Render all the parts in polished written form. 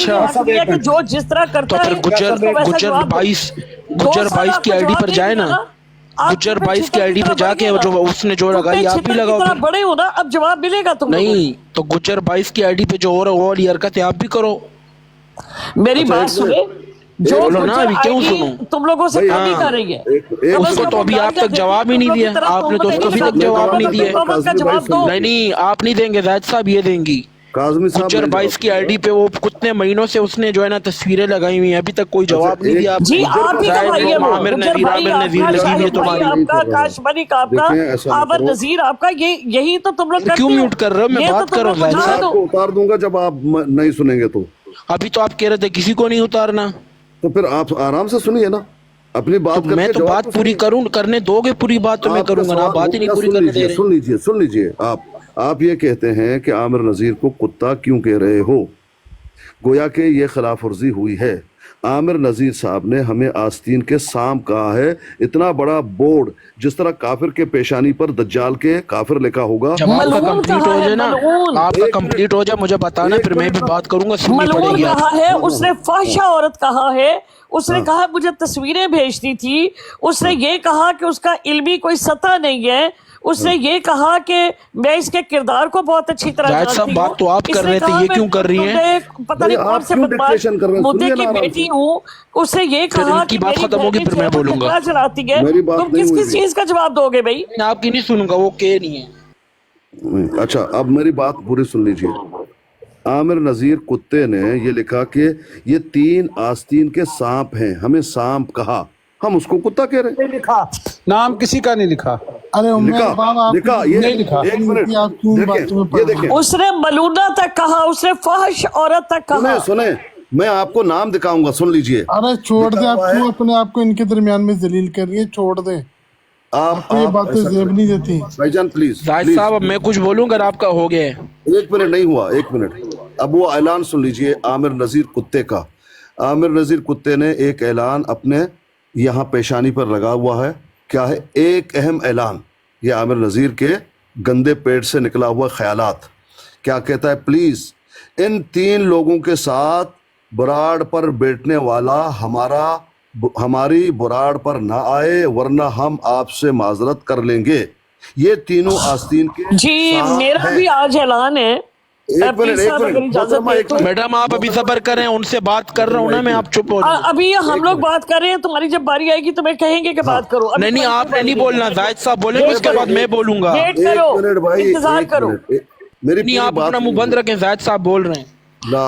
अच्छा कि जो जिस तरह तो करता फिर है गुज्जर 22 की आईडी पर जाए ना, गुज्जर 22 की आईडी पे जाके जो उसने जो लगाई आप भी लगाओ फिर। बड़े हो ना, अब जवाब मिलेगा तुम नहीं तो गुज्जर 22 की आईडी पे जो हो रहा है वो वाली हरकत आप भी करो। मेरी बात सुने, जो बोलो ना, अभी क्यों सुनो? तुम लोगों से कम ही कर रही है, उसको तो अभी आप तक जवाब ही नहीं दिया, आपने तो उसको अभी तक जवाब नहीं दिया। नहीं नहीं आप नहीं देंगे, जाहिद साहब ये देंगी। गुज्जर 22 की आईडी पे वो कितने महीनों से उसने जो है ना तस्वीरें लगाई हुई हैं, अभी तक कोई जवाब नहीं दिया। जी आप ही आमिर नजीर लगी हुई है तुम्हारी। आपका काशमनी का आपका आमिर नजीर आपका यही तो तुम लोग क्यों म्यूट कर रहे हो? मैं बात कर रहा हूँ, आपको उतार दूंगा जब आप नहीं सुनेंगे तो। अभी तो आप कह रहे थे किसी को नहीं उतारना, तो फिर आप आराम से सुनिए ना अपनी बात। तो मैं तो बात पूरी करूं, करने दोगे पूरी बात तो मैं करूंगा ना, बात ही नहीं पूरी करने दे रहे। सुन लीजिए आप ये कहते हैं कि आमिर नजीर को कुत्ता क्यों कह रहे हो, गोया कि ये खिलाफ वर्जी हुई है। आमिर नजीर साहब ने हमें आस्तीन के सांप कहा है। इतना बड़ा बोर्ड जिस तरह काफिर के पेशानी पर दज्जाल के काफिर लिखा होगा। जब आपका कंप्लीट हो जाए ना, आपका कंप्लीट हो जाए मुझे बताना, फिर मैं भी बात करूंगा। सुननी पड़ेगी। कहा है उसने, फाहिशा औरत कहा है उसने, कहा मुझे तस्वीरें भेजती थी, उसने ये कहा कि उसका इल्मी कोई सतह नहीं है, उसने ये कहा कि मैं इसके किरदार को बहुत अच्छी तरह जानती हूँ। बात तो आप कर रहे थे, ये क्यों कर रही हैं? पता नहीं कौन से मुद्दे की बेटी हूँ। उसने ये कहा कि बात खत्म होगी फिर मैं बोलूंगा। चलाती है, तुम किस किस चीज का जवाब दोगे भाई? आपकी नहीं सुनूंगा, वो के नहीं है। अच्छा अब मेरी बात पूरी सुन लीजिए। आमिर नजीर कुत्ते ने ये लिखा कि ये 3 आस्तीन के सांप हैं, हमें सांप कहा, हम उसको कुत्ता कह रहे हैं। लिखा नाम किसी का नहीं लिखा। अरे लिखा ये नहीं लिखा। एक मिनट ये देखें, उसने मलूना तक कहा, उसने फाहिश औरत तक कहा। सुने मैं आपको नाम दिखाऊंगा, सुन लीजिए। अरे छोड़ दे, आप क्यों अपने आप को इनके दरमियान में जलील कर रही है? छोड़ दे, आप ये बातें जेब नहीं देती। भाईजान प्लीज साहब अब मैं कुछ बोलूंगा, आपका हो गया है। 1 मिनट नहीं हुआ, 1 मिनट। अब वो ऐलान सुन लीजिए आमिर नजीर कुत्ते का। आमिर नजीर कुत्ते ने एक ऐलान अपने यहाँ पेशानी पर लगा हुआ है। क्या है? एक अहम ऐलान। ये आमिर नजीर के गंदे पेट से निकला हुआ ख्यालात। क्या कहता है? प्लीज इन 3 लोगों के साथ बुराड़ पर बैठने वाला हमारी बुराड़ पर ना आए, वरना हम आपसे माजरत कर लेंगे। ये तीनों आस्तीन के जी मेरा भी आज ऐलान है। एक मिनट मैडम आप अभी सब्र करें, उनसे बात कर रहा हूँ ना मैं, आप चुप हो जाओ। अभी हम लोग बात कर रहे हैं, तुम्हारी जब बारी आएगी तो मैं कहेंगे कि बात करो। नहीं आपने नहीं बोलना, जाहिद साहब बोलेंगे उसके बाद मैं बोलूंगा। इंतजार करो। नहीं आप अपना मुंह बंद रखें, जाहिद साहब बोल रहे हैं।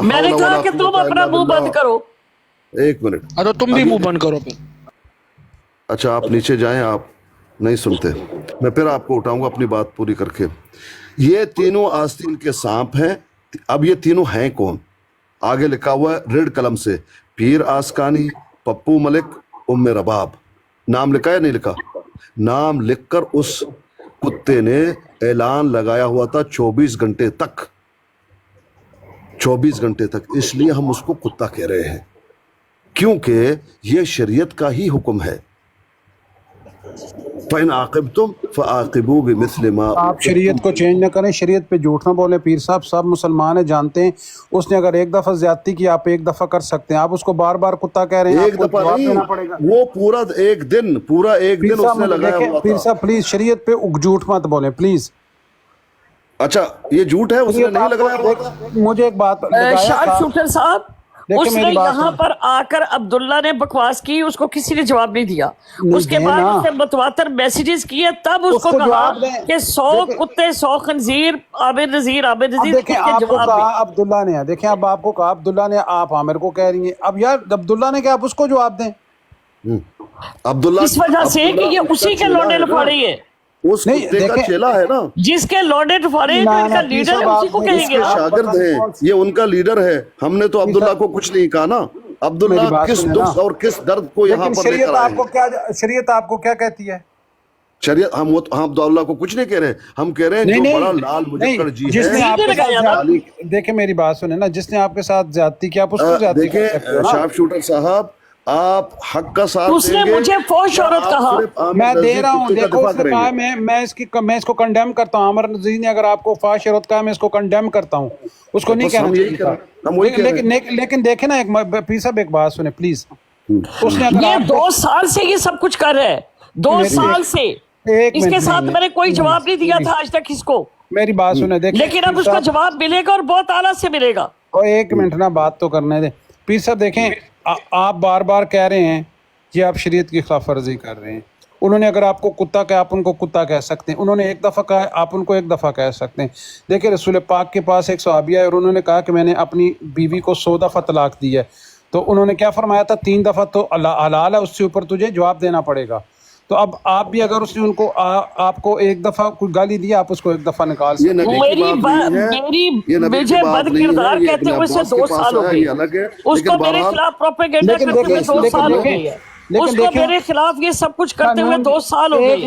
मैंने कहा कि तुम अपना मुंह बंद करो। 1 मिनट। तो तुम भी मुंह बंद करो फिर। अच्छा आप नीचे जाएं, आप नहीं सुनते। मैं फिर आपको उठाऊंगा अपनी बात पूरी करके। ये तीनों आस्तीन के सांप हैं। अब ये तीनों हैं कौन? आगे लिखा हुआ है रेड कलम से, पीर आसकानी, पप्पू मलिक, उम्मे रबाब। नाम लिखा है नहीं लिखा? नाम लिखकर उस कुत्ते ने ऐलान लगाया हुआ था 24 घंटे तक, 24 घंटे तक। इसलिए हम उसको कुत्ता कह रहे हैं, क्योंकि ये शरीयत का ही हुक्म है। आप शरीयत को चेंज न करें, शरीयत पे झूठ ना बोलें। पीर साहब सब मुसलमान है, जानते हैं। उसने अगर एक दफा ज्यादती की, आप एक दफा कर सकते हैं, आप उसको बार बार कुत्ता कह रहे हैं। एक दफा नहीं, वो पूरा एक दिन उसने लगाया हुआ था। पीर साहब प्लीज शरीयत पे झूठ मत बोलें प्लीज। अच्छा ये झूठ है, उसने नहीं लगाया। मुझे एक बात, शार्प शूटर साहब, उसने यहाँ पर आकर अब्दुल्ला ने बकवास की, उसको किसी ने जवाब नहीं दिया। उसके बाद उसने मतवातर मैसेजेस किए, तब उसको कहा कि 100 कुत्ते 100 खंजीर, आमिर नजीर। देखें आपको कहा अब्दुल्ला ने, देखें अब आपको कहा अब्दुल्ला ने, आप आमिर को कह रही हैं। अब यार अब्दुल्ला ने क्या, आप उसको जवाब दें। अब्दुल्ला इस वजह से कि ये उसी के लौंडे लफाड़े है, उस कुत्ते का चेला है ना, जिसके लौंडे टफारे का लीडर है, उसी को कहेंगे। शागिर्द है, ये उनका लीडर है। हमने तो अब्दुल्ला को कुछ नहीं कहा ना। अब्दुल्ला किस दुख और किस दर्द को यहाँ पर शरीयत आपको क्या, शरीयत आपको क्या कहती है? शरीयत हम अब्दुल्ला को कुछ नहीं कह रहे, हम कह रहे हैं जो बड़ा लाल मुजक्कर जी जिसने आपके साथ, देखे मेरी बात सुने ना, जिसने आपके साथ ज्यादती की, आप उसको ज्यादती कर सकते हो ना। शार्प शूटर साहब آپ حق کا ساتھ उसने देंगे मुझे फौश औरत कहा। मैं दे रहा हूँ, देखो उसने कहा मैं इसको कंडेम करता हूँ। आमिर नज़ीर ने अगर आपको फाश औरत कहा, मैं इसको कंडेम करता हूँ, उसको नहीं कहना चाहिए था। लेकिन देखे ना, एक पीर साहब एक बात सुने प्लीज। उसने अगर ये 2 साल से ये सब कुछ कर रहे हैं, 2 साल से इसके साथ मैंने कोई जवाब नहीं दिया था आज तक इसको। मेरी बात सुने, देखिए लेकिन अब उसको जवाब मिलेगा और बहुत आला से मिलेगा। और एक मिनट ना बात तो करने दे पीर साहब। देखें आप बार बार कह रहे हैं कि आप शरीयत की खिलाफ वर्जी कर रहे हैं। उन्होंने अगर आपको कुत्ता कहा, आप उनको कुत्ता कह सकते हैं। उन्होंने एक दफ़ा कहा, आप उनको एक दफ़ा कह सकते हैं। देखिए रसूल पाक के पास एक सहाबी है और उन्होंने कहा कि मैंने अपनी बीवी को 100 दफ़ा तलाक दी है। तो उन्होंने क्या फरमाया था, 3 दफ़ा तो हलाल है, उससे ऊपर तुझे जवाब देना पड़ेगा। तो अब आप भी अगर उसने उनको आपको एक दफ़ा कोई गाली दी, आप उसको एक दफ़ा निकाल सकते हैं। मुझे बदकिरदार कहते हुए से 2 साल हो गए, उसको मेरे खिलाफ प्रोपेगेंडा करते हुए 2 साल हो गए हैं, उसको मेरे खिलाफ ये सब कुछ करते हुए 2 साल हो गए। एक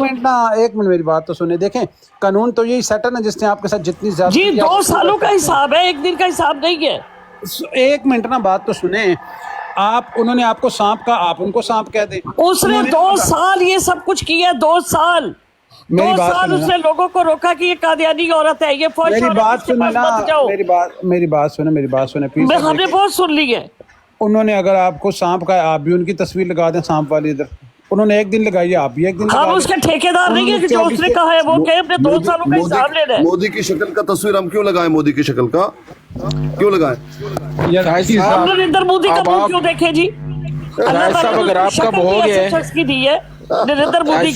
मिनट मेरी बात तो सुने। देखें कानून तो यही सेट है ना, जिसने आपके साथ जितनी ज्यादा जी 2 सालों का हिसाब है, एक दिन का हिसाब नहीं है। एक मिनट ना बात तो सुने। आप उन्होंने आपको सांप का, आप उनको सांप कह दें। उसने 2 साल ये सब कुछ किया, 2 साल 2 साल उसने लोगों को रोका कि ये कादियानी औरत है, ये फौज। मेरी बात सुने ना, मेरी बात सुने प्लीज। हमने बहुत सुन ली है। उन्होंने अगर आपको सांप का, आप भी उनकी तस्वीर लगा दें सांप वाली इधर। उन्होंने एक दिन लगाई है, आप भी एक दिन हम उसके ठेकेदार नहीं है कि जो उसने कहा है वो कहे। अपने 2 सालों का हिसाब ले रहे हैं। मोदी की शक्ल का तस्वीर हम क्यों लगाएं? मोदी की शक्ल का क्यों लगाएं? हम नरेंद्र मोदी का मुंह क्यों देखें जी? अल्लाह ताला ने अगर आपका शक्ल भी ऐसे शख्स की दी है, नरेंद्र मोदी की।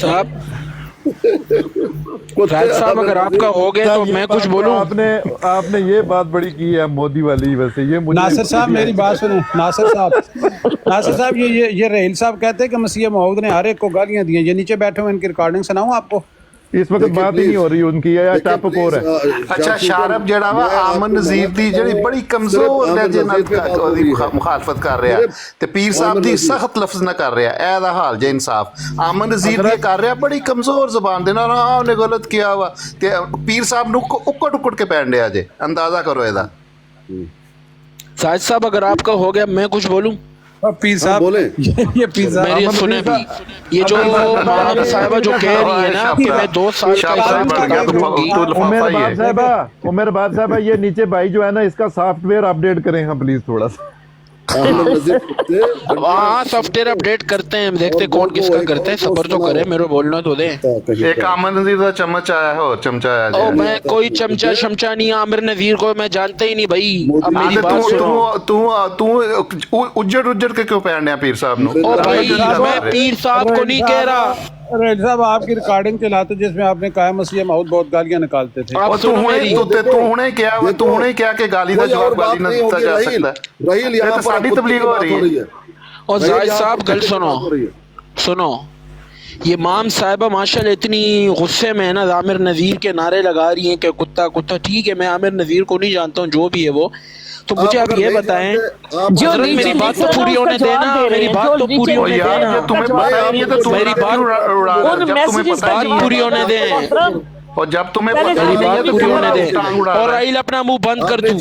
साहब अगर आपका हो गया तो मैं कुछ बोलूं? आपने ये बात बड़ी की है मोदी वाली। वैसे ये मुझे नासिर साहब मेरी बात सुने। नासिर साहब ये रहील साहब कहते हैं कि मसीह मऊद ने हर एक को गालियां दी हैं। ये नीचे बैठे हुए, इनकी रिकॉर्डिंग सुनाऊं आपको? इस वक्त बात ही नहीं हो रही उनकी, या टॉप कोर है। अच्छा शारब जड़ा वा आमन नज़ीर दी जड़ी बड़ी कमजोर लहजे नाल मुखालफत कर रहा है ते पीर साहब दी सख्त लफ्ज ना कर रहा है। ऐदा हाल जे इंसाफ आमन नज़ीर दी कर रहा बड़ी कमजोर जुबान दे नाल। हां उन्हें गलत किया वा ते पीर साहब नु उकड़ उकड़ के पैण दिया जे। अंदाजा करो एदा। साजिद साहब अगर आपका हो गया मैं कुछ बोलूं? पीर साहब बोले। ये पीर साहब मेरी सुने भी, ये जो माम साहिबा जो कह रही है ना कि मैं 2 साल का हिसाब किताब लूंगी। उमर बात साहब ये नीचे भाई जो है ना, इसका सॉफ्टवेयर अपडेट करें हाँ प्लीज थोड़ा सा। हाँ सॉफ्टवेयर अपडेट करते हैं, देखते कौन किसका करते हैं। सबर तो करे, मेरे बोलना तो दे। एक आमन नज़ीर का चम्मच आया है और चमचा आया ओ मैं कोई चमचा शमचा नहीं, आमिर नज़ीर को मैं जानता ही नहीं भाई। अब मेरी बात सुनो। तू उज्जड़ के क्यों पैण दिया पीर साहब नु? ओ भाई मैं पीर साहब को नहीं कह रहा। रहील साहब आपकी रिकॉर्डिंग चलाते जिसमें आपने कहा मसीह मऊद बहुत गालियां निकालते थे। आप तू हुणे क्या के गाली दा जवाब गाली ना दिया जा सकता। रहील यहां पर साडी तबलीग हो रही है। और जाहिद साहब गल सुनो, ये माम साहिबा माशाल्लाह इतनी गुस्से में है ना, आमिर नज़ीर के नारे लगा रही हैं कि कुत्ता कुत्ता। ठीक है मैं आमिर नज़ीर को नहीं जानता हूँ, जो भी है वो। तो मुझे आप ये बताएं, जो मेरी बात तो पूरी होने देना, मेरी बात तो पूरी होने देना, तुम्हें पता नहीं है तो तुम मेरी बात पूरी होने दें। और जब तुम्हें पूरी होने दे और आइल अपना मुंह बंद कर दूं।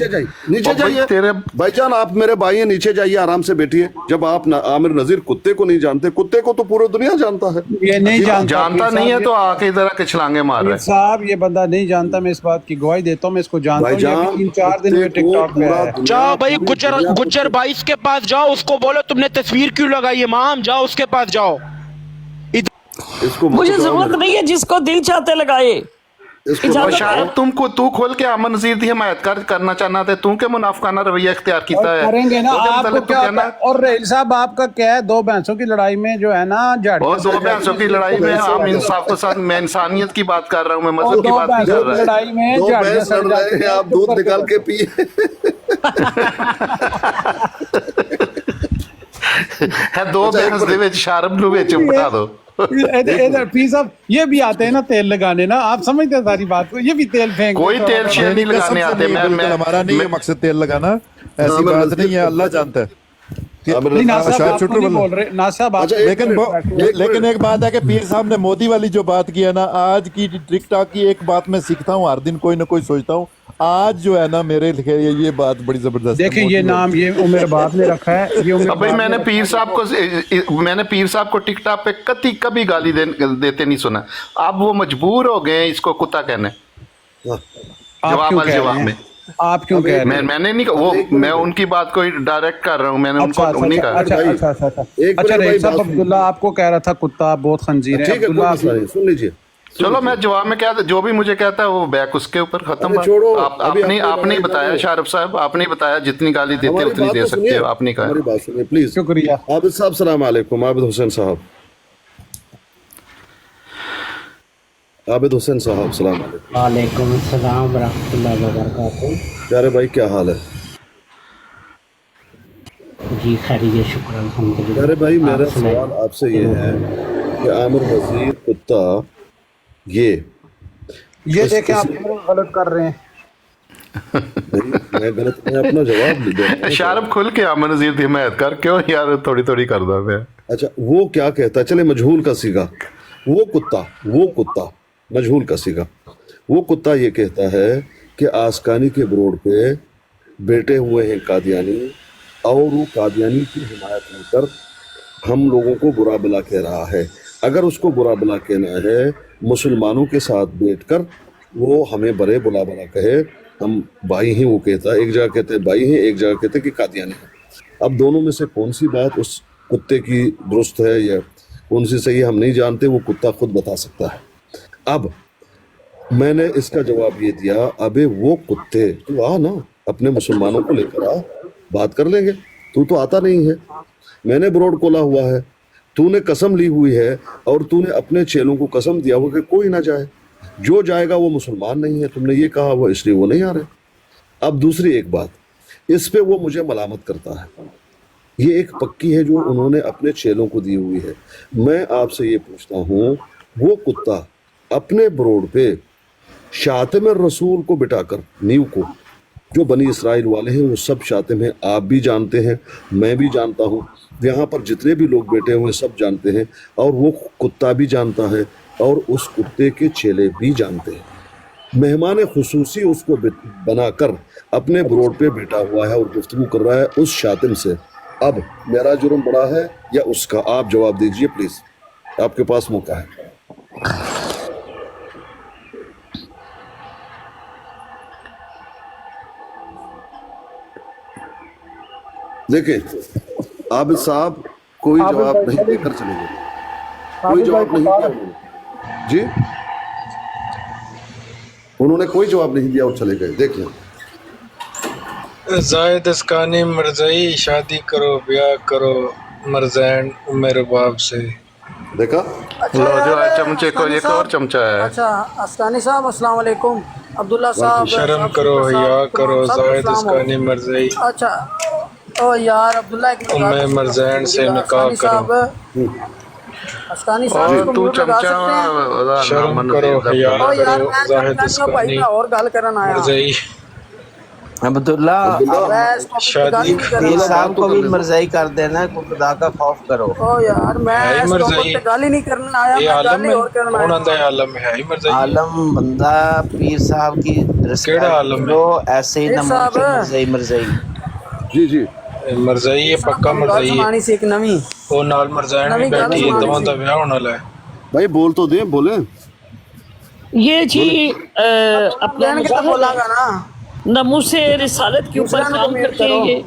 नीचे जाइए तेरे भाईजान, आप मेरे भाई हैं, नीचे जाइए आराम से बैठिए। जब आप आमिर नज़ीर कुत्ते को नहीं जानते, कुत्ते को तो पूरी दुनिया जानता है। ये नहीं जानता नहीं है तो आके इधर आके छलांगे मार रहे साहब। ये बंदा नहीं जानता, मैं इस बात की गवाही देता हूँ। मैं इसको जानता हूँ, 3-4 दिन में टिकटॉक पे है। जाओ भाई गुज्जर बाईस के पास जाओ, उसको बोलो तुमने तस्वीर क्यों लगाई है माम, जाओ उसके पास जाओ। मुझे जरूरत नहीं है जिसको दिल चाहते लगाए। शायद तू खोल के अमन नज़ीर की हिमायत करना चाहना थे, तू के मुनाफिकाना रवैया इख्तियार किया है करेंगे ना आपको क्या होता है। और रहील साहब आपका क्या है, 2 भैंसों की लड़ाई में जो है ना, और 2 भैंसों की लड़ाई में हम इंसाफ के साथ, मैं इंसानियत की बात कर रहा हूँ, मैं मजहब की बात नहीं कर रहा। लड़ाई में 2 भैंस लड़ रहे हैं, आप दूध निकाल के पिए। है 2 भैंस दे विच शारब नु विच बिठा दो। इधर पी साहब ये भी आते हैं ना तेल लगाने ना, आप समझते हैं सारी बात को। ये भी तेल फेंक, कोई तेल शेल नहीं लगाने आते। हमारा नहीं है मकसद तेल लगाना, ऐसी बात नहीं है, अल्लाह जानता है। आमिर नहीं, रजीक- नासिर साहब शायद आप तो छोटू नहीं बोल बोल रहे, नासिर साहब आप अच्छा, एक मिनट, लेकिन एक बात है कि पीर साहब ने मोदी वाली जो बात की है ना, आज की टिक टॉक की एक बात मैं सीखता हूँ, हर दिन कोई ना कोई सोचता हूँ, आज जो है ना मेरे लिए ये बात बड़ी जबरदस्त है। देखें, ये नाम ये उमर बाप ने रखा है, ये उमर अब भाई बाप मैंने ने पीर साहब को टिकटॉक पे कभी गाली देते नहीं सुना। अब वो मजबूर हो गए इसको कुत्ता कहने। आप जवाब क्यों वाले कह जवाब रहे में हैं? आप क्यों कह रहे हैं? मैंने नहीं वो मैं उनकी बात को डायरेक्ट कर रहा हूँ, मैंने अच्छा उनको नहीं कहा। अच्छा भाई, अच्छा अच्छा अच्छा एक अच्छा मिनट भाई, रईस साहब, बात सुनिए। अब्दुल्ला आपको कह रहा था कुत्ता, आप बहुत खंजीर है। ठीक है, कोई अब्दुल्ला मसला नहीं, सुन लीजिए। चलो मैं जवाब में क्या जो भी मुझे कहता है वो बैक उसके ऊपर खत्म अरे बात। छोड़ो, आपने अभी आपने आपने बताया बताया जाने। शाहरुख साहब, आपने बताया जितनी गाली देते हमारी उतनी बात दे तो सकते सुनिए, हो, आपने कहा। हमारी बात सुनिए प्लीज। शुक्रिया। आबिद साहब सलाम अलैकुम। आबिद हुसैन साहब, आबिद हुसैन साहब सलाम अलैकुम। वालेकुम अस्सलाम वरहमतुल्लाहि वबरकातुहू। प्यारे भाई क्या हाल है? जी खैरियत, शुक्र अल्हम्दुलिल्लाह। प्यारे भाई मेरा आप सुनाइए। सवाल आपसे ये है कि आमिर नज़ीर कुत्ता ये देखें आप गलत कर रहे हैं। नहीं, मैं गलत, मैं अपना जवाब दे रहा हूं। शाहरुख खुल के अमन नज़ीर की हिमायत कर, क्यों यार थोड़ी थोड़ी कर दो मैं। अच्छा, वो क्या कहता है, चले मजहूल का सीगा, वो कुत्ता मजहूल का सीगा, वो कुत्ता ये कहता है कि आसकानी के ब्रोड पे बैठे हुए हैं कादियानी, और वो कादियानी की हिमायत में कर हम लोगों को बुरा भला कह रहा है। अगर उसको बुरा भला कहना है, मुसलमानों के साथ बैठकर वो हमें बड़े बुला भला कहे, हम भाई हैं, वो कहता है। एक जगह कहते हैं भाई हैं, एक जगह कहते हैं कि कादियानी हैं। अब दोनों में से कौन सी बात उस कुत्ते की दुरुस्त है या कौन सी सही है, हम नहीं जानते, वो कुत्ता खुद बता सकता है। अब मैंने इसका जवाब ये दिया, अबे वो कुत्ते, तू आ ना, अपने मुसलमानों को लेकर आ, बात कर लेंगे। तू तो आता नहीं है, मैंने ब्रोड खोला हुआ है, तूने कसम ली हुई है, और तूने अपने चेलों को कसम दिया हुआ कि कोई ना जाए, जो जाएगा वो मुसलमान नहीं है, तुमने ये कहा वो, इसलिए वो नहीं आ रहे। अब दूसरी एक बात, इस पे वो मुझे मलामत करता है, ये एक पक्की है जो उन्होंने अपने चेलों को दी हुई है। मैं आपसे ये पूछता हूँ, वो कुत्ता अपने ब्रोड पे शातिम रसूल को बिठाकर, नींव को, जो बनी इसराइल वाले हैं वो सब शातिम हैं, आप भी जानते हैं, मैं भी जानता हूँ, यहाँ पर जितने भी लोग बैठे हुए सब जानते हैं, और वो कुत्ता भी जानता है, और उस कुत्ते के चेले भी जानते हैं। मेहमान खुसूसी उसको बनाकर अपने ब्रोड पे बैठा हुआ है और गुफ्तगू कर रहा है उस शातिम से। अब मेरा जुर्म बड़ा है या उसका? आप जवाब दीजिए प्लीज, आपके पास मौका है। देखिए आबिद साहब कोई जवाब नहीं देकर चले गए, कोई जवाब नहीं दिया उन्होंने जी, उन्होंने कोई जवाब नहीं दिया और चले गए। देख लें, जायद अस्कानी मरज़ई, शादी करो ब्याह करो मरज़ैन उमर बाप से। देखा? लो जो है चमचे को एक और चमचा है। अच्छा अस्कानी साहब अस्सलाम वालेकुम। अब्दुल्ला साहब शर्म करो, हया करो, जायद अस्कानी मरज़ई। अच्छा ओ यार अब्दुल्ला एक उम्मे मरज़ैन से निकाह करो। अस्कानी साहब और को तू म्यूट लगा चमचा सकते हैं? शर्म करो, हया ओ यार करो, मैं जायद चमचा भाई अस्कानी मैं और गाल करना आया। मरज़ई। अब्दुल्ला मैं इसको शादी गाली नहीं पीर करना साहब को भी मरज़ई कर देना, खुदा का खौफ करो। ओ यार मैं है ही इसको मरज़ई। गाली नहीं करना आया, ये मैं आलम गाली है, और करना कौन आया। आंदा है आलम है ही मरज़ई। आलम बंदा पीर साहब की केड़ा आलम है? लो ऐसे ही पीर ना साहब। मरज़ई मरज़ई जी जी, मरज़ई ये पक्का मरज़ई है। समानी से एक नवी वो नाल मरज़ैन भी नवी गल बैठी है, सुनानी दोवां सी। दा ब्याह होने वाला है। भाई बोल तो दें, बोले। ये जी अपना बहन के बोलागा ना, नमूसे रिसालत के ऊपर दूसरा काम को करते हैं ये,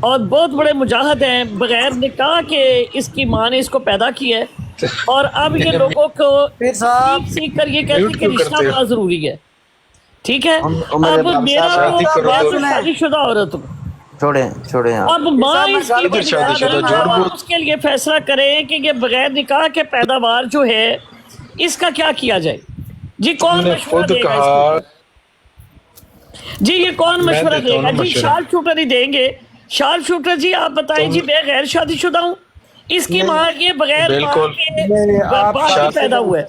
और बहुत बड़े मुजाहिद हैं। बगैर निकाह के इसकी माँ ने इसको पैदा किया है, और अब ये लोगों को पीर साहब सीख कर ये कहते हैं कि क्यों रिश्ता करते हो? बड़ा जरूरी है। ठीक है, उमर अब बाप मेरा साहब शादी करो, मैं तो सुने। शादीशुदा औरत हूँ, छोड़े आप। अब माँ इसकी इधर शादीशुदा माँ जोड़ बोल। उसके लिए फैसला करें कि ये बगैर निकाह के पैदावार जो है इसका क्या किया जाए। जी कौन तुमने मशवरा खुद देगा कहा। इसको? जी ये कौन मैं मशवरा देता हूँ देगा? ना जी मशवरा। शार्प शूटर ही देंगे। शार्प शूटर जी आप बताएं जी, मैं गैर शादीशुदा हूँ, इसकी माँ के बगैर माँ बिल्कुल। के बाप ही पैदा हुआ है,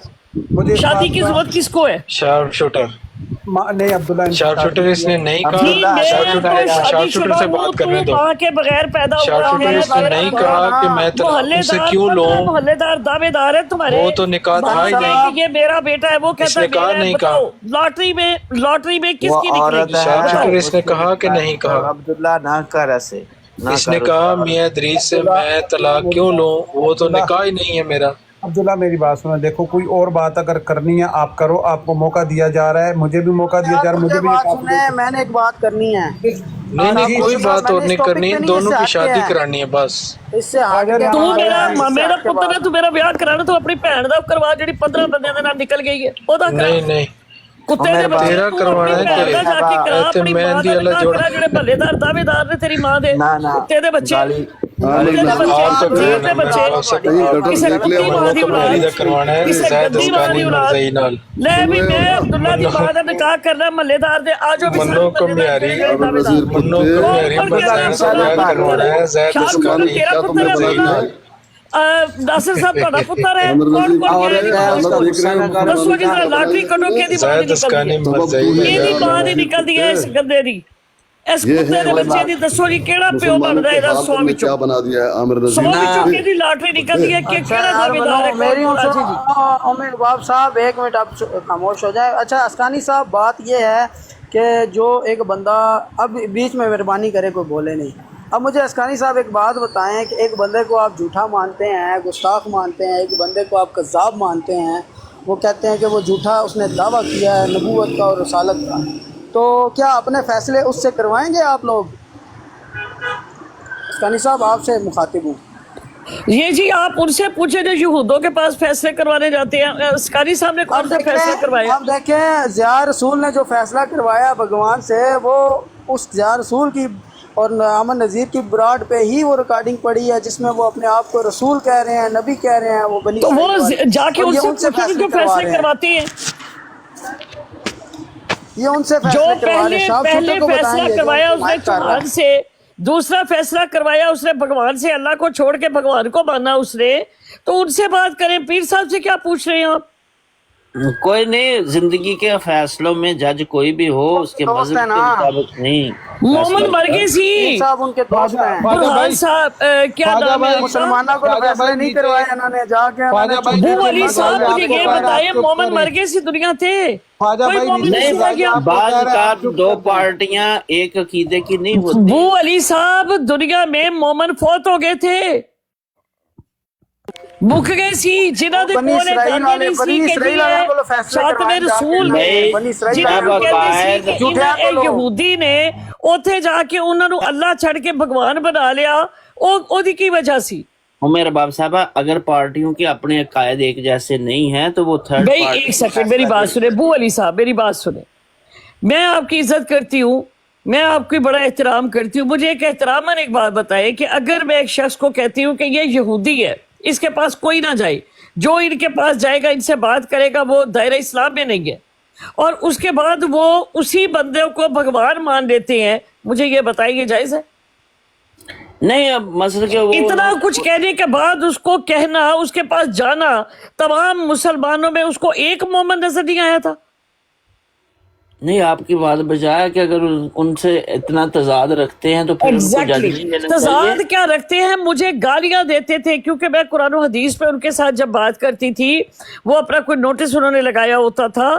मुझे शादी की जरूरत किसको है? शार्प शूटर نہیں عبداللہ شارپ شوٹر اس نے نہیں نہیں، کہا، میں شارپ شوٹر سے بات کرنے دو. ماں کے بغیر پیدا شارپ ہوا شوٹر اس نے نہیں کہا کہ میں تم سے کیوں لوں، محلے دار دعوے دار ہے تمہارے، وہ تو نکاح تھا ہی نہیں. کہ یہ میرا بیٹا ہے، وہ کہتا ہے اس نے کہا نہیں کہا. لاٹری میں کس وہ کی نکلے عورت گی؟ شارپ شوٹر اس نے کہا کہ نہیں کہا. عبداللہ نہ کر ایسے، اس نے کہا میاں ادریس سے میں طلاق کیوں لوں، وہ تو نکاح ہی نہیں ہے میرا. عبداللہ میری بات سنو، دیکھو کوئی اور بات اگر کرنی ہے آپ کرو، آپ کو موقع دیا جا رہا ہے، مجھے بھی موقع دیا جا رہا ہے، مجھے بھی بات سنیں، میں نے ایک بات کرنی ہے. نہیں کوئی بات اور نہیں کرنی، دونوں کی شادی کرانی ہے بس. اس سے آگے تو میرا پتر ہے، تو میرا بیاہ کرانا، تو اپنی بھن دا کروا جڑی 15 بندیاں دے نال نکل گئی ہے، اودا کرا. نہیں کتے دے بچے تیرا کروانا ہے کہ جا کے کرا، تے اپنی ماں مہندی دا اللہ نکاح جوڑ. کرا، جڑے بھلے دار دعوے دار نے تیری ماں دے، کتے دے بچے، عامر کتے دے نذیر بچے، آپ تو جیب دے کرانا بچے، کہیں گٹر کسے دیکھ لیا گندی ماں دی کمیاری دا اولاد، کروانا ہے کسے زید گندی ماں اسکانی دی اولاد. مرزائی نال. لے بھی میں عبداللہ دی ماں دا نکاح کرنا، محلے دار دے آجو بھی منو کمیاری، عامر نذیر منو کتے کمیاری مرزائی سے بیاہ کروانا ہے زید اسکانی تیرا پتر ہے مرزائی نال. ناصر صاحب تہاڈا پتر ہے، عامر کون نذیر کون کہہ رہے حالت دیکھ رہے ہیں دسو جی ذرا لاٹری کڈو کہ دی ماں دی زید اسکانی نکلدی ہے، مرزائی ہے کہ دی نال. ماں دی نکلدی ہے اس گندے دی، اس یہ کتے ہے دے بچے دی. دسو جی کیڑا پیو مسلمانوں بندا ہے کے دا حال 100 تم نے وچوں کیا بنا دیا ہے عامر 100 نذیر. وچوں کہ دی لاٹری نکلدی ہے، کہ کیڑا دعوے دار ہے؟ میری کون سنو جی امیر باب صاحب، ایک منٹ آپ خاموش ہو جائے. اچھا اسکانی صاحب، بات یہ ہے کہ جو ایک بندہ اب بیچ میں مہربانی کرے کوئی بولے نہیں. اب مجھے اسکانی صاحب ایک بات بتائیں کہ ایک بندے کو آپ جھوٹا مانتے ہیں، گستاخ مانتے ہیں، ایک بندے کو آپ کذاب مانتے ہیں، وہ کہتے ہیں کہ وہ جھوٹا اس نے دعویٰ کیا ہے نبوت کا اور رسالت کا، تو کیا اپنے فیصلے اس سے کروائیں گے آپ لوگ؟ اسکانی صاحب آپ سے مخاطب ہوں. یہ جی آپ ان سے پوچھیں جو یہودوں کے پاس فیصلے کروانے جاتے ہیں. اسکاری صاحب نے کون سا فیصلہ کروایا؟ اب دیکھیں ضیاء رسول نے جو فیصلہ کروایا بھگوان سے، وہ اس ضیاء رسول کی اور امن نذیر کی براڈ پہ ہی وہ ریکارڈنگ پڑی ہے، جس میں وہ اپنے آپ کو رسول کہہ رہے ہیں، نبی کہہ رہے ہیں. وہ بنی تو وہ اسرائیل والے، جا کے اور ان یہ سے پوچھیں جو فیصلے کرواتے ہیں. یہ ان سے جو فیصلے کروا رہے ہیں. شاپ پہلے شوٹر کو فیصلہ بتائیں گے کروایا اس نے مائک کر رہا چوہان سے، دوسرا فیصلہ کروایا اس نے بھگوان سے، اللہ کو چھوڑ کے بھگوان کو مانا اس نے. تو ان سے بات کریں، پیر صاحب سے کیا پوچھ رہے ہیں آپ؟ کوئی نہیں، زندگی کے فیصلوں میں جج کوئی بھی ہو اس کے دوست مذہب ہے کے نا۔ مطابق نہیں. مومن مرگزی صاحب ان کے دوست ہیں۔ برہان صاحب کیا نام ہے؟ مسلمانوں کو فیصلے نہیں کروائے انہوں نے، جا کے ابو علی صاحب مجھے یہ بتائے مومن مرگزی دنیا تھے؟ کوئی مومن نہیں سنا گیا؟ بعض اوقات دو پارٹیاں ایک عقیدے کی نہیں ہوتی. ابو علی صاحب دنیا میں مومن فوت ہو گئے تھے، مک گئے سی، جنہاں دے کونے جاننے نہیں سی کہ جی ساتویں رسول نے، جنہاں دے کہتے سی کہ انہاں یہودی نے اوتھے جا کے انہاں نو اللہ چھڑ کے بھگوان بنا لیا، او دی کی وجہ سی؟ میرے باپ صاحبہ اگر پارٹیوں کے اپنے عقائد ایک جیسے نہیں ہیں تو وہ تھرڈ بھئی پارٹی. ایک سیکنڈ میری بات سنیں ابو علی صاحب، میری بات سنیں. میں آپ کی عزت کرتی ہوں، میں آپ کی بڑا احترام کرتی ہوں. مجھے ایک احتراماً ایک بات بتائے کہ اگر میں ایک شخص کو کہتی ہوں کہ یہ یہودی ہے، اس کے پاس کوئی نہ جائے، جو ان کے پاس جائے گا ان سے بات کرے گا وہ دائرہ اسلام میں نہیں ہے، اور اس کے بعد وہ اسی بندے کو بھگوان مان لیتے ہیں، مجھے یہ بتائیے جائز ہے؟ نہیں. اب مسئلہ کہ وہ اتنا کچھ کہنے کے بعد اس کو کہنا، اس کے پاس جانا، تمام مسلمانوں میں اس کو ایک مومن نظر نہیں آیا تھا؟ نہیں، آپ کی بات بجائے کہ اگر ان سے اتنا تضاد رکھتے ہیں تو پھر ان کو جج نہیں دینا تضاد چاہیے. کیا رکھتے ہیں، مجھے گالیاں دیتے تھے کیونکہ میں قرآن و حدیث پہ ان کے ساتھ جب بات کرتی تھی، وہ اپنا کوئی نوٹس انہوں نے لگایا ہوتا تھا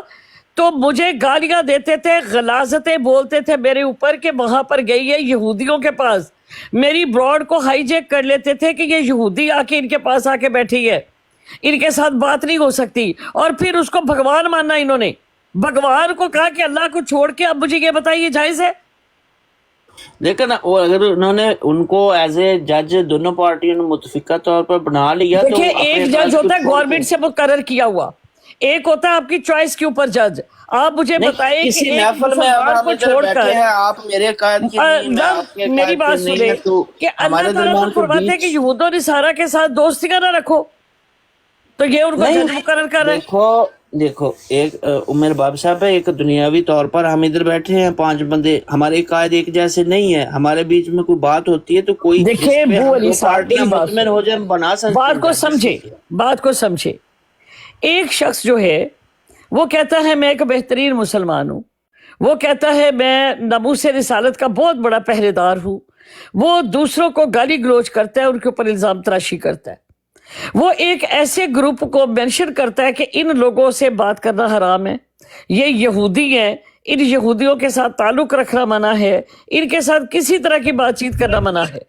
تو مجھے گالیاں دیتے تھے، غلاظتیں بولتے تھے میرے اوپر کہ وہاں پر گئی ہے یہودیوں کے پاس، میری براڈ کو ہائی جیک کر لیتے تھے کہ یہ یہودی آ کے ان کے پاس آ کے بیٹھی ہے، ان کے ساتھ بات نہیں ہو سکتی، اور پھر اس کو بھگوان ماننا. انہوں نے بھگوان کو کہا کہ اللہ کو چھوڑ کے. اب مجھے یہ بتائیے جائز ہے؟ لیکن وہ اگر انہوں نے ان کو ایز اے جج دونوں پارٹیوں نے متفقہ طور پر بنا لیا تو دیکھیں ایک جج ہوتا ہے گورنمنٹ سے مقرر کیا ہوا، ایک ہوتا ہے آپ کی چوائس کے اوپر جج. آپ مجھے بتائیں کسی کہ ایک محفل میں مسلمان کو چھوڑ کر آپ میرے قائد کی نہیں، میں آپ کے میری قائد بات کی نہیں سنیں ہے، تو کہ ہمارے اللہ تعالیٰ درمیان کو فرماتے ہیں کہ یہود و نصارہ کے ساتھ دوستیاں نہ رکھو، تو یہ ان کو جج مقرر کر رہے ہیں. دیکھو ایک عمر باب صاحب ہے، ایک دنیاوی طور پر ہم ادھر بیٹھے ہیں 5 بندے، ہمارے قائد ایک جیسے نہیں ہے، ہمارے بیچ میں کوئی بات ہوتی ہے تو کوئی دیکھیں ابو علی پارٹیاں مطمئن ہو جائے ہم بنا سکتے ہیں. بات کو سمجھے، بات کو سمجھے. ایک شخص جو ہے وہ کہتا ہے میں ایک بہترین مسلمان ہوں، وہ کہتا ہے میں ناموس رسالت کا بہت بڑا پہرے دار ہوں، وہ دوسروں کو گالی گلوچ کرتا ہے، ان کے اوپر الزام تراشی کرتا ہے، وہ ایک ایسے گروپ کو مینشن کرتا ہے کہ ان لوگوں سے بات کرنا حرام ہے، یہ یہودی ہیں، ان یہودیوں کے ساتھ تعلق رکھنا منع ہے، ان کے ساتھ کسی طرح کی بات چیت کرنا منع ہے،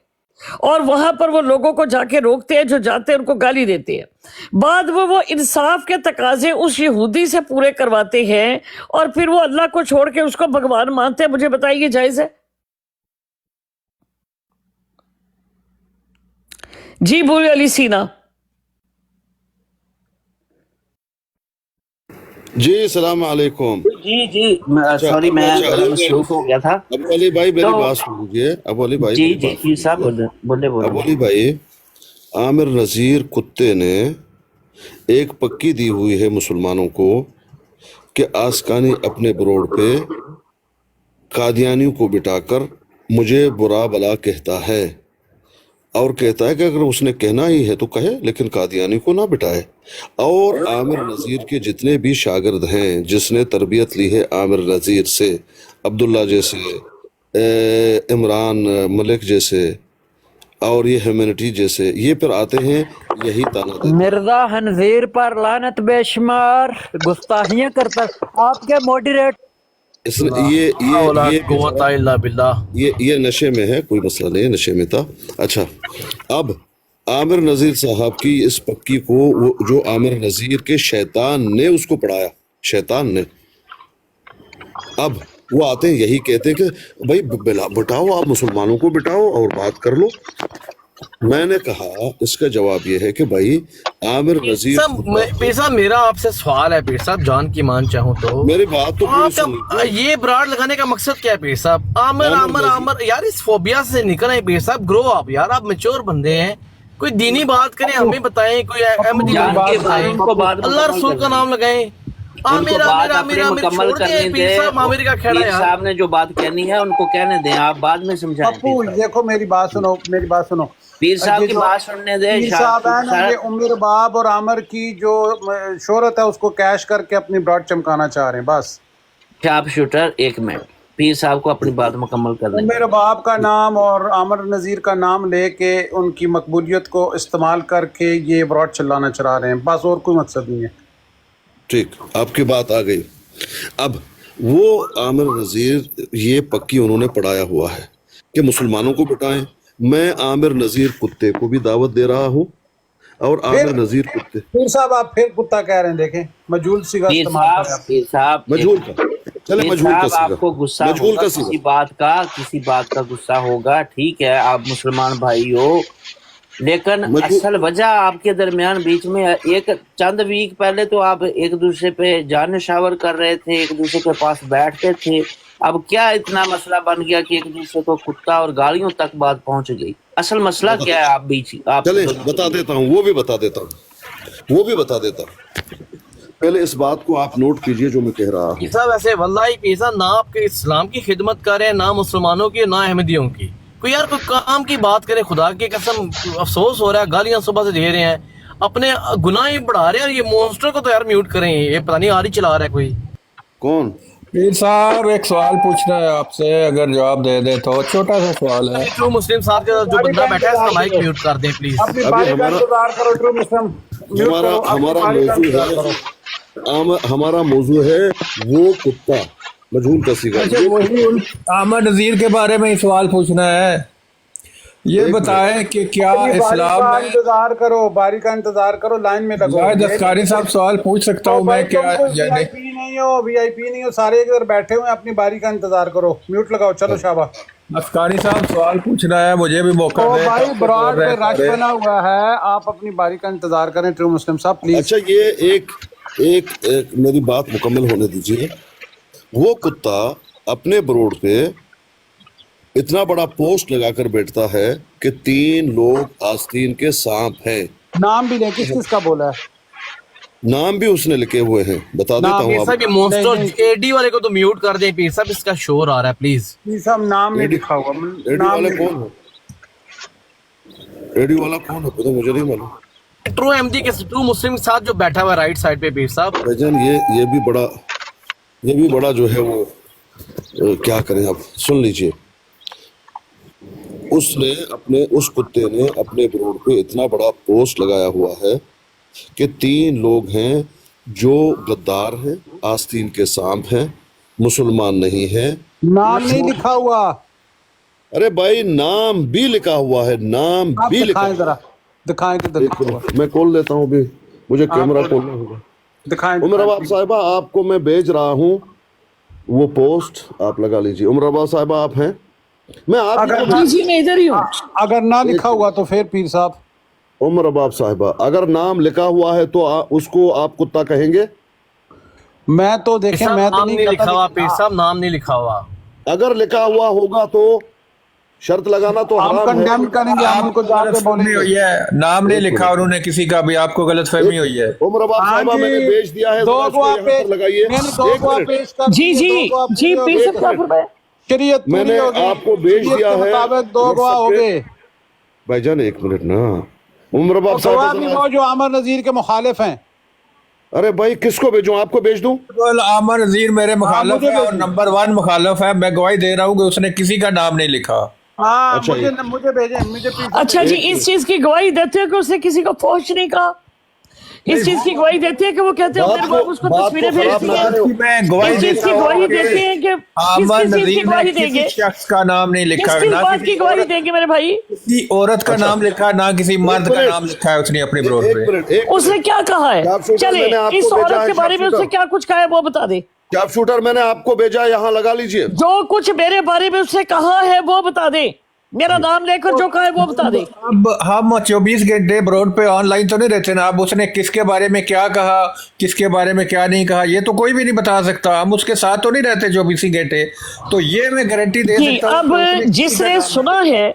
اور وہاں پر وہ لوگوں کو جا کے روکتے ہیں، جو جاتے ہیں ان کو گالی دیتے ہیں، بعد وہ انصاف کے تقاضے اس یہودی سے پورے کرواتے ہیں، اور پھر وہ اللہ کو چھوڑ کے اس کو بھگوان مانتے ہیں۔ مجھے بتائیے جائز ہے؟ جی بولیے علی سینا۔ جی السلام علیکم۔ جی سوری میں مصروف ہو گیا تھا۔ ابو علی بھائی میری بات سن لیجیے، ابو علی بھائی جی صاحب بولے۔ ابو علی بھائی، عامر نذیر کتے نے ایک پکی دی ہوئی ہے مسلمانوں کو کہ آسکانی اپنے بروڑ پہ قادیانیوں کو بٹا کر مجھے برا بلا کہتا ہے، اور کہتا ہے کہ اگر اس نے کہنا ہی ہے تو کہے، لیکن قادیانی کو نہ بٹائے۔ اور عامر نذیر کے جتنے بھی شاگرد ہیں، جس نے تربیت لی ہے عامر نذیر سے، عبداللہ جیسے، عمران ملک جیسے، اور یہ ہیومینٹی جیسے، یہ پھر آتے ہیں یہی تانا دیتے ہیں۔ مرزا خنزیر پر لعنت بے شمار، گستاخیاں کرتا آپ کے موڈریٹ۔ اس نے یہ نشے میں ہے، کوئی مسئلہ نہیں ہے، نشے میں تھا۔ اچھا، اب عامر نذیر صاحب کی اس پکی کو جو عامر نذیر کے شیطان نے اس کو پڑھایا، شیطان نے، اب وہ آتے ہیں یہی کہتے ہیں کہ بھائی بٹاؤ، آپ مسلمانوں کو بٹاؤ اور بات کر لو۔ میں نے کہا اس کا جواب یہ ہے کہ بھائی عامر نذیر پیر صاحب میرا آپ سے سوال ہے، پیر صاحب جان کی مان چاہوں تو میری بات تو یہ براڈ لگانے کا مقصد کیا ہے پیر صاحب؟ عامر یار اس فوبیا سے نکلیں پیر صاحب، گرو آپ یار، آپ میچور بندے ہیں، کوئی دینی بات کریں، ہمیں بتائیں، کوئی احمدی بات بتائیں، اللہ رسول کا نام لگائیں۔ مکمل کرنے دیں، پیر صاحب نے جو بات کہنی ہے ان کو کہنے دیں، آپ بعد میں سمجھائیں۔ دیکھو میری بات سنو، پیر صاحب کی بات سننے دیں۔ پیر صاحب ہے نا، یہ عمر باب اور عامر کی جو شہرت ہے اس کو کیش کر کے اپنی براڈ چمکانا چاہ رہے ہیں، بس۔ شارپ شوٹر، ایک منٹ، پیر صاحب کو اپنی بات مکمل کر دیں۔ عمر باب کا نام اور عامر نذیر کا نام لے کے ان کی مقبولیت کو استعمال کر کے یہ براڈ چلانا چلا رہے ہیں، بس، اور کوئی مقصد نہیں ہے۔ ٹھیک، آپ کی بات آ گئی۔ اب وہ عامر نذیر یہ پکی انہوں نے پڑھایا ہوا ہے کہ مسلمانوں کو بٹائیں۔ میں عامر نذیر کتے کو بھی دعوت دے رہا ہوں، اور عامر نذیر کتے، پیر صاحب آپ پھر کتا کہہ رہے ہیں، دیکھیں مجہول صیغہ استعمال کریں۔ پیر صاحب مجہول کا، چلے مجہول کا آپ کو غصہ ہوگا، کسی بات کا غصہ ہوگا، ٹھیک ہے، آپ مسلمان بھائی ہو، لیکن اصل وجہ آپ کے درمیان بیچ میں ایک چند ویک پہلے تو آپ ایک دوسرے پہ جان نشاور کر رہے تھے، ایک دوسرے کے پاس بیٹھتے تھے، اب کیا اتنا مسئلہ بن گیا کہ ایک دوسرے کو کتا اور گالیوں تک بات پہنچ گئی؟ اصل مسئلہ کیا ہے آپ بیچ؟ چلے بتا دیتا ہوں، وہ بھی بتا دیتا ہوں۔ پہلے اس بات کو آپ نوٹ کیجئے جو میں کہہ رہا ہوں۔ صاحب ایسے واللہ پیسہ نہ آپ کے اسلام کی خدمت کریں، نہ مسلمانوں کی، نہ احمدیوں کی، کوئی یار کوئی کام کی بات کرے، خدا کی قسم افسوس ہو رہا ہے، گالیاں صبح سے دے رہے ہیں، اپنے گناہ ہی بڑھا رہے ہیں، اور یہ مونسٹر کو تو یار میوٹ کریں، یہ پتہ نہیں آری چلا رہا ہے کوئی۔ کون؟ پیر صاحب ایک سوال پوچھنا ہے آپ سے، اگر جواب دے دے تو، چھوٹا سا سوال ہے۔ ٹرو مسلم صاحب کا جو بندہ بیٹھا ہے اس کا مائک میوٹ کر دیں پلیز۔ ہمارا موضوع ہے وہ کتا، مجہول کا صیغہ۔ اچھا، وہی عامر نذیر کے بارے میں سوال پوچھنا ہے، یہ بتائیں کہ کیا اسلام میں، انتظار کرو، باری کا انتظار کرو، لائن میں لگو۔ زاہد اسکاری صاحب سوال پوچھ سکتا ہوں میں کیا؟ وی آئی پی نہیں ہو، سارے ادھر بیٹھے ہوئے، اپنی باری کا انتظار کرو، میوٹ لگاؤ، چلو شابہ۔ اسکاری صاحب سوال پوچھنا ہے، مجھے بھی موقع دیں۔ بھائی براڈ پہ رش بنا ہوا ہے، آپ اپنی باری کا انتظار کریں، ٹرو مسلم صاحب پلیز۔ اچھا، یہ ایک میری بات مکمل ہونے دیجیے۔ وہ کتا اپنے بروڈ پہ اتنا بڑا پوسٹ لگا کر بیٹھتا ہے کہ 3 لوگ آستین کے سانپ ہیں۔ نام بھی لیں، کس کس کا بولا ہے؟ نام بھی اس نے لکھے ہوئے ہیں، بتا دیتا ہوں آپ۔ صاحب یہ مونسٹر اے ڈی والے کو تو میوٹ کر دیں پیر صاحب، اس کا شور آ رہا ہے پلیز۔ پیر صاحب نام نہیں لکھا ہوا۔ اے ڈی والا کون ہے؟ اے ڈی والا کون ہے؟ پتہ مجھے نہیں معلوم۔ ट्रू अहमदी के ट्रू मुस्लिम के साथ जो बैठा हुआ राइट साइड पे पीर साहब, भाईजान ये भी बड़ा जो है वो क्या करें अब, सुन लीजिए। उस कुत्ते ने अपने बोर्ड पे इतना बड़ा पोस्ट लगाया हुआ है कि 3 लोग हैं जो गद्दार हैं, आस्तीन के सांप हैं, मुसलमान नहीं है। नाम नहीं लिखा हुआ। अरे भाई नाम भी लिखा हुआ है, नाम आप भी लिखा दिखाएं जरा, दिखाएं किधर लिखा हुआ। मैं खोल लेता हूँ अभी, मुझे कैमरा खोलना होगा। दिखाएं। उमर अब्बास साहिबा, आपको मैं भेज रहा हूँ वो पोस्ट, आप लगा लीजिए। उमर अब्बास साहिबा आप हैं? मैं आप जी मैं इधर ही हूँ। अगर ना लिखा हुआ तो फिर पीर साहब। उमर अब्बास साहिबा, अगर नाम लिखा हुआ है तो उसको आप कुत्ता कहेंगे? मैं तो देखें, मैं तो नाम नहीं लिखा हुआ पीर साहब, नाम नहीं लिखा हुआ। अगर लिखा हुआ होगा तो शर्त लगाना तो हम हराम कंडेम है। करेंगे, हम उनको जाके बोलेंगे। हुई है, नाम नहीं लिखा उन्होंने किसी का भी, आपको गलतफहमी हुई है। उमर अब्बास साहिबा मैंने भेज दिया है, 2 गवाह पेश लगाइए। पेश कर जी पीर साहब शरीयत मैंने आपको भेज दिया है, 2 गवाह हो गए। भाईजान 1 मिनट ना, उमर अब्बास गवाह भी साहिबा वो जो आमर नजीर के मुखालिफ हैं। अरे भाई किसको भेजूं, आपको भेज दूं? आमर नजीर मेरे मुखालिफ है और नंबर 1 मुखालिफ है। मैं गवाही दे रहा हूँ कि उसने किसी का नाम नहीं लिखा। हाँ, अच्छा, मुझे भेजें, मुझे अच्छा जी, इस चीज की गवाही देते हैं कि उसने किसी को फौज नहीं कहा? इस चीज की गवाही देते हैं कि वो कहते हैं मेरे को उसको तस्वीरें भेजती हैं? मैं गवाही इस चीज की गवाही देते हैं कि आमर किस चीज की नजीर गवाही ने देंगे? किसी शख्स का नाम नहीं लिखा, किस ना बात की गवाही देंगे मेरे भाई? किसी औरत का नाम लिखा, ना किसी मर्द का नाम लिखा है उसने अपने बोर्ड पे। उसने क्या कहा है? चले इस औरत के बारे में उसने क्या कुछ कहा है वो बता दे। शार्प शूटर मैंने आपको भेजा, यहाँ लगा लीजिए। जो कुछ मेरे बारे में उसने कहा है वो बता दे, मेरा नाम लेकर जो कहा है वो बता दे। अब हम 24 घंटे ब्रॉड पे ऑनलाइन तो नहीं रहते ना। अब उसने किसके बारे में क्या कहा, किसके बारे में क्या नहीं कहा, ये तो कोई भी नहीं बता सकता। हम उसके साथ तो नहीं रहते 24 घंटे, तो ये मैं गारंटी दे सकता हूं। अब जिसने सुना है,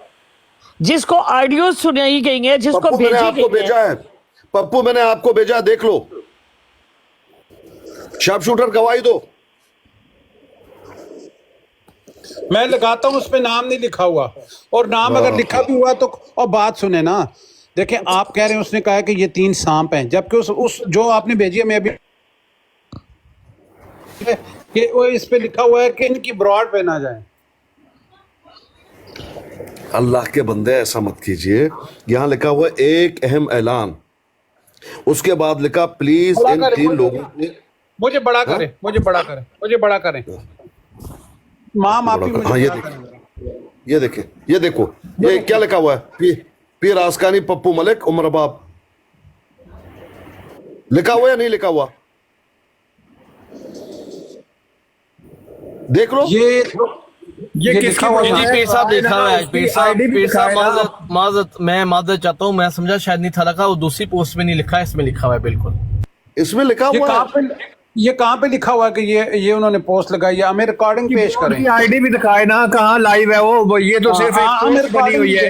जिसको ऑडियो सुनाई गई है, जिसको मैंने आपको भेजा है, पप्पू मैंने आपको भेजा, देख लो। शार्प शूटर गवाही दो। मैं लगाता हूँ, उस पे नाम नहीं लिखा हुआ, और नाम अगर लिखा भी हुआ तो। और बात सुने ना, देखें आप कह रहे हैं उसने कहा है कि ये 3 सांप हैं, जबकि उस जो आपने भेजी है, मैं अभी कि वो इस पे लिखा हुआ है कि इनकी ब्रॉड पे ना जाए। अल्लाह के बंदे ऐसा मत कीजिए। यहाँ लिखा हुआ है एक अहम ऐलान, उसके बाद लिखा प्लीज इन 3 लोगों ने मुझे बड़ा करें, मुझे बड़ा करें, मुझे बड़ा करें। माँ माफी मुझे हाँ, ये देखें, ये देखो, ये क्या लिखा हुआ है? पीर आस्कानी पप्पू मलिक उमर अबाब लिखा हुआ या नहीं लिखा हुआ? देख लो। ये किसका हुआ है? पीर साहब लिखा हुआ है। पीर साहब माजरत, मैं माजरत चाहता हूँ, मैं समझा शायद नहीं था लगा, वो दूसरी पोस्ट में नहीं लिखा है, इसमें लिखा हुआ है। बिल्कुल इसमें लिखा हुआ है। ये कहाँ पे लिखा हुआ है कि ये उन्होंने पोस्ट लगाई है? हमें रिकॉर्डिंग पेश करें, आईडी भी दिखाए ना, कहाँ लाइव है वो। ये तो सिर्फ एक पोस्ट बनी हुई है।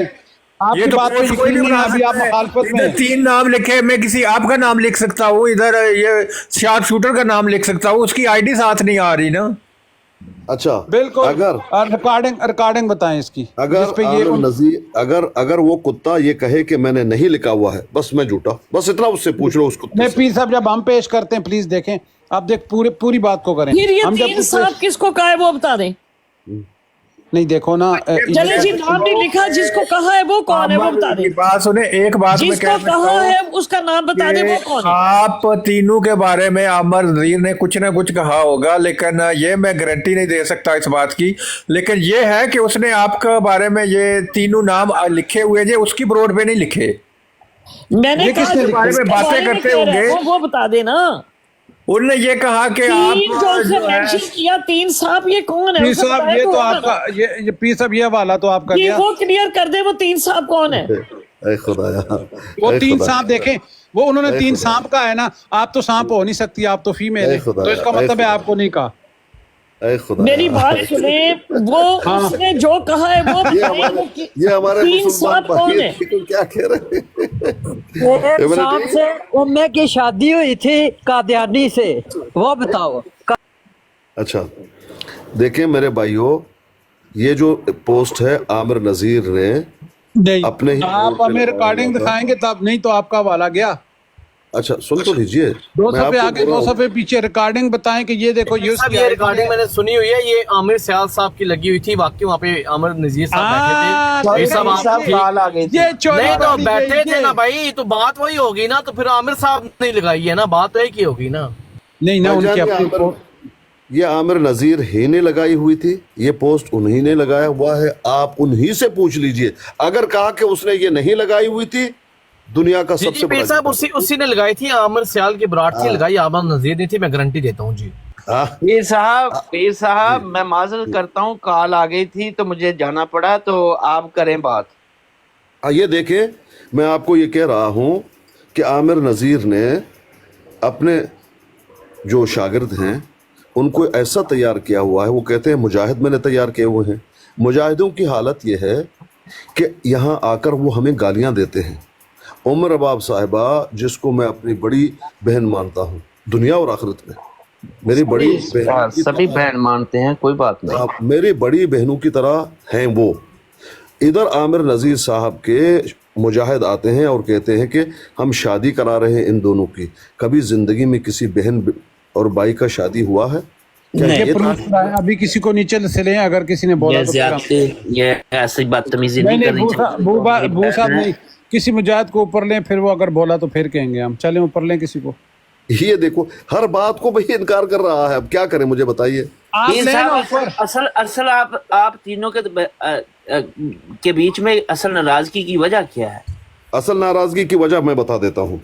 ये तो बात कोई नहीं है, अभी आप मुखालफत में। 3 नाम लिखे, मैं किसी आपका नाम लिख सकता हूँ, इधर ये शार्प शूटर का नाम लिख सकता हूँ, उसकी आईडी साथ नहीं आ रही ना। अच्छा बिल्कुल। अगर रिकॉर्डिंग बताएं इसकी, अगर आमिर नजीर अगर वो कुत्ता ये कहे कि मैंने नहीं लिखा हुआ है, बस मैं झूठा, बस इतना उससे पूछ लो उस कुत्ते नहीं से। पीर साहब जब हम पेश करते हैं प्लीज देखें, आप देख पूरी बात को करें। फिर ये हम 3 सांप किसको कहा है वो बता दें। नहीं देखो ना, चले जी, नाम नहीं लिखा, जिसको कहा है वो कौन है वो बता दे। बात सुने, एक बात मैं जिसको कहा है उसका नाम बता दे, वो कौन है। आप तीनों के बारे में आमर नजीर ने कुछ ना कुछ कहा होगा, लेकिन ये मैं गारंटी नहीं दे सकता इस बात की। लेकिन ये है कि उसने आपके बारे में ये 3 नाम लिखे हुए थे, उसकी ब्रॉड पे नहीं लिखे। मैंने कहा किसके बारे में बातें करते होंगे वो बता देना। उन्होंने ये कहा कि आप जो उसने मेंशन किया 3 सांप, ये कौन है? पीर साहब ये तो आपका, ये पीर साहब ये हवाला तो आपका गया। वो क्लियर कर दे, वो 3 सांप कौन है? ऐ खुदाया, वो 3 सांप देखें, वो उन्होंने 3 सांप का है ना। आप तो सांप हो नहीं सकती, आप तो फीमेल है, तो इसका मतलब है आपको नहीं कहा। मेरी बात सुने, वो उसने जो कहा है वो ये हमारे 3 सांप कौन है? क्या कह रहे हैं? एक सांप से उम्मे की शादी हुई थी कादियानी से, वो बताओ। अच्छा देखें मेरे भाइयों, ये जो पोस्ट है आमिर नजीर ने नहीं, अपने ही आप हमें रिकॉर्डिंग दिखाएंगे तब, नहीं तो आपका वाला गया। अच्छा सुन तो लीजिए, 2 मैं सफ़े आपको आगे बोल रहा 2 हूं। सफ़े पीछे रिकॉर्डिंग बताएं कि ये देखो ये साहब ये रिकॉर्डिंग मैंने सुनी हुई है, ये आमिर सियाल साहब की लगी हुई थी, वाकई वहाँ पे आमिर नजीर साहब बैठे थे। पीर साहब आप ये चोरी नहीं तो वाली बैठे गई थे है। ना भाई, तो बात वही होगी ना, तो फिर आमिर साहब नहीं लगाई है ना, बात एक ही होगी ना। नहीं ना, उनकी अपनी ये आमिर नजीर ही ने लगाई हुई थी, ये पोस्ट उन्हीं ने लगाया हुआ है, आप उन्हीं से पूछ लीजिए। अगर कहा कि उसने ये नहीं लगाई हुई थी, दुनिया का जी सबसे पीर बड़ा साहब उसी ने लगाई थी, आमिर सियाल की बरात से लगाई, आमिर नजीर ने थी, मैं गारंटी देता हूँ जी। पीर साहब मैं माजरत करता हूँ, कॉल आ गई थी तो मुझे जाना पड़ा, तो आप करें बात। ये देखें, मैं आपको ये कह रहा हूं कि आमिर नजीर ने अपने जो शागिर्द हैं उनको ऐसा तैयार किया हुआ है, वो कहते हैं मुजाहिद मैंने तैयार किए हुए हैं। मुजाहिदों की हालत ये है कि यहाँ आकर वो हमें गालियाँ देते हैं। उमर रबाब साहिबा, जिसको मैं अपनी बड़ी बहन मानता हूँ दुनिया और आखिरत में, मेरी बड़ी बहन की सभी तरह- बहन मानते हैं, कोई बात नहीं। मेरी बड़ी बहनों की तरह हैं वो। इधर आमिर नज़ीर साहब के मुजाहिद आते हैं और कहते हैं कि हम शादी करा रहे हैं इन दोनों की। कभी ज़िंदगी में किसी बहन और भाई का शादी हुआ है? क्या ये ये प्रूफ है, अभी किसी को नीचे से लें, अगर किसी ने बोला तो फिर हम- ये ऐसी बदतमीजी नहीं नहीं नहीं, करनी बू साहब नहीं, किसी मुजाहिद को ऊपर लें, फिर वो अगर बोला तो फिर कहेंगे हम, चलें ऊपर लें किसी को। ये देखो, हर बात को भाई इनकार कर रहा है, अब क्या करें मुझे बताइए। आप पीर लें ना साहब, ऊपर। असल आप तीनों के बीच में असल नाराजगी की वजह क्या है? असल नाराज़गी की वजह मैं बता देता हूँ।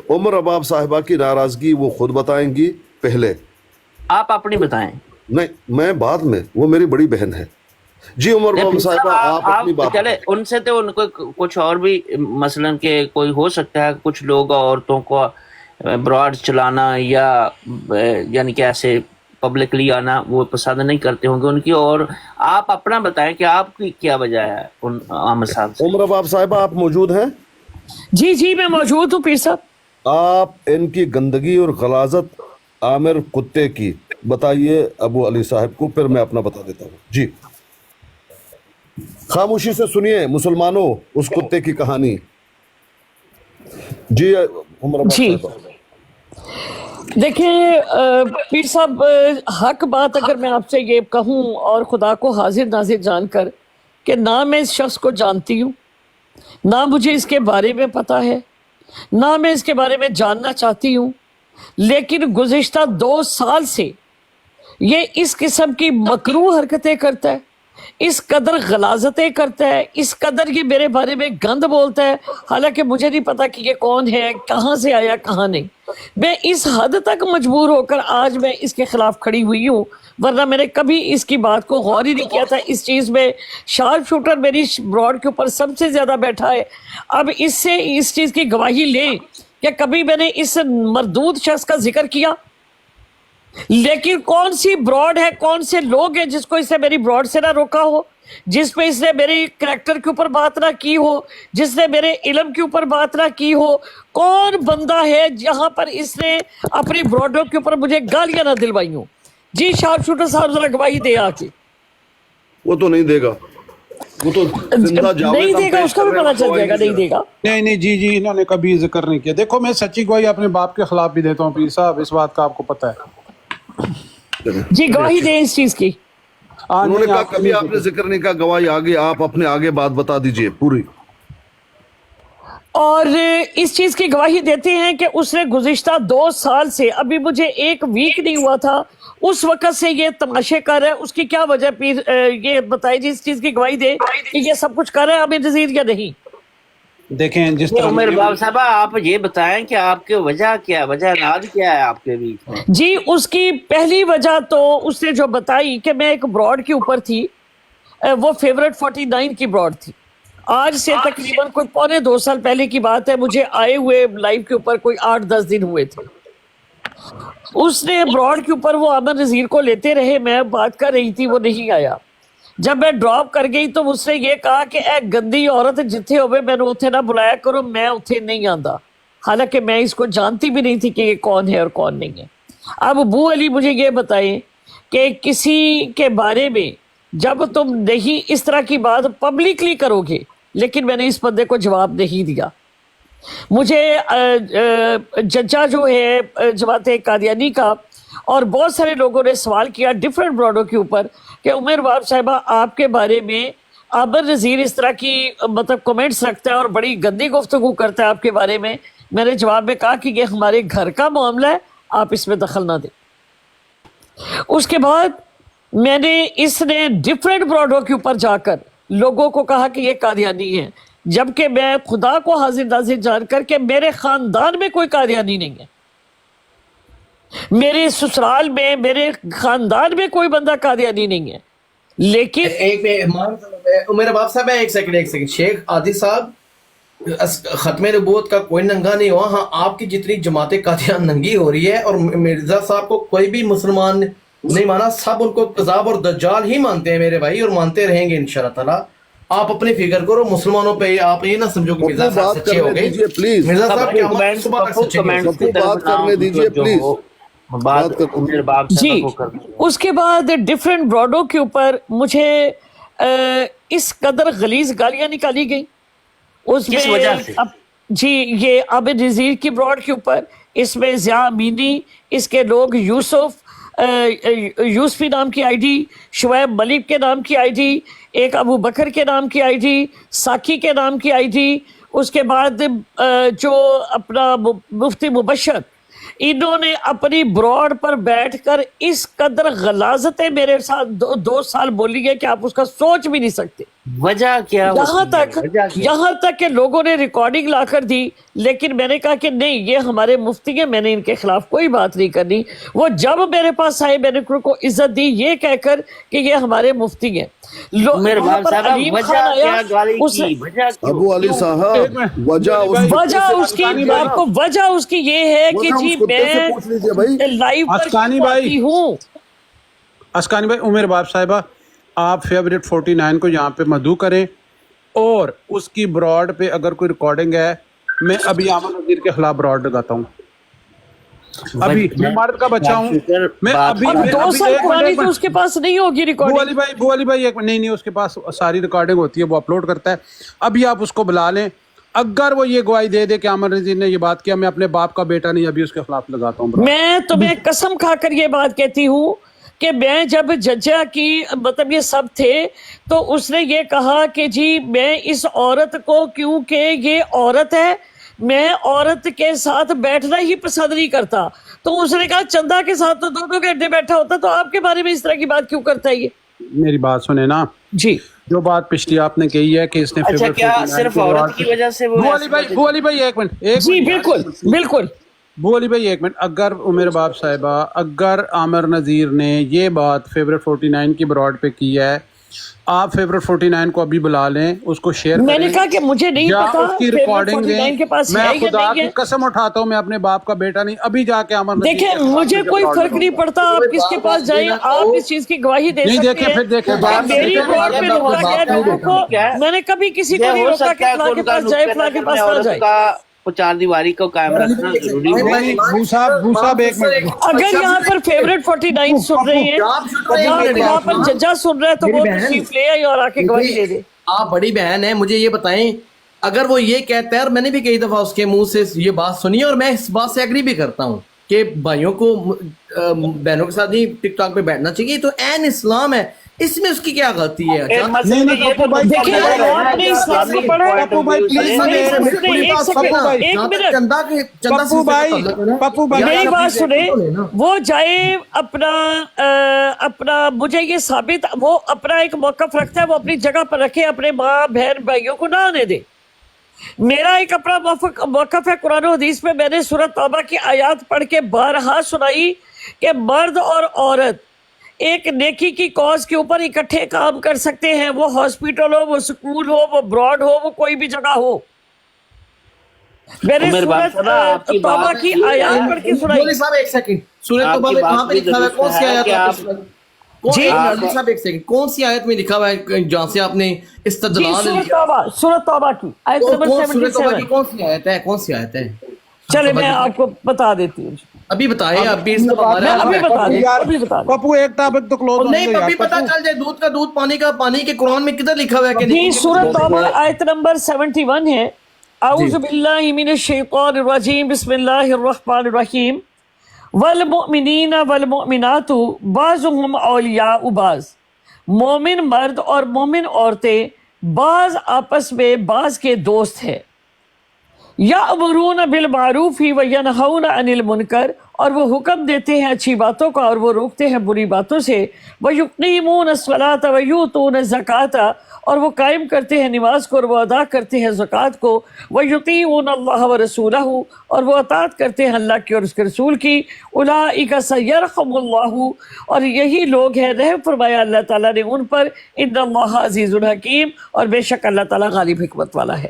उमर रबाब साहिबा की नाराज़गी वो खुद बताएंगी पहले। आप अपनी बताएं। नहीं, मैं बाद में, वो मेरी बड़ी बहन है जी। उमर रबाब साहिबा, आप अपनी बात चले उनसे तो उनको कुछ और भी, मसलन के कोई हो सकता है कुछ लोग औरतों को ब्रॉड चलाना या यानी कि ऐसे पब्लिकली आना वो पसंद नहीं करते होंगे उनकी, और आप अपना बताएं कि आपकी क्या वजह है उन आमिर साहब से। उमर रबाब साहिबा, आप मौजूद हैं? जी जी मैं मौजूद हूँ पीर साहब। आप इनकी गंदगी और गलाजत आमिर कुत्ते की बताइए अबू अली साहब को, फिर मैं अपना बता देता हूँ जी। खामोशी से सुनिए मुसलमानों उस कुत्ते की कहानी जी। उमर रबाब जी साहिबा, देखिए पीर साहब, हक बात अगर मैं आपसे ये कहूँ और खुदा को हाजिर नाजिर जानकर कि ना मैं इस शख्स को जानती हूँ, ना मुझे इसके बारे में पता है, ना मैं इसके बारे में जानना चाहती हूँ, लेकिन गुज़िश्ता 2 साल से ये इस किस्म की मकरूह हरकतें करता है, इस कदर गलाजतें करता है, इस कदर ये मेरे बारे में गंद बोलता है, हालांकि मुझे नहीं पता कि ये कौन है, कहाँ से आया, कहाँ नहीं। मैं इस हद तक मजबूर होकर आज मैं इसके खिलाफ खड़ी हुई हूँ, वरना मैंने कभी इसकी बात को गौर ही नहीं किया था। इस चीज़ में शार्प शूटर मेरी ब्रॉड के ऊपर सबसे ज़्यादा बैठा है। अब इससे इस चीज़ की गवाही लें कि कभी मैंने इस मरदूद शख्स का जिक्र किया, लेकिन कौन सी ब्रॉड है, कौन से लोग हैं जिसको इसने मेरी ब्रॉड से ना रोका हो, जिसपे इसने मेरे करैक्टर के ऊपर बात ना की हो, जिसने मेरे इल्म के ऊपर बात ना की हो। कौन बंदा है जहां पर इसने अपनी ब्रॉडों के ऊपर मुझे गालियां ना दिलवाई हो? जी शार्प शूटर साहब जरा गवाही दे आके। वो तो नहीं देगा, वो तो जिंदा जावेद नहीं हम देगा, पेश उसका कर भी रहे पता हैं, चल गवाही जाएगा, नहीं देगा। नहीं नहीं जी जी, इन्होंने कभी जिक्र नहीं किया। देखो मैं सच्ची गवाही अपने बाप के खिलाफ भी देता हूँ पीर साहब, इस बात का आपको पता है जी। गवाही दें इस चीज की। उन्होंने कहा कभी आपने जिक्र नहीं कहा, गवाही आगे, आप अपने आगे बात बता दीजिए पूरी। और इस चीज की गवाही देते हैं कि उसने गुज़िश्ता 2 साल से, अभी मुझे 1 वीक नहीं हुआ था, उस वक्त से ये तमाशे कर रहा है। उसकी क्या वजह पीर, ये बताइए जी, इस चीज की गवाही दे कि ये सब कुछ कर रहा है आमिर नज़ीर या नहीं। देखें जिस तरह उमर बाब साहब, आप ये बताएं कि आपके वजह क्या है, वजह नाज क्या है आपके बीच में? जी उसकी पहली वजह तो उसने जो बताई कि मैं एक ब्रॉड के ऊपर थी, वो फेवरेट 49 की ब्रॉड थी। आज से तकरीबन कोई 1.25 साल पहले की बात है, मुझे आए हुए लाइव के ऊपर कोई 8-10 दिन हुए थे। उसने ब्रॉड के ऊपर वो आमिर नज़ीर को लेते रहे, मैं बात कर रही थी, वो नहीं आया। जब मैं ड्रॉप कर गई तो उसने ये कहा कि ए गंदी औरत जिथे होवे मैंने उथे ना बुलाया करो, मैं उथे नहीं आंदा। हालांकि मैं इसको जानती भी नहीं थी कि ये कौन है और कौन नहीं है। अब अबू अली मुझे ये बताएं कि किसी के बारे में जब तुम नहीं इस तरह की बात पब्लिकली करोगे, لیکن میں نے اس بندے کو جواب نہیں دیا. مجھے ججا جو ہے جماعت قادیانی کا اور بہت سارے لوگوں نے سوال کیا ڈفرینٹ براڈوں کے اوپر کہ عمر باب صاحبہ آپ کے بارے میں عامر نذیر اس طرح کی مطلب کمنٹس رکھتا ہے اور بڑی گندی گفتگو کرتا ہے آپ کے بارے میں. میں نے جواب میں کہا کہ یہ ہمارے گھر کا معاملہ ہے, آپ اس میں دخل نہ دیں. اس کے بعد میں نے اس نے ڈفرینٹ براڈوں کے اوپر جا کر لوگوں کو کہا کہ یہ قادیانی ہے, جبکہ میں خدا کو حاضر ناظر جان کر کہ میرے خاندان میں کوئی قادیانی نہیں ہے, میرے سسرال میں میرے خاندان میں کوئی بندہ قادیانی نہیں ہے. لیکن عمر باب صاحب ایک سیکنڈ شیخ عادی صاحب, ختم نبوت کا کوئی ننگا نہیں ہوا. ہاں آپ کی جتنی جماعت قادیان ننگی ہو رہی ہے اور مرزا صاحب کو کوئی بھی مسلمان نہیں مانا, سب ان کو کذاب اور دجال ہی مانتے ہیں میرے بھائی, اور مانتے رہیں گے انشاءاللہ تعالیٰ. آپ اپنی فکر کرو مسلمانوں پہ, آپ یہ نہ سمجھو کہ مرزا صاحب سچے ہو گئے. مرزا صاحب کیا بات کرنے دیجیے پلیز. جی اس کے بعد ڈفرینٹ براڈوں کے اوپر مجھے اس قدر غلیظ گالیاں نکالی گئی. اس کس وجہ سے؟ جی یہ عامر نذیر کی براڈ کے اوپر, اس میں ضیاء امینی, اس کے لوگ یوسفی نام کی آئی ڈی, شعیب ملک کے نام کی آئی ڈی, ایک ابو بکر کے نام کی آئی ڈی, ساکی کے نام کی آئی ڈی, اس کے بعد جو اپنا مفتی مبشر, انہوں نے اپنی براڈ پر بیٹھ کر اس قدر غلاظتیں میرے ساتھ 2 سال بولی ہے کہ آپ اس کا سوچ بھی نہیں سکتے. وجہ کیا؟ یہاں تک کہ لوگوں نے ریکارڈنگ لا کر دی, لیکن میں نے کہا کہ نہیں یہ ہمارے مفتی ہیں, میں نے ان کے خلاف کوئی بات نہیں کرنی. وہ جب میرے پاس آئے میں نے ان کو عزت دی یہ کہہ کر کہ یہ ہمارے مفتی ہیں. ابو علی صاحب وجہ اس کی یہ ہے کہ جی میں لائیو ہوں. اسکانی بھائی, عمر باب صاحبہ آپ فیوریٹ 49 کو یہاں پہ مدعو کریں, اور اس کی براڈ پہ اگر کوئی ریکارڈنگ ہے, میں ابھی عامر نذیر کے خلاف براڈ لگاتا ہوں. ابھی میں مرد کا بچہ ہوں, میں ابھی 2 سال پرانی تو اس کے پاس نہیں ہوگی ریکارڈنگ. بو علی بھائی نہیں اس کے پاس ساری ریکارڈنگ ہوتی ہے, وہ اپلوڈ کرتا ہے. ابھی آپ اس کو بلا لیں, اگر وہ یہ گواہی دے دے کہ عامر نذیر نے یہ بات کیا, میں اپنے باپ کا بیٹا نہیں, ابھی اس کے خلاف لگاتا ہوں. میں تمہیں قسم کھا کر یہ بات کہتی ہوں کہ میں جب ججا کی مطلب یہ سب تھے تو اس نے یہ کہا کہ جی میں اس عورت کو, کیونکہ یہ عورت ہے, میں عورت کے ساتھ بیٹھنا ہی پسند نہیں کرتا. تو اس نے کہا چندہ کے ساتھ تو 2 گھنٹے بیٹھا ہوتا, تو آپ کے بارے میں اس طرح کی بات کیوں کرتا ہے یہ؟ میری بات سنیں نا جی, جو بات پچھلی آپ نے کہی ہے کہ اس نے اچھا کیا صرف عورت کی وجہ سے؟ بو علی بھائی ایک منٹ. جی بالکل بو علی بھائی ایک منٹ. اگر عمر باب صاحبہ, اگر عامر نذیر نے یہ بات فیوریٹ 49 کی براڈ پہ کی ہے, آپ فیوریٹ 49 کو ابھی بلا لیں, اس کو شیئر کریں. میں نے کہا کہ مجھے نہیں پتا, اس کی ریکارڈنگ دیں. میں خدا کی قسم اٹھاتا ہوں, میں اپنے باپ کا بیٹا نہیں. ابھی جا کے عامر نذیر دیکھیں, مجھے کوئی فرق نہیں پڑتا آپ کس کے پاس جائیں, آپ اس چیز کی گواہی دے سکتے ہیں. میری براڈ پہ روکا گیا لوگوں کو, میں نے کبھی کسی کو نہیں روکا کہ فلاں کے پاس جائے, فلاں کے پاس نہ جائے. 4 دیواری کو قائم رکھنا ضروری ہے. اگر یہاں پر فیوریٹ 49 سن رہے ہیں, یہاں پر ججا سن رہے ہیں, تو وہ تشریف لے آئے اور آ کے گواہی دے دے. آپ بڑی بہن ہیں, مجھے یہ بتائیں, اگر وہ یہ کہتا ہے, اور میں نے بھی کئی دفعہ اس کے منہ سے یہ بات سنی ہے اور میں اس بات سے ایگری بھی کرتا ہوں کہ بھائیوں کو بہنوں کے ساتھ ہی ٹک ٹاک پہ بیٹھنا چاہیے, تو عین اسلام ہے, اس میں اس کی کیا غلطی ہے؟ میری بات سنیں, وہ جائے اپنا مجھے یہ ثابت, وہ اپنا ایک موقف رکھتا ہے, وہ اپنی جگہ پر رکھے, اپنے ماں بہن بھائیوں کو نہ آنے دے. میرا ایک اپنا موقف ہے قرآن و حدیث میں, میں نے سورۃ توبہ کی آیات پڑھ کے بارہا سنائی کہ مرد اور عورت ایک نیکی کی کاز کے اوپر اکٹھے کام کر سکتے ہیں, وہ ہاسپٹل ہو, وہ سکول ہو, وہ براڈ ہو, وہ کوئی بھی جگہ ہو. میں نے سورۃ توبہ کی آیات پڑھ کے سنائی. ایک سیکنڈ, سورۃ توبہ میں کہاں پہ لکھا ہے, کون سی آیت ہے؟ جی صاحب ایک سیکنڈ, کون سی آیت میں لکھا ہوا ہے جہاں سے آپ نے استدلال لیا؟ سورۃ توبہ کی آیت نمبر 77. کون سی آیت ہے, کون سی آیت ہے؟ چلے میں آپ کو بتا دیتی ہوں. ابھی بتائیں آپ بھی پپو ایک ٹاپک تو کلوز نہیں پپی پتہ چل جائے دودھ کا دودھ پانی کے قرآن میں کدھر لکھا ہوا ہے کہ جی سورۃ توبہ آیت نمبر 71 ہے اعوذ باللہ من الشیطان الرجیم بسم اللہ الرحمن الرحیم والمؤمنین والمؤمنات بعضهم اولیاء بعض، مومن مرد اور مومن عورتیں بعض آپس میں بعض کے دوست ہیں، یأمرون بالمعروف وینہون عن المنکر، اور وہ حکم دیتے ہیں اچھی باتوں کا اور وہ روکتے ہیں بری باتوں سے، ویقیمون الصلاۃ ویؤتون الزکاۃ، اور وہ قائم کرتے ہیں نماز کو اور وہ ادا کرتے ہیں زکوٰۃ کو، ویطیعون اللہ ورسولہ، اور وہ اطاعت کرتے ہیں اللہ کی اور اس کے رسول کی، اولئک سیرحم اللہ، اور یہی لوگ ہیں رحم فرمایا اللہ تعالیٰ نے ان پر، ان اللہ عزیز الحکیم، اور بے شک اللہ تعالیٰ غالب حکمت والا ہے۔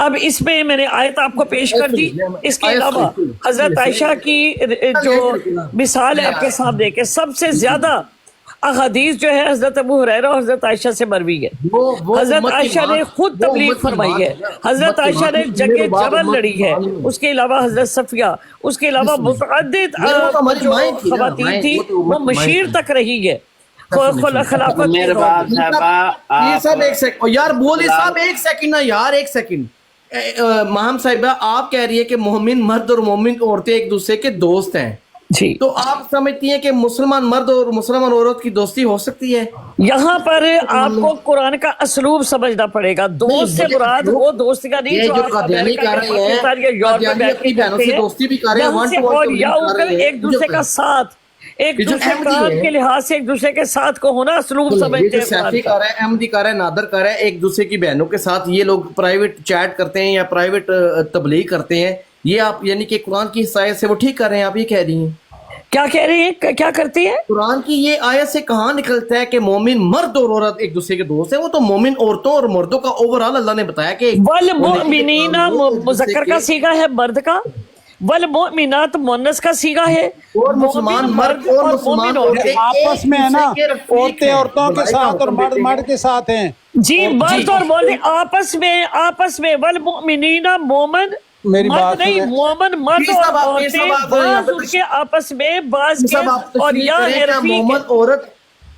اب اس میں میں نے آیت آپ کو پیش کر دی، اس کے علاوہ حضرت عائشہ کی جو مثال ہے آپ کے سامنے کہ سب سے زیادہ احادیث جو ہے حضرت ابو ہریرہ اور حضرت عائشہ سے مروی ہے، حضرت عائشہ نے خود تبلیغ فرمائی ہے، حضرت عائشہ نے جنگ جبل لڑی ہے، اس کے علاوہ حضرت صفیہ، اس کے علاوہ متعدد جو خواتین تھی وہ مشیر تک رہی ہے خلافت کے دور میں۔ یہ سب ایک سیکنڈ یار بولے صاحب، ایک سیکنڈ نا یار، ایک سیکنڈ۔ ماہم صاحبہ آپ کہہ رہی ہے کہ مومن مرد اور مومن عورتیں ایک دوسرے کے دوست ہیں، جی تو آپ سمجھتی ہیں کہ مسلمان مرد اور مسلمان عورت کی دوستی ہو سکتی ہے؟ یہاں پر آپ کو قرآن کا اسلوب سمجھنا پڑے گا، دوست سے مراد وہ دوست کا نہیں جو قادیانی کر رہے ہیں، قادیانی اپنی بہنوں سے دوستی بھی کر رہے ہیں، ایک دوسرے کا ساتھ، ایک دوسرے کام کے لحاظ سے ایک دوسرے کے ساتھ کو ہونا اسلوب سمجھتے ہیں۔ سیفی کر رہا ہے، احمدی کر رہا ہے، نادر کر رہا ہے، ایک دوسرے کی بہنوں کے ساتھ یہ لوگ پرائیویٹ چیٹ کرتے ہیں یا پرائیویٹ تبلیغ کرتے ہیں، یہ آپ یعنی کہ قرآن کی حصائیت سے وہ ٹھیک کر رہے ہیں؟ آپ یہ کہہ رہی ہیں کیا کہہ رہی ہیں، کیا کرتی ہے؟ قرآن کی یہ آیت سے کہاں نکلتا ہے کہ مومن مرد اور عورت ایک دوسرے کے دوست ہیں؟ وہ تو مومن عورتوں اور مردوں کا اوورال اللہ نے بتایا کہ والمؤمنین مذکر کا صیغہ ہے مرد کا، والمؤمنات مؤنث کا صیغہ ہے، اور مسلمان مرد اور مسلمان عورتیں آپس میں ہے نا، عورتیں عورتوں کے ساتھ اور مرد مرد کے ساتھ ہیں۔ جی مرد اور مرد آپس میں والمؤمنین مومن میری بات نہیں، مومن مرد اور عورتیں بعض ان کے آپس میں بعض کے، اور یا مومن عورت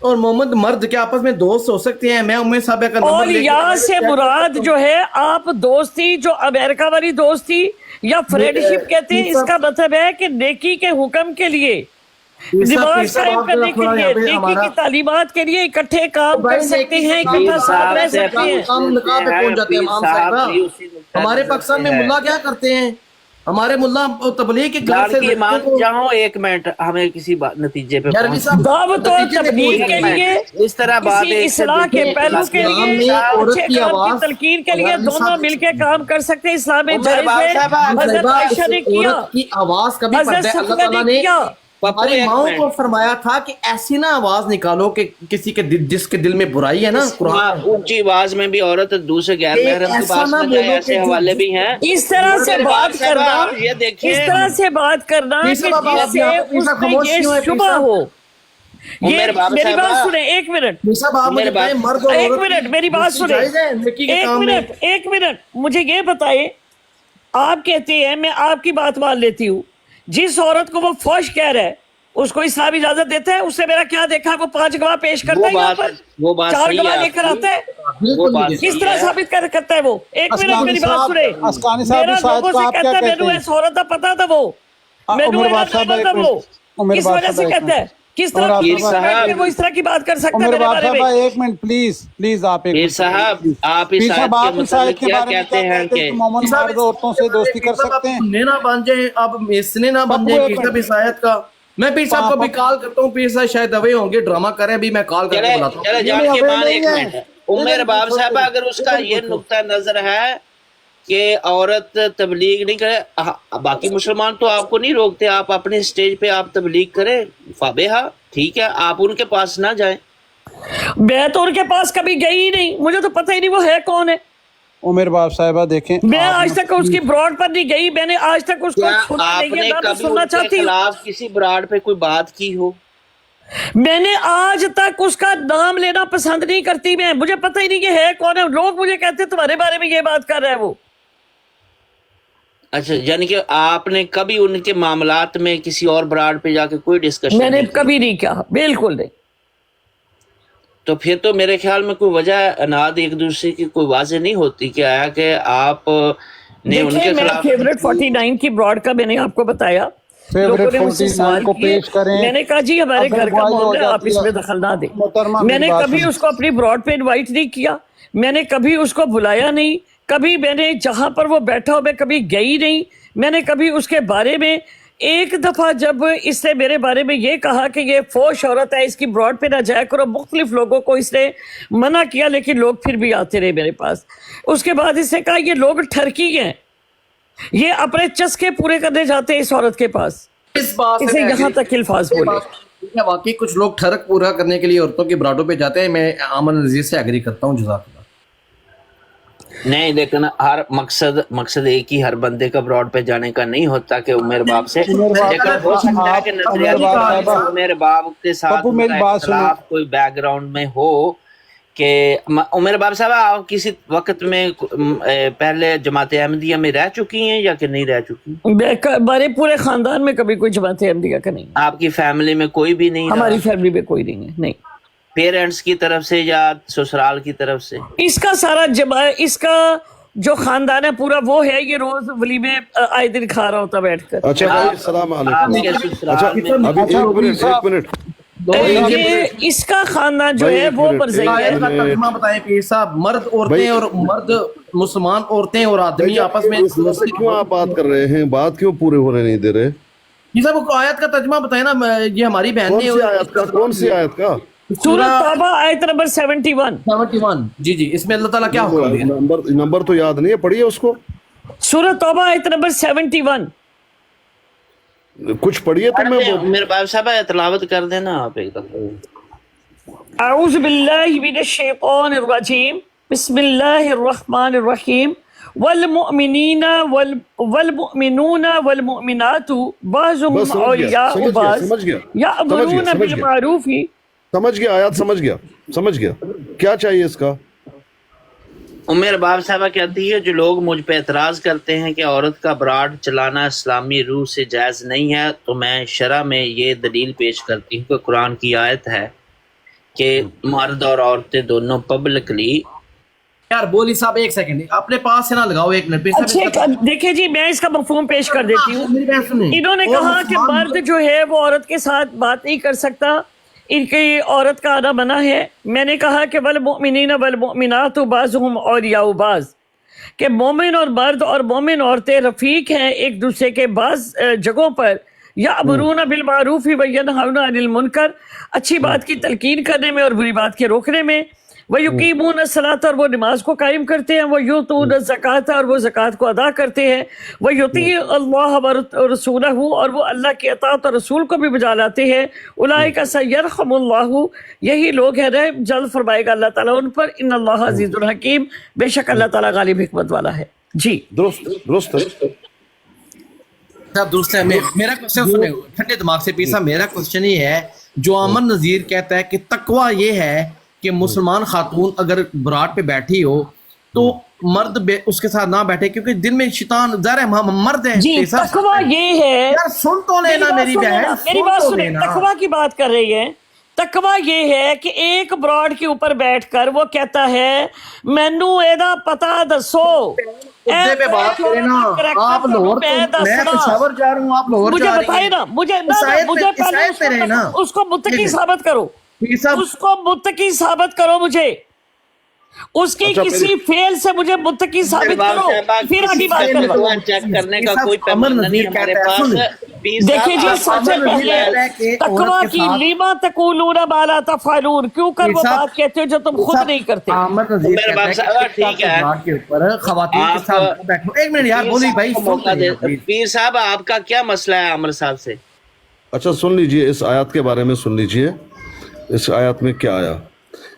اور مومن مرد کے آپس میں دوست ہو سکتے ہیں؟ میں ام صاحبہ کا اور یا سے مراد جو ہے آپ دوستی جو امریکہ والی دوستی یا فرینڈشپ کہتے ہیں، اس کا مطلب ہے کہ نیکی کے حکم کے لیے، نماز قائم کرنے کے لیے، نیکی کی تعلیمات کے لیے اکٹھے کام کر سکتے ہیں، اکٹھا ساتھ رہ سکتے ہیں۔ ہمارے پاکستان میں ملا کیا کرتے ہیں؟ ہمارے ملا تبلیغ کے گھر سے جاؤ ایک منٹ، ہمیں کسی نتیجے پہ دعوت اور تبلیغ کے لیے، اس طرح بات اصلاح کے پہلو کے لیے، اچھے کام کی تلقین کے لیے دونوں مل کے کام کر سکتے ہیں، اسلام میں جائز ہے۔ حضرت عائشہ نے کیا، آواز کبھی حضرت صفیہ نے کیا، ہماری ماؤں کو فرمایا تھا کہ ایسی نہ آواز نکالو کہ کسی کے جس کے دل میں برائی ہے نا، اونچی آواز میں بھی عورت دوسرے غیر محرم کی بات نہ کرے، ایسے حوالے بھی ہیں۔ اس طرح سے بات کرنا، اس طرح سے بات کرنا کہ جس سے اس میں یہ شبہ ہو۔ میری بات سنیں، ایک منٹ، میری بات سنیں، ایک منٹ، مجھے یہ بتائیں، آپ کہتے ہیں، میں آپ کی بات مان لیتی ہوں، جس عورت کو وہ فوش کہہ رہا ہے اس کو اسلام اجازت دیتا ہے؟ اس سے میرا کیا دیکھا ہے؟ وہ 5 گواہ پیش کرتا ہے، یہاں پر 4 گواہ لے کر آتا ہے، کس طرح ثابت کرتا ہے وہ؟ ایک منٹ میری بات سنیں، میرا لوگوں سے کہتا ہے مینو اس عورت کا پتا تھا، وہ مینو کس وجہ سے کہتا ہے، کس طرح وہ اس طرح کی بات کر سکتا ہے میرے بارے میں؟ ایک منٹ پلیز، آپ پیر صاحب آپ اس آیت کے کیا کہتے ہیں کہ مومن مرد عورتوں سے دوستی کر سکتے ہیں؟ نہ بن جائے، اب اس نے نہ بن جائے پیر صاحب اس آیت کا۔ میں پیر صاحب کو بھی کال کرتا ہوں، پیر صاحب شاید اوے ہوں گے، ڈرامہ کریں، بھی میں کال کر کے بلاتا ہوں۔ چلے جان کے مان ایک منٹ، رباب صاحبہ اگر اس کا یہ نقطہ نظر ہے کہ عورت تبلیغ نہیں کرے، باقی مسلمان تو آپ کو نہیں روکتے، آپ اپنے سٹیج پہ آپ تبلیغ کریں، فابہا، ٹھیک ہے، آپ ان کے پاس نہ جائیں۔ میں تو ان کے پاس کبھی گئی ہی نہیں، مجھے تو پتہ ہی نہیں وہ ہے کون ہے۔ عمر باپ صاحبہ دیکھیں، میں آج تک اس کی براڈ پر نہیں گئی، میں نے آج تک اس کو آپ نے کبھی ان کے خلاف کسی براڈ پہ کوئی بات کی ہو؟ میں نے آج تک اس کا نام لینا پسند نہیں کرتی، میں مجھے پتہ ہی نہیں کہ ہے کون ہے۔ لوگ مجھے کہتے تمہارے بارے میں یہ بات کر رہا ہے وہ۔ अच्छा, यानी कि आपने कभी उनके मामलात में किसी और ब्राड पे जाके कोई डिस्कशन मैंने कभी नहीं किया, बिल्कुल नहीं। तो फिर तो मेरे ख्याल में कोई वजह अनाद एक दूसरे की कोई वाज़ेह नहीं होती क्या है कि आप ने उनके मेरा खिलाफ फेवरेट 49 की ब्रॉड का मैंने आपको बताया, लोगों ने मुझसे सवाल किए, मैंने कहा जी हमारे घर का मामला आप इसमें दखल ना दें। मैंने कभी उसको अपनी ब्रॉड पे इनवाइट नहीं किया, मैंने कभी उसको बुलाया नहीं, कभी मैंने जहां पर वो बैठा हो मैं कभी गई नहीं, मैंने कभी उसके बारे में एक दफा जब इसने मेरे बारे में ये कहा कि ये फोश औरत है, इसकी ब्रॉड पे ना जाया करो, मुख्तलिफ लोगों को इसने मना किया, लेकिन लोग फिर भी आते रहे मेरे पास। उसके बाद इसने कहा ये लोग ठरकी हैं, ये अपने चस्के पूरे करने जाते हैं इस औरत के पास, इस बात इसे यहाँ तक अल्फाज बोले। वाकई कुछ लोग ठरक पूरा करने के लिए औरतों की ब्राडों पे जाते हैं, मैं आमन नज़ीर से एग्री करता हूँ। जज़ाकल्लाह। नहीं, लेकिन हर मकसद एक ही हर बंदे का ब्रॉड पे जाने का नहीं होता कि उमर बाप से, लेकिन हो सकता है कि नजरियाती उमर बाप के साथ इख्तिलाफ कोई बैकग्राउंड में हो कि उमर बाप साहब आप किसी वक्त में पहले जमात अहमदिया में रह चुकी हैं या कि नहीं रह चुकी? हमारे पूरे खानदान में कभी कोई जमात अहमदिया का नहीं। आपकी फैमिली में कोई भी नहीं? हमारी फैमिली में कोई नहीं है, नहीं। पेरेंट्स की तरफ से या ससुराल की तरफ से? इसका सारा इसका जो खानदान है पूरा वो है, ये रोज वलीमे आए दिन खा रहा होता बैठकर। अच्छा भाई, सलाम अलैकुम। अच्छा अभी एक मिनट ये इसका खानदान जो है वो परज़ई है। तर्जुमा बताएं पीर साहब, मर्द औरतें और मर्द मुसलमान औरतें और आदमी आपस में क्यों आप बात कर रहे हैं, बात क्यों पूरे होने नहीं दे रहे? ये सब आयत का तर्जुमा बताए ना, ये हमारी बहन ने। कौन सी आयत का? सूरह तौबा आयत नंबर 71। जी जी, इसमें अल्लाह ताला क्या हुक्म दिया? नंबर तो याद नहीं है, पढ़िए उसको। सूरह तौबा आयत नंबर 71 कुछ पढ़िए तो मैं मेरे बाप साहब तिलावत कर देना आप एक दफा। अऊज़ु बिल्लाहि मिनश शैतानिर रजीम, बिस्मिल्लाहिर रहमानिर रहीम। वल मुमिनीना वल मुमिनूना वल मुमिनातु बाज़ुहुम औलियाउ बाज़ यअमुरूना बिल मारूफी। समझ गया, आयत समझ गया। क्या चाहिए इसका? उमर बाप साहबा कहती है जो लोग मुझ पे एतराज़ करते हैं कि औरत का ब्राड चलाना इस्लामी रूह से जायज़ नहीं है, तो मैं शरअ में ये दलील पेश करती हूँ कि कुरान की आयत है कि मर्द और औरतें दोनों पब्लिकली। यार बोली साहब एक सेकंड अपने पास से ना लगाओ, एक मिनट। अच्छा देखिए जी, मैं इसका मफहूम पेश कर देती हूँ। इन्होंने कहा कि मर्द जो है वो औरत के साथ बात नहीं कर सकता, इनकी औरत का आना मना है। मैंने कहा कि वल मुमिनीना वल मुमिनातु बाज़ुहुम औलियाउ बाज़, कि मोमिन और मर्द और मोमिन औरतें रफ़ीक हैं एक दूसरे के बाज़ जगहों पर। यअमुरूना बिल मारूफ़ी व यनहौना अनिल मुनकर, अच्छी बात की तलकीन करने में और बुरी बात के रोकने में। व युकीमून सलात, और वो नमाज को कायम करते हैं। व यूतून ज़कात, और वो ज़कात को अदा करते हैं। व युती अल्लाह व रसूलहू, और वो अल्लाह की अताअत और रसूल को भी बजा लाते हैं। उलाइका सयरहमुल्लाहु, यही लोग हैं रहम जल्द फरमाएगा अल्लाह ताला उन पर। इन्नल्लाह अज़ीज़ुल हकीम, बेशक अल्लाह ताला गालिब हिकमत वाला है। जी दुरुस्त है। मेरा क्वेश्चन सुने ठंडे दिमाग से पीसा। मेरा क्वेश्चन ये है, जो अमन नज़ीर कहता है कि तकवा ये है कि मुसलमान खातून अगर बरात पे बैठी हो तो मर्द उसके साथ ना बैठे, क्योंकि दिन में शैतान ज़ाहिर है हम मर्द हैं। जी, तकवा ये है, यार सुन तो लेना मेरी बहन, मेरी बात सुने। तकवा की बात कर रही है। तकवा ये है कि एक ब्रॉड के ऊपर बैठकर वो कहता है मैनू एदा पता दसो। पे बात करें ना आप, लाहौर मैं पेशावर जा रहा हूँ, आप लाहौर मुझे बताए ना, मुझे पहले उसको मुत्तकी साबित करो, उसको मुत्तकी साबित करो, मुझे उसकी किसी फेल से मुझे मुत्तकी साबित करो, फिर आगे बात करो। चेक करने का कोई पैमाना नहीं हमारे पास। देखिए जी, सबसे पहले तकवा की लीमा तकूलूना मा ला तफअलून, क्यों कर वो बात कहते हो जो तुम खुद नहीं करते। ठीक है, खवातीन के साथ बैठो। एक मिनट यार, बोली भाई पीर साहब आपका क्या मसला है आमिर साहब से? अच्छा सुन लीजिए, इस आयत के बारे में सुन लीजिए। इस आयत में क्या आया?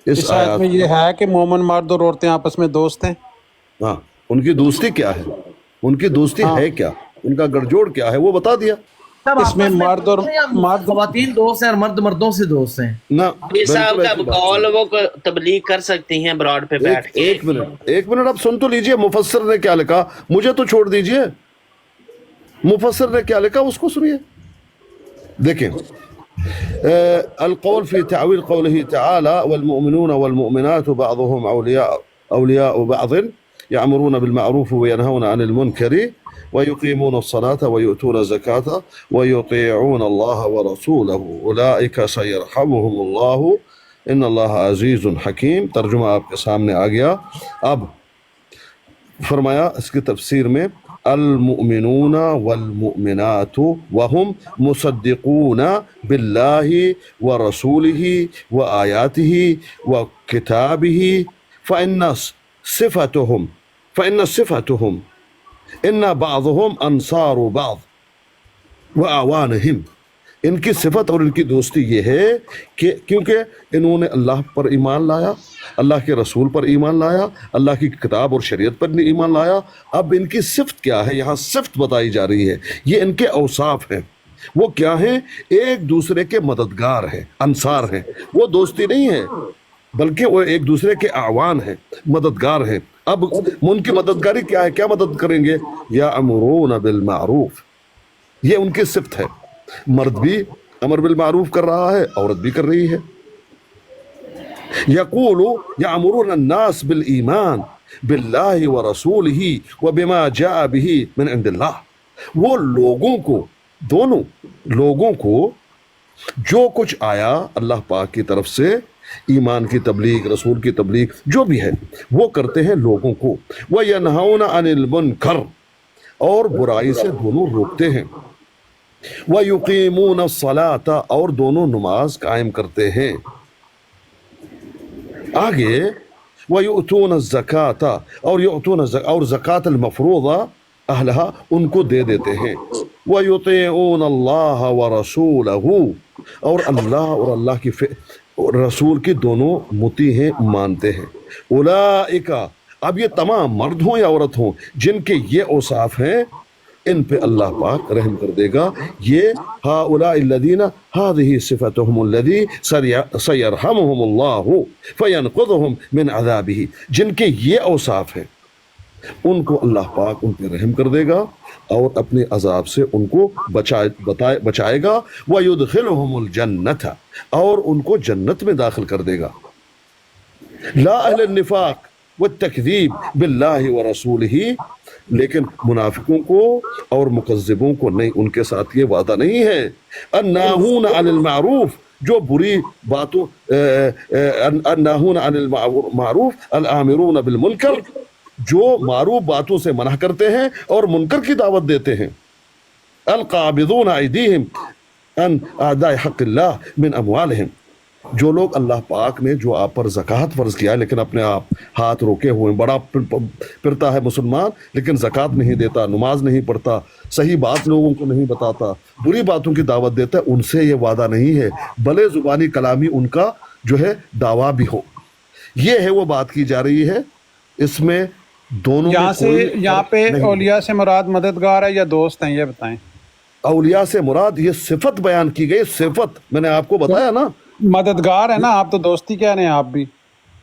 इस आयत में ये है कि मोमिन मर्द और औरतें आपस में दोस्त हैं। हाँ, उनकी दोस्ती क्या है, उनकी दोस्ती है क्या, उनका गठजोड़ क्या है, वो बता दिया। इसमें मर्द और खवातीन दोस्त हैं और मर्द मर्दों से दोस्त हैं ना। साहब का कौल वो तबलीग कर सकती हैं ब्रॉड पे बैठ के। एक मिनट आप सुन तो लीजिए, मुफस्सिर ने क्या लिखा, मुझे तो छोड़ दीजिए। मुफस्सिर ने क्या लिखा उसको सुनिए। देखें القول في تعويل قوله تعالى والمؤمنون والمؤمنات بعضهم أولياء بعض يأمرون بالمعروف وينهون عن المنكر ويقيمون الصلاة ويؤتون الزكاة ويطيعون الله ورسوله أولئك سيرحمهم الله إن الله عزيز حكيم. ترجمہ آپ کے سامنے آ گیا. اب فرمایا اس کی تفسیر میں المؤمنون والمؤمنات وهم مصدقون بالله ورسوله وآياته وكتابه فإن صفتهم إن بعضهم أنصار بعض وأعوانهم. ان کی صفت اور ان کی دوستی یہ ہے کہ کیونکہ انہوں نے اللہ پر ایمان لایا, اللہ کے رسول پر ایمان لایا, اللہ کی کتاب اور شریعت پر ایمان لایا. اب ان کی صفت کیا ہے, یہاں صفت بتائی جا رہی ہے. یہ ان کے اوصاف ہیں. وہ کیا ہیں؟ ایک دوسرے کے مددگار ہیں, انصار ہیں. وہ دوستی نہیں ہے بلکہ وہ ایک دوسرے کے اعوان ہیں, مددگار ہیں. اب ان کی مددگاری کیا ہے, کیا مدد کریں گے؟ یأمرون بالمعروف, یہ ان کی صفت ہے. مرد بھی امر بالمعروف کر رہا ہے, عورت بھی کر رہی ہے. یقول یأمرون الناس بالایمان باللہ ورسولہ وبما جاء به من عند اللہ. وہ لوگوں کو, دونوں لوگوں کو جو کچھ آیا اللہ پاک کی طرف سے, ایمان کی تبلیغ, رسول کی تبلیغ, جو بھی ہے وہ کرتے ہیں لوگوں کو. وَيَنْهَوْنَ عَنِ الْمُنْكَرِ, اور برائی سے دونوں روکتے ہیں. وَيُقِيمُونَ الصَّلَاةَ, اور دونوں نماز قائم کرتے ہیں. آگے وَيُؤْتُونَ الزَّكَاةَ, اور زکوٰۃ المفروضہ اہلہا, ان کو دے دیتے ہیں. وَيُطِيعُونَ اللَّهَ وَرَسُولَهُ, اور اللہ اور اللہ کی رسول کی دونوں مطیع ہیں, مانتے ہیں. اولئک, اب یہ تمام مرد ہوں یا عورت ہوں جن کے یہ اوصاف ہیں, ان پہ اللہ پاک رحم کر دے گا. یہ ہؤلاء الذین هذه صفتهم الذی سیرحمهم اللہ فینقذهم من عذابہ, جن کے یہ اوصاف ہیں ان کو اللہ پاک ان پہ رحم کر دے گا اور اپنے عذاب سے ان کو بچائے گا. وَيُدْخِلُهُمُ الْجَنَّةَ, اور ان کو جنت میں داخل کر دے گا. لا اہل النفاق والتکذیب باللہ ورسولہ, لیکن منافقوں کو اور مکذبوں کو نہیں, ان کے ساتھ یہ وعدہ نہیں ہے. الناہون عن المعروف, جو بری باتوں, الناہون عن المعروف الآمرون بالمنکر, جو معروف باتوں سے منع کرتے ہیں اور منکر کی دعوت دیتے ہیں. القابضون ایدیہم عن اعداء حق اللہ من اموالہم, جو لوگ اللہ پاک نے جو آپ پر زکوٰۃ فرض کیا لیکن اپنے آپ ہاتھ روکے ہوئے, بڑا پھرتا ہے مسلمان لیکن زکوٰۃ نہیں دیتا, نماز نہیں پڑھتا, صحیح بات لوگوں کو نہیں بتاتا, بری باتوں کی دعوت دیتا ہے, ان سے یہ وعدہ نہیں ہے بھلے زبانی کلامی ان کا جو ہے دعویٰ بھی ہو. یہ ہے وہ بات کی جا رہی ہے. اس میں دونوں یہاں پہ اولیاء سے مراد مددگار ہے یا دوست ہیں, یہ بتائیں. اولیاء سے مراد یہ صفت بیان کی گئی, صفت میں نے آپ کو بتایا نا, مددگار ہے نا, آپ تو دوستی کہہ رہے ہیں. آپ بھی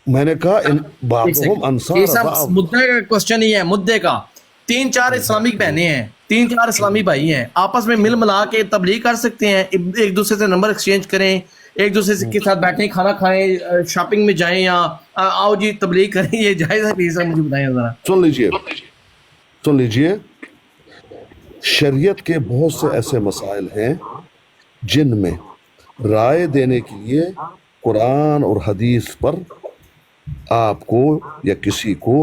میں نے کہا بعضهم انصار. مدعے کا کوسچن ہی ہے, مدعے کا 3-4 اسلامک بہنیں ہیں, 3-4 اسلامی بھائی ہیں, آپس میں مل ملا کے تبلیغ کر سکتے ہیں, ایک دوسرے سے نمبر ایکسچینج کریں, ایک دوسرے کے ساتھ بیٹھیں, کھانا کھائیں, شاپنگ میں جائیں, یا آؤ جی تبلیغ کریں. یہ جائز ہے پلیز مجھے بتائیں ذرا. سن لیجئے, شریعت کے بہت سے ایسے مسائل ہیں جن میں رائے دینے کے لیے قرآن اور حدیث پر آپ کو یا کسی کو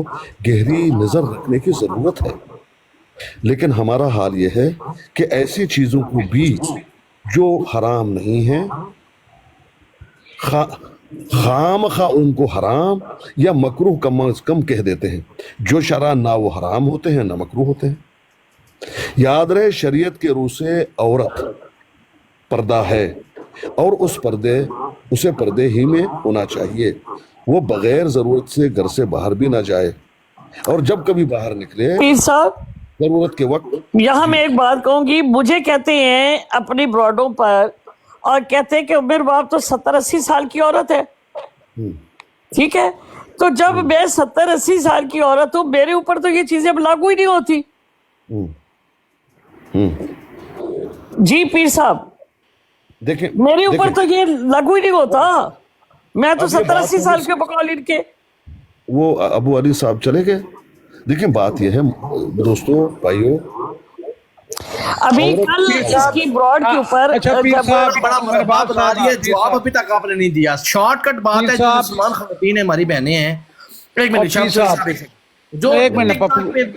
گہری نظر رکھنے کی ضرورت ہے. لیکن ہمارا حال یہ ہے کہ ایسی چیزوں کو بھی جو حرام نہیں ہیں, خام خواہ ان کو حرام یا مکروہ کم از کم کہہ دیتے ہیں. جو شرعاً نہ وہ حرام ہوتے ہیں نہ مکروہ ہوتے ہیں. یاد رہے شریعت کے روح سے عورت پردہ ہے اور اسے پردے ہی میں ہونا چاہیے. وہ بغیر ضرورت سے گھر سے باہر بھی نہ جائے, اور جب کبھی باہر نکلے پیر صاحب ضرورت کے وقت. یہاں میں ایک بات کہوں گی, مجھے کہتے ہیں اپنی براڈوں پر, اور کہتے ہیں کہ میرے باپ تو 70-80 سال کی عورت ہے. ٹھیک ہے, تو جب میں 70-80 سال کی عورت ہوں, میرے اوپر تو یہ چیزیں لاگو ہی نہیں ہوتی. जी पीर साहब, देखिए मेरे ऊपर तो ये लागू ही नहीं होता। मैं तो 70-80 साल के बकौल इनके। वो अबू अली साहब चले गए। देखिए बात यह है दोस्तों भाइयों, अभी कल इसकी ब्रॉड के ऊपर बड़ा बात बना दी है, जवाब अभी तक आपने नहीं दिया। शॉर्टकट बात है, जो मुसलमान खवातीन हमारी बहनें हैं, एक मिनट, जो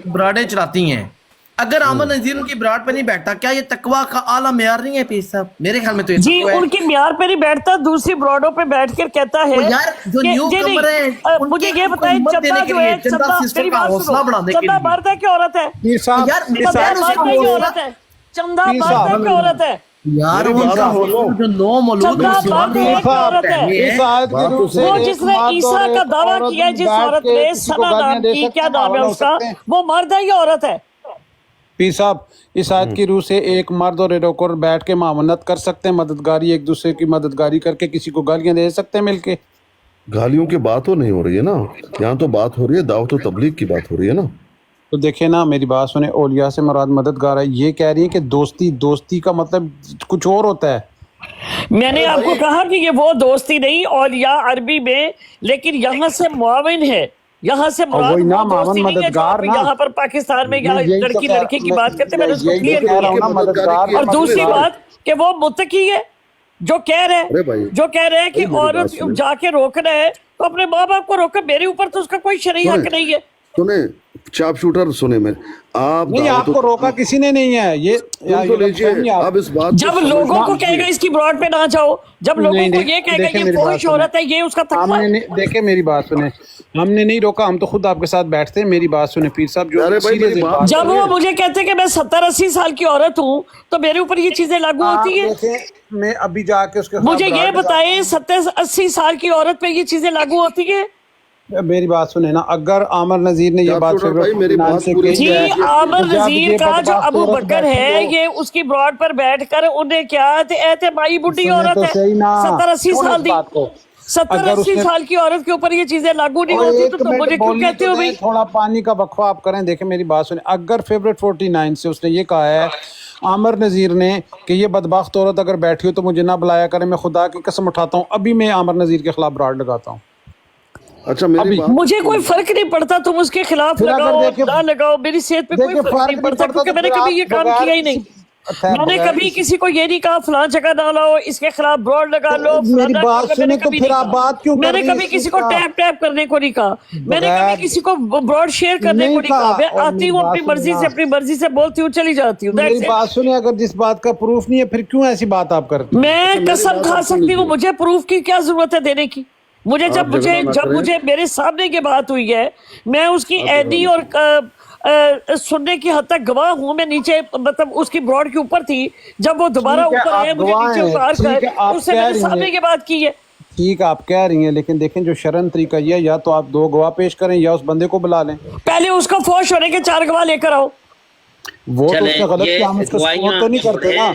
ब्राडें चलाती हैं, अगर आमर नजीर उनकी ब्राड पे नहीं बैठता, क्या ये तकवा का आला मेयार नहीं है पीर साहब? मेरे ख्याल में तो जी उनकी म्यार पे नहीं बैठता, दूसरी ब्रॉडों पे बैठ कर कहता है यार जो न्यू कमर है, मुझे ये बताए चंदा जो है, चंदा मेरी बात सुनो, चंदा मर्द है कि औरत है? यार मर्द है कि औरत है? चंदा मर्द है कि औरत है? यार जो नो मौलूद वो जिसने ईसा का दावा किया है, जिस औरत ने सना नाम की, क्या नाम है उसका, वो मर्द है या औरत है? पीर साहब, इस आयत की रूह से एक मर्द और एक औरत बैठ के मामनत कर सकते हैं, मददगारी, एक दूसरे की मददगारी करके किसी को गालियां दे सकते हैं मिलके। गालियों की बात तो नहीं हो रही है ना, यहाँ तो बात हो रही है दावत और तबलीग की बात हो रही है ना। तो देखे ना, मेरी बात सुने, औलिया से मुराद मददगार है। ये कह रही है कि दोस्ती का मतलब कुछ और होता है। मैंने आपको कहा कि ये वो दोस्ती नहीं, औलिया अरबी में, लेकिन यहाँ से मुआविन है, यहाँ से मुराद दोस्ती नहीं है जो आप यहाँ पर पाकिस्तान में यहाँ लड़की की बात करते, मैंने उसको क्लियर किया। और दूसरी बात कि वो मुत्तकी है, जो कह रहे हैं कि औरत जाके रोकना है तो अपने माँ बाप को रोके, मेरे ऊपर तो उसका कोई शरई हक नहीं है। सुने चाप शूटर, सुने में आप नहीं, आपको रोका किसी ने नहीं है। ये अब इस बात जब लोगों को कहेगा इसकी ब्रॉड पे ना जाओ, जब लोगों को ये कहेगा ये फौज औरत है, ये उसका तकवा है। देखे मेरी बात सुने, हमने नहीं रोका, हम तो खुद आपके साथ बैठते हैं। मेरी बात सुने पीर साहब, जो जब वो मुझे कहते हैं कि मैं 70-80 साल की औरत हूँ, तो मेरे ऊपर ये चीजें लागू होती है। मैं अभी जाके उसके मुझे ये बताए 70-80 साल की औरत पे ये चीजें लागू होती है? मेरी बात सुने ना, अगर आमर नजीर ने ये बात जी, आमर नजीर का जो अबू बकर है, ये उसकी ब्रॉड पर बैठकर उन्हें क्या थे माई बुढ़ी औरत है, 70-80 साल दी, 70-80 साल की औरत के ऊपर ये चीजें लागू नहीं होती, तो मुझे क्यों कहते हो भाई? थोड़ा पानी का वक्फा आप करें। देखें मेरी बात सुने, अगर फेवरेट 49 से उसने ये कहा है आमर नजीर ने कि ये बदबख्त औरत अगर बैठी हो तो मुझे ना बुलाया करे, मैं खुदा की कसम उठाता हूँ, अभी मैं आमर नजीर के खिलाफ ब्राड लगाता हूँ। अच्छा, मुझे कोई फर्क नहीं पड़ता, तुम उसके खिलाफ लगाओ ना लगाओ, मेरी सेहत पे कोई फर्क नहीं पड़ता, क्योंकि मैंने कभी ये काम किया ही नहीं। मैंने कभी किसी को ये नहीं कहा फलां जगह ना लाओ, इसके खिलाफ ब्रॉड लगा लो। मेरी बात सुने तो फिर आप बात क्यों? मैंने कभी किसी को टैप करने को नहीं कहा, मैंने कभी किसी को ब्रॉड शेयर करने को नहीं कहा। मैं आती हूँ अपनी मर्जी से बोलती हूँ, चली जाती हूँ। मेरी बात सुने, अगर जिस बात का प्रूफ नहीं है फिर क्यों ऐसी बात आप करते? मैं कसम खा सकती हूँ, मुझे प्रूफ की क्या जरूरत है देने की? मुझे जब मुझे मेरे सामने की बात हुई है, मैं उसकी ऐदी और सुनने की हद तक गवाह हूँ। मैं नीचे मतलब उसकी ब्रॉड के ऊपर थी, जब वो दोबारा ऊपर आया मुझे नीचे उतार कर उससे मेरे सामने की बात की है। ठीक आप कह रही हैं, लेकिन देखें जो शरन तरीका ये है, या तो आप 2 गवाह पेश करें या उस बंदे को बुला लें। पहले उसका फौश होने के 4 गवाह लेकर आओ। वो तो उसने गलत किया, हम उसको सपोर्ट तो नहीं करते ना।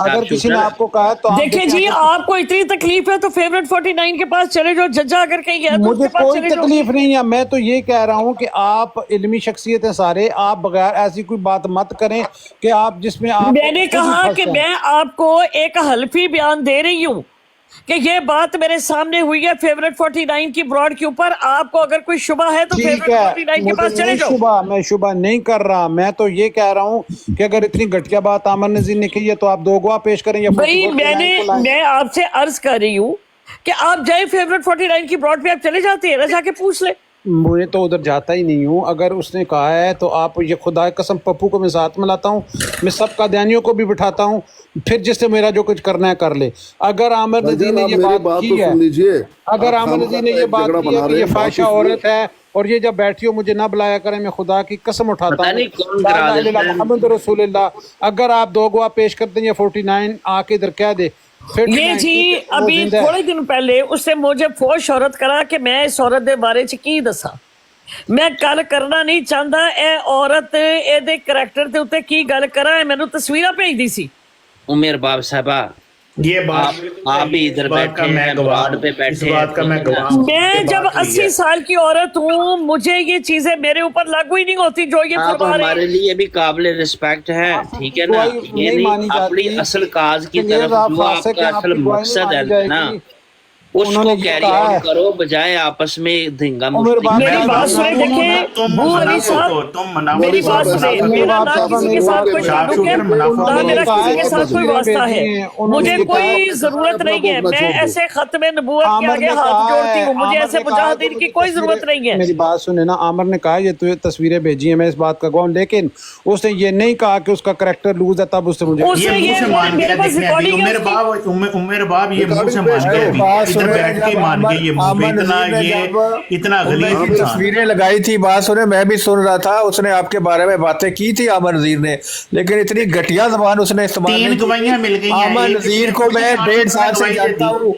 अगर किसी ने आपको कहा तो देखिए जी, आपको इतनी तकलीफ है तो फेवरेट 49 के पास चले जाओ, जज्जा अगर कहीं है तो मुझे कोई तकलीफ नहीं है। मैं तो ये कह रहा हूँ कि आप इल्मी शख्सियत है सारे, आप बगैर ऐसी कोई बात मत करें कि आप जिसमें आप। मैंने कहा कि मैं आपको एक हल्फी बयान दे रही हूँ कि ये बात मेरे सामने हुई है फेवरेट 49 की ब्रॉड के ऊपर। आपको अगर कोई शुबा है तो फेवरेट 49 के पास चले जाओ। मैं शुबा नहीं कर रहा, मैं तो ये कह रहा हूँ कि अगर इतनी घटिया बात आमर नजीर ने की है तो आप 2 गवाह पेश करें। भाई मैं आपसे अर्ज कर रही हूँ कि आप जाए फेवरेट 49 की ब्रॉड पे, आप चले जाते हैं ना, जाके पूछ ले। मैं तो उधर जाता ही नहीं हूँ। अगर उसने कहा है तो आप ये खुदा कसम, पप्पू को मैं साथ में लाता हूँ, मैं सब कादियानियों को भी बिठाता हूँ, फिर जिससे मेरा जो कुछ करना है कर ले। अगर आमिर नजीर ने ये बात की है, अगर आमिर नजीर ने ये बात की है कि ये फाहिशा औरत है और ये जब बैठी हो मुझे ना बुलाया करें, मैं खुदा की कसम उठाता हूँ मोहम्मद रसूलुल्लाह, अगर आप 2 गवाह पेश करते हैं या 49 आके इधर कह दे। ये जी अभी थोड़े दिन पहले उसने मुझे फोश औरत करा कि मैं इस औरत के बारे च की दसा। मैं गल करना नहीं चाहता ए औरत ए करैक्टर के उत्ते की गल करा, मैनू तस्वीरां भेज दी सी। उमेर बाब साहबा ये बात आप भी इधर बैठे हैं, ब्रॉड पे बैठे हैं। मैं जब 80 साल की औरत हूँ, मुझे ये चीजें मेरे ऊपर लागू ही नहीं होती जो ये आप फरमा रहे हमारे हैं। लिए भी काबिल रिस्पेक्ट है, ठीक है ना। ये नहीं मानी नहीं अपनी जाती असल काज की कि ये तरफ जो फासिक आपका है, असल आपकी दुआ नहीं मकसद मानी है ना, जाएगी। उसको उन्होंने कैरी कहा आउट है। करो बजाय आपस में धिंगा उमर बात मेरी बात सुने, देखिए बू अली साहब, मेरी बात सुने, मेरा ना किसी के साथ कोई ताल्लुक है, ना मेरा किसी के साथ कोई वास्ता है, मुझे कोई जरूरत नहीं है। मैं ऐसे खत्म नबूवत के आगे हाथ जोड़ती हूँ, मुझे ऐसे मुजाहिदीन की कोई जरूरत नहीं है। मेरी बात सुने ना, आमिर ने कहा ये तो तस्वीरें भेजी है, मैं इस बात का गवाह हूं, लेकिन उसने ये नहीं कहा कि उसका करैक्टर लूज है, तब उससे मुझे उसने ये मेरे पास रिकॉर्डिंग है उसकी। उमर बाब ये मुंह से मान गए, इधर बैठ के मान गए, ये मुंह पे इतना गलीज तस्वीरें लगाई थी। बात सुने, मैं भी सुन रहा था, उसने आपके बारे में बातें की थी आमर नज़ीर ने, लेकिन इतनी घटिया जबान उसने इस्तेमाल नहीं की। 3 गवाहियां मिल गई हैं। आमर नज़ीर को मैं 1.5 साल से जानता हूँ।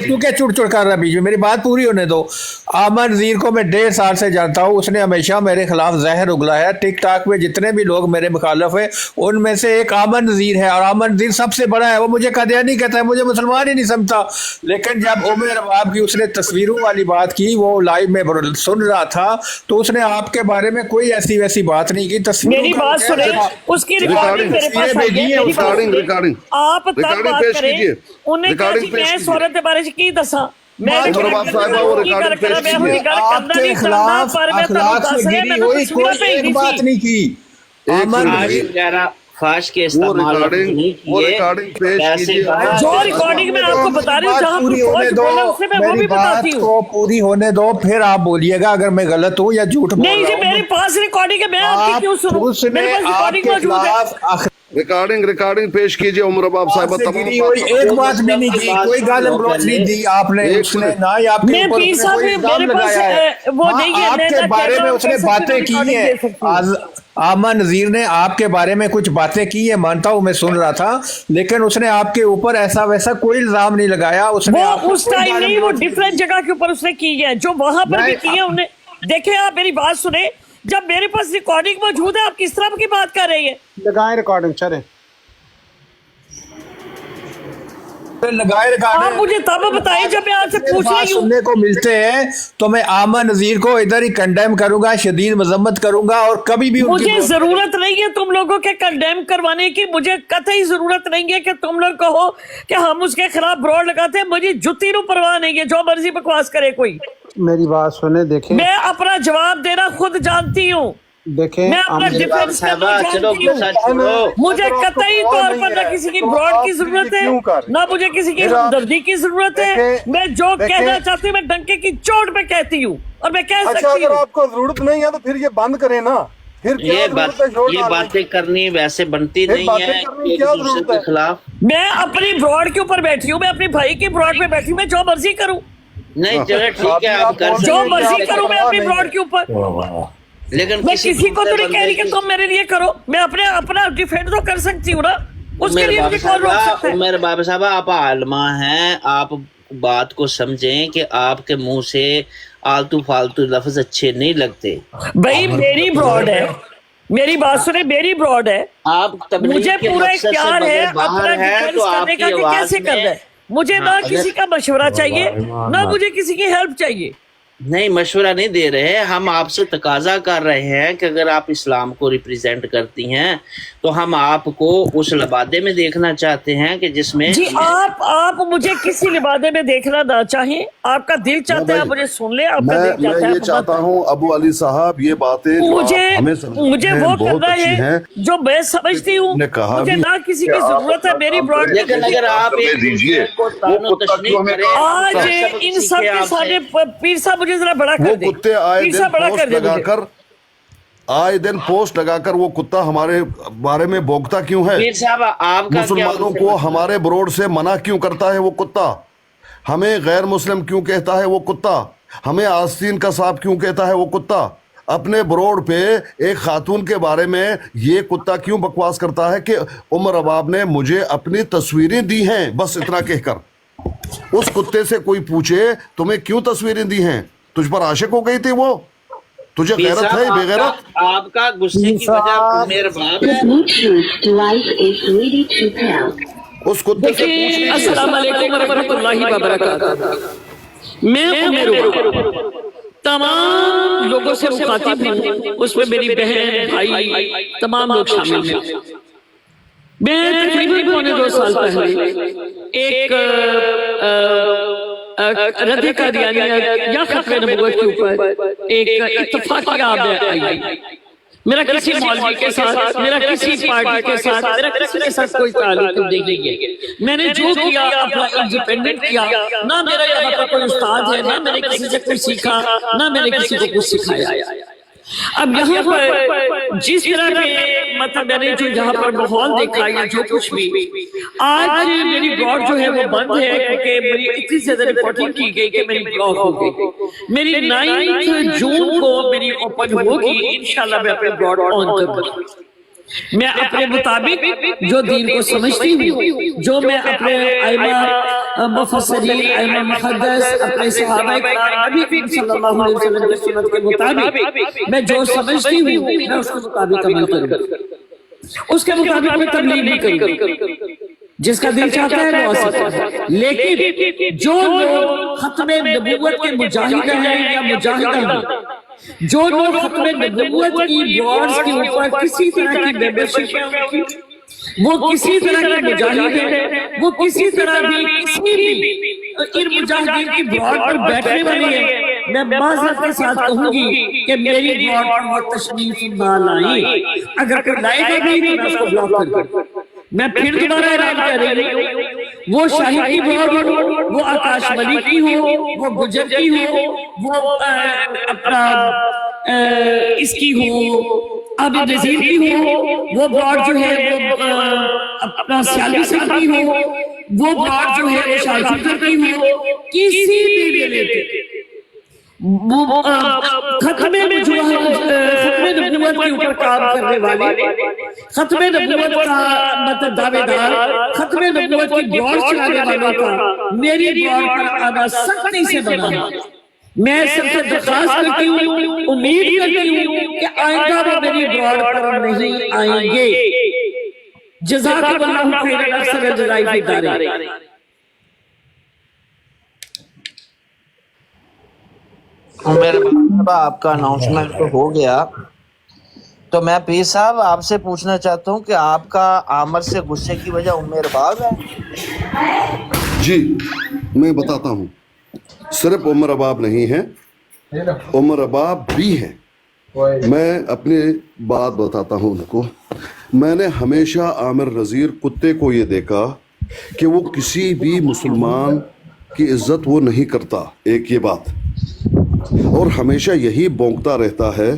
तू क्या चुड़ कर रहा बीच में, मेरी बात पूरी होने दो। आमर नज़ीर को मैं 1.5 साल से जानता हूँ, उसने हमेशा मेरे खिलाफ जहर उगला है। टिक टाक में जितने भी लोग मेरे मुखालफ है, उनमें से एक आमर नज़ीर है, और आमर नज़ीर सबसे बड़ा है। वो मुझे कादियानी कहता है, मुझे मुसलमान ही नहीं समझता। लेकिन जब उमर बाब की उसने तस्वीरों वाली बात की, वो लाइव में सुन रहा था, तो उसने आपके बारे में कोई ऐसी वैसी बात नहीं की। मेरी बात सुने, उसकी रिकॉर्डिंग मेरे पास आई है। रिकॉर्डिंग आप तब बात करें, उन्हें कहा जी मैं इस औरत के बारे में की दसा, मैं आपके खिलाफ एक बात नहीं की। फाश के इस्तेमाल नहीं किए। जो रिकॉर्डिंग में आपको बता रही हूँ, जहाँ पूरी होने दो, मेरी बात को पूरी होने दो, फिर आप बोलिएगा अगर मैं गलत हूँ या झूठ बोल रहा हूँ। नहीं जी, मेरे पास रिकॉर्डिंग है, मैं आपकी क्यों सुनूं? मेरे पास रिकॉर्डिंग मौजूद है। रिकॉर्डिंग पेश कीजिए उमर बाब साहब। एक बात भी नहीं की, कोई गाली गलौज नहीं दी आपने, उसने ना ही आपके ऊपर कोई इल्जाम लगाया है। वो नहीं है, आपके बारे में उसने बातें की हैं। आमर नज़ीर ने आपके बारे में कुछ बातें की है, मानता हूँ, मैं सुन रहा था, लेकिन उसने आपके ऊपर ऐसा वैसा कोई इल्जाम नहीं लगाया। उसने वो उस टाइम नहीं, वो डिफरेंट जगह के ऊपर उसने की है, जो वहां पर भी की है उन्हें। देखे, आप मेरी बात सुने, जब मेरे पास रिकॉर्डिंग मौजूद है, आप किस तरह की बात कर रही है? लगाए रिकॉर्डिंग, चले लगाए आप मुझे तब बताइए जब मैं आपसे पूछ रही हूँ। सुनने को मिलते हैं तो मैं आमर नज़ीर को इधर ही कंडेम करूंगा, शदीद मजम्मत करूंगा, और कभी भी मुझे जरूरत नहीं है तुम लोगों के कंडेम करवाने की। मुझे कतई जरूरत नहीं है कि तुम लोग कहो कि हम उसके खिलाफ ब्रॉड लगाते हैं। मुझे जुत्ती नु परवाह नहीं है, जो मर्जी बकवास करे कोई। मेरी बात सुने, देखें, मैं अपना जवाब देना खुद जानती हूँ, देखें, मैं अपना डिफेंस करना जानती हूँ। मुझे कतई तौर पर ना किसी की ब्रॉड की जरूरत है, ना मुझे किसी की हमदर्दी की जरूरत है। मैं जो कहना चाहती हूँ, मैं डंके की चोट पे कहती हूँ, और मैं कह सकती हूँ। अगर आपको जरूरत नहीं है तो फिर ये बंद करें ना। फिर ये बातें करनी वैसे बनती नहीं है एक दूसरे के खिलाफ। मैं अपनी ब्रॉड के ऊपर बैठी हूँ, मैं अपनी भाई की ब्रॉड पे बैठी हूँ, मैं जो मर्जी करूँ। नहीं चलो ठीक है, आप कर जो मर्जी करूँ मैं अपनी ब्रॉड के ऊपर, लेकिन मैं किसी को तो नहीं कह रही कि तुम मेरे लिए करो। मैं अपना डिफेंड तो कर सकती हूँ ना, उसके लिए मुझे कौन रोक सकता है? मेरे बाबा साहब, आप आलमा हैं, आप बात को समझें कि आपके मुंह से आलतू फालतू लफ्ज अच्छे नहीं लगते। भाई मेरी ब्रॉड है, मेरी बात सुने, मेरी ब्रॉड है, आप मुझे पूरा इख्तियार है अपना डिफेंस करने का कि कैसे करना है। मुझे ना किसी का मशवरा चाहिए, ना मुझे किसी की हेल्प चाहिए। नहीं, मशवरा नहीं दे रहे, हम आपसे तकाजा कर रहे हैं कि अगर आप इस्लाम को रिप्रेजेंट करती हैं तो हम आपको उस लिबादे में देखना चाहते हैं कि जिसमें जी आप मुझे किसी लिबादे में देखना ना चाहें, आपका दिल चाहता है मुझे सुन ले, आपका दिल चाहता है। मैं ये चाहता हूँ अबू अली साहब, ये बातें मुझे वो करना है जो मैं समझती हूँ। मुझे ना किसी की जरूरत है मेरी ब्रॉड। लेकिन अगर आप आज इन सब के सामने पीर साहब मुझे जरा बड़ा कर दे, कुत्ते आए दिन पोस्ट लगाकर, आए दिन पोस्ट लगाकर वो कुत्ता हमारे बारे में भौंकता क्यों है? मुसलमानों को हमारे ब्रोड से मना क्यों करता है वो कुत्ता? हमें गैर मुस्लिम क्यों कहता है वो कुत्ता? हमें आस्तीन का सांप क्यों कहता है वो कुत्ता? अपने ब्रोड पे एक खातून के बारे में ये कुत्ता क्यों बकवास करता है कि उमर अबाब ने मुझे अपनी तस्वीरें दी हैं, बस इतना कहकर। उस कुत्ते से कोई पूछे तुम्हें क्यों तस्वीरें दी हैं, तुझ पर आशिक हो गई थी वो? तुझे गैरत है बेगैरत? आपका गुस्से की वजह मेरे बाप है। उस कुत्ते से पूछ लीजिए। अस्सलाम वालेकुम रहमतुल्लाहि व बरकातहू। मैं उमेर तमाम लोगों से मुखातिब हूँ, उसमें मेरी बहन भाई तमाम लोग शामिल हैं। मैं तकरीबन 2.25 साल पहले एक रद्द कादियानिया या खत्म नबूवत के ऊपर एक इत्तफाकिया आई। मेरा किसी मौलवी के साथ, मेरा किसी पार्टी के साथ, मेरा किसी के साथ कोई ताल्लुक नहीं है। मैंने जो किया अपना इंडिपेंडेंट किया, ना मेरा यहाँ पर कोई उस्ताद है, ना मैंने किसी से कुछ सीखा, ना मैंने किसी को कुछ सिखाया। अब यहाँ पर जिस तरह के मतलब मैंने जो यहाँ पर माहौल देखा या जो कुछ भी, आज मेरी ब्लॉग जो है वो बंद है क्योंकि मेरी इतनी ज्यादा रिपोर्टिंग की गई कि मेरी ब्लॉग हो गई। मेरी 9 जून को मेरी ओपन होगी, इंशाल्लाह मैं अपने ब्लॉग ऑन करूंगा। मैं अपने मुताबिक जो दीन को समझती हूँ, जो मैं अपने आइमा मुफस्सिरीन, आइमा मुहद्दिस, अपने सहाबा किराम, नबी सल्लल्लाहु अलैहि वसल्लम की सुन्नत के मुताबिक मैं जो समझती हूँ मैं उसके मुताबिक अमल करूँगा, उसके मुताबिक मैं तबलीग नहीं करूँगा। जिसका दिल चाहता है वो सकता है। लेकिन जो लोग खत्म नबूवत के मुजाहिद हैं या मुजाहिदा हैं, जो लोग खत्म नबूवत की बोर्ड्स के ऊपर किसी तरह की मेंबरशिप है उनकी, वो किसी तरह के मुजाहिद हैं, वो किसी तरह भी किसी भी इन मुजाहिदीन की बोर्ड पर बैठने वाली है, मैं माज़रत के साथ कहूंगी कि मेरी बोर्ड पर वो तशरीफ ना लाएं। अगर कोई लाएगा नहीं तो मैं उसको ब्लॉक कर दूंगा। मैं फिर दोबारा ऐलान कर रही हूँ, वो शाही की बोर्ड हो, वो आकाश मलिक की हो, वो गुजर की हो, वो अपना इसकी हो, आबिद नज़ीर की हो, वो बोर्ड जो है वो अपना सियाली साहब की हो, वो बोर्ड जो है वो शाही की हो, किसी भी लेते खत्मे नबूवत के ऊपर काम करने वाले, खत्मे नबूवत का मतलब दावेदार, खत्मे नबूवत की ब्लॉग चलाने वालों का मेरी ब्लॉग पर आना सख्ती से मना है। मैं सबसे दरख्वास्त करती हूँ, उम्मीद करती हूँ कि आइंदा वो मेरी ब्लॉग पर नहीं आएंगे। जज़ाकल्लाहु खैरन अहसन जज़ाई फी दारैन। मेरे आपका अनाउंसमेंट तो हो गया, तो मैं पीर साहब आपसे पूछना चाहता हूँ कि आपका आमर से गुस्से की वजह उम्र बाब है? जी मैं बताता हूँ, सिर्फ उमर अबाब नहीं है, उमर अबाब भी है। मैं अपनी बात बताता हूँ उनको। मैंने हमेशा आमिर नज़ीर कुत्ते को ये देखा कि वो किसी भी मुसलमान की इज्जत वो नहीं करता, एक ये बात, और हमेशा यही भौंकता रहता है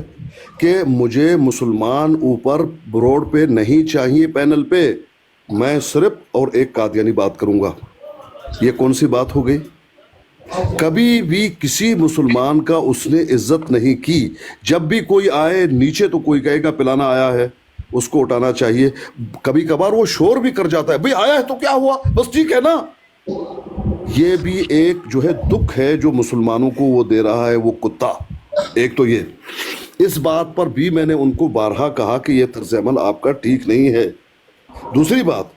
कि मुझे मुसलमान ऊपर रोड पे नहीं चाहिए, पैनल पे। मैं सिर्फ और एक कादियानी बात करूँगा। ये कौन सी बात हो गई? कभी भी किसी मुसलमान का उसने इज्जत नहीं की। जब भी कोई आए नीचे तो कोई कहेगा पिलाना आया है, उसको उठाना चाहिए। कभी कभार वो शोर भी कर जाता है, भाई आया है तो क्या हुआ, बस ठीक है ना। ये भी एक जो है दुख है जो मुसलमानों को वो दे रहा है वो कुत्ता। एक तो ये, इस बात पर भी मैंने उनको बारहा कहा कि ये तर्ज अमल आपका ठीक नहीं है। दूसरी बात,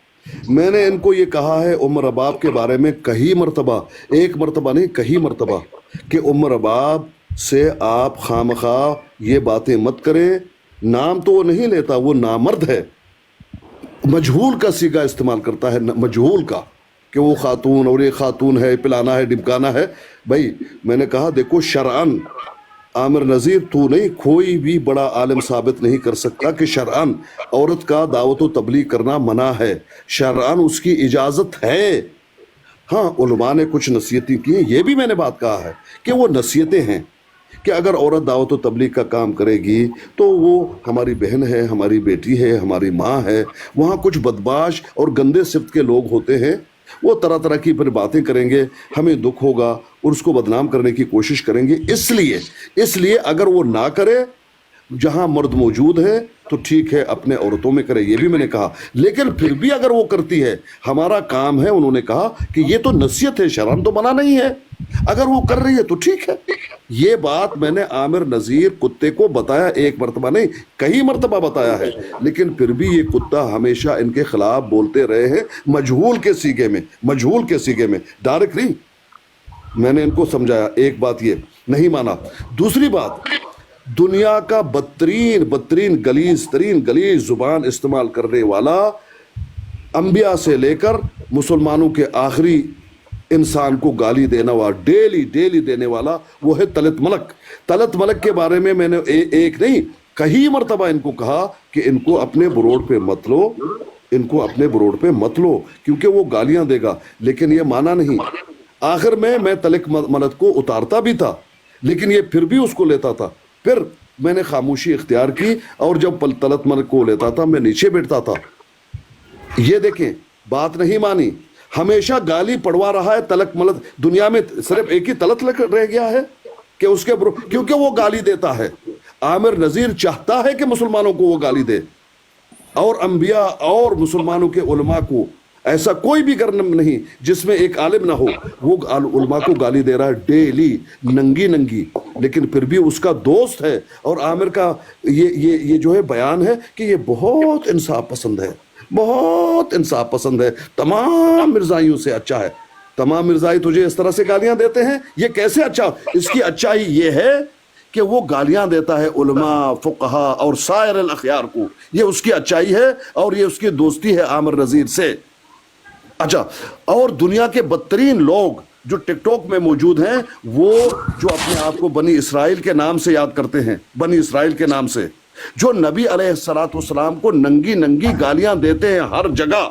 मैंने इनको ये कहा है उमर अबाब के बारे में कई मरतबा, एक मरतबा नहीं कई मरतबा, कि उमर अबाब से आप खामखा ये बातें मत करें। नाम तो वो नहीं लेता, वो नामर्द है, मजहूल का सीगा इस्तेमाल करता है, मजहूल का, कि वो खातून और ये खातून है, पिलाना है, डिमकाना है। भाई मैंने कहा देखो शरअन आमिर नज़ीर तू नहीं, कोई भी बड़ा आलिम साबित नहीं कर सकता कि शरअन औरत का दावत व तबलीग करना मना है, शरअन उसकी इजाज़त है। हाँ उलमा ने कुछ नसीहतें की हैं, ये भी मैंने बात कहा है कि वो नसीहतें हैं कि अगर औरत दावत व तबलीग का काम करेगी तो वो हमारी बहन है, हमारी बेटी है, हमारी माँ है। वहाँ कुछ बदमाश और गंदे सिफ्त के लोग होते हैं, वो तरह तरह की फिर बातें करेंगे, हमें दुख होगा और उसको बदनाम करने की कोशिश करेंगे। इसलिए अगर वो ना करे, जहाँ मर्द मौजूद है تو ٹھیک ہے اپنے عورتوں میں کرے, یہ بھی میں نے کہا, لیکن پھر بھی اگر وہ کرتی ہے ہمارا کام ہے, انہوں نے کہا کہ یہ تو نصیحت ہے, شرعاً تو منع نہیں ہے, اگر وہ کر رہی ہے تو ٹھیک ہے. یہ بات میں نے عامر نذیر کتے کو بتایا, ایک مرتبہ نہیں کئی مرتبہ بتایا ہے, لیکن پھر بھی یہ کتا ہمیشہ ان کے خلاف بولتے رہے ہیں مجہول کے سیگے میں, ڈائریکٹ نہیں. میں نے ان کو سمجھایا, ایک بات یہ نہیں مانا. دوسری بات, دنیا کا بدترین گلیز زبان استعمال کرنے والا, انبیاء سے لے کر مسلمانوں کے آخری انسان کو گالی دینا والا, ڈیلی دینے والا, وہ ہے طلعت ملک کے بارے میں نے ایک نہیں کئی مرتبہ ان کو کہا کہ ان کو اپنے بروڈ پہ مت لو کیونکہ وہ گالیاں دے گا, لیکن یہ مانا نہیں. آخر میں طلعت ملک کو اتارتا بھی تھا, لیکن یہ پھر بھی اس کو لیتا تھا. پھر میں نے خاموشی اختیار کی, اور جب طلعت ملک کو لیتا تھا میں نیچے بیٹھتا تھا. یہ دیکھیں, بات نہیں مانی, ہمیشہ گالی پڑوا رہا ہے طلعت ملک. دنیا میں صرف ایک ہی طلعت رہ گیا ہے کہ اس کے کیونکہ وہ گالی دیتا ہے. عامر نذیر چاہتا ہے کہ مسلمانوں کو وہ گالی دے, اور انبیاء اور مسلمانوں کے علماء کو, ایسا کوئی بھی گرم نہیں جس میں ایک عالم نہ ہو, وہ علماء کو گالی دے رہا ہے ڈیلی ننگی, لیکن پھر بھی اس کا دوست ہے. اور عامر کا یہ جو ہے بیان ہے کہ یہ بہت انصاف پسند ہے, تمام مرزائیوں سے اچھا ہے. تمام مرزائی تجھے اس طرح سے گالیاں دیتے ہیں, یہ کیسے اچھا؟ اس کی اچھائی یہ ہے کہ وہ گالیاں دیتا ہے علماء, فقہا اور سائر الاخیار کو, یہ اس کی اچھائی ہے, اور یہ اس کی دوستی ہے عامر نذیر سے. اچھا, اور دنیا کے بدترین لوگ جو ٹک ٹاک میں موجود ہیں, وہ جو اپنے آپ کو بنی اسرائیل کے نام سے یاد کرتے ہیں, بنی اسرائیل کے نام سے, جو نبی علیہ السلام کو ننگی گالیاں دیتے ہیں ہر جگہ.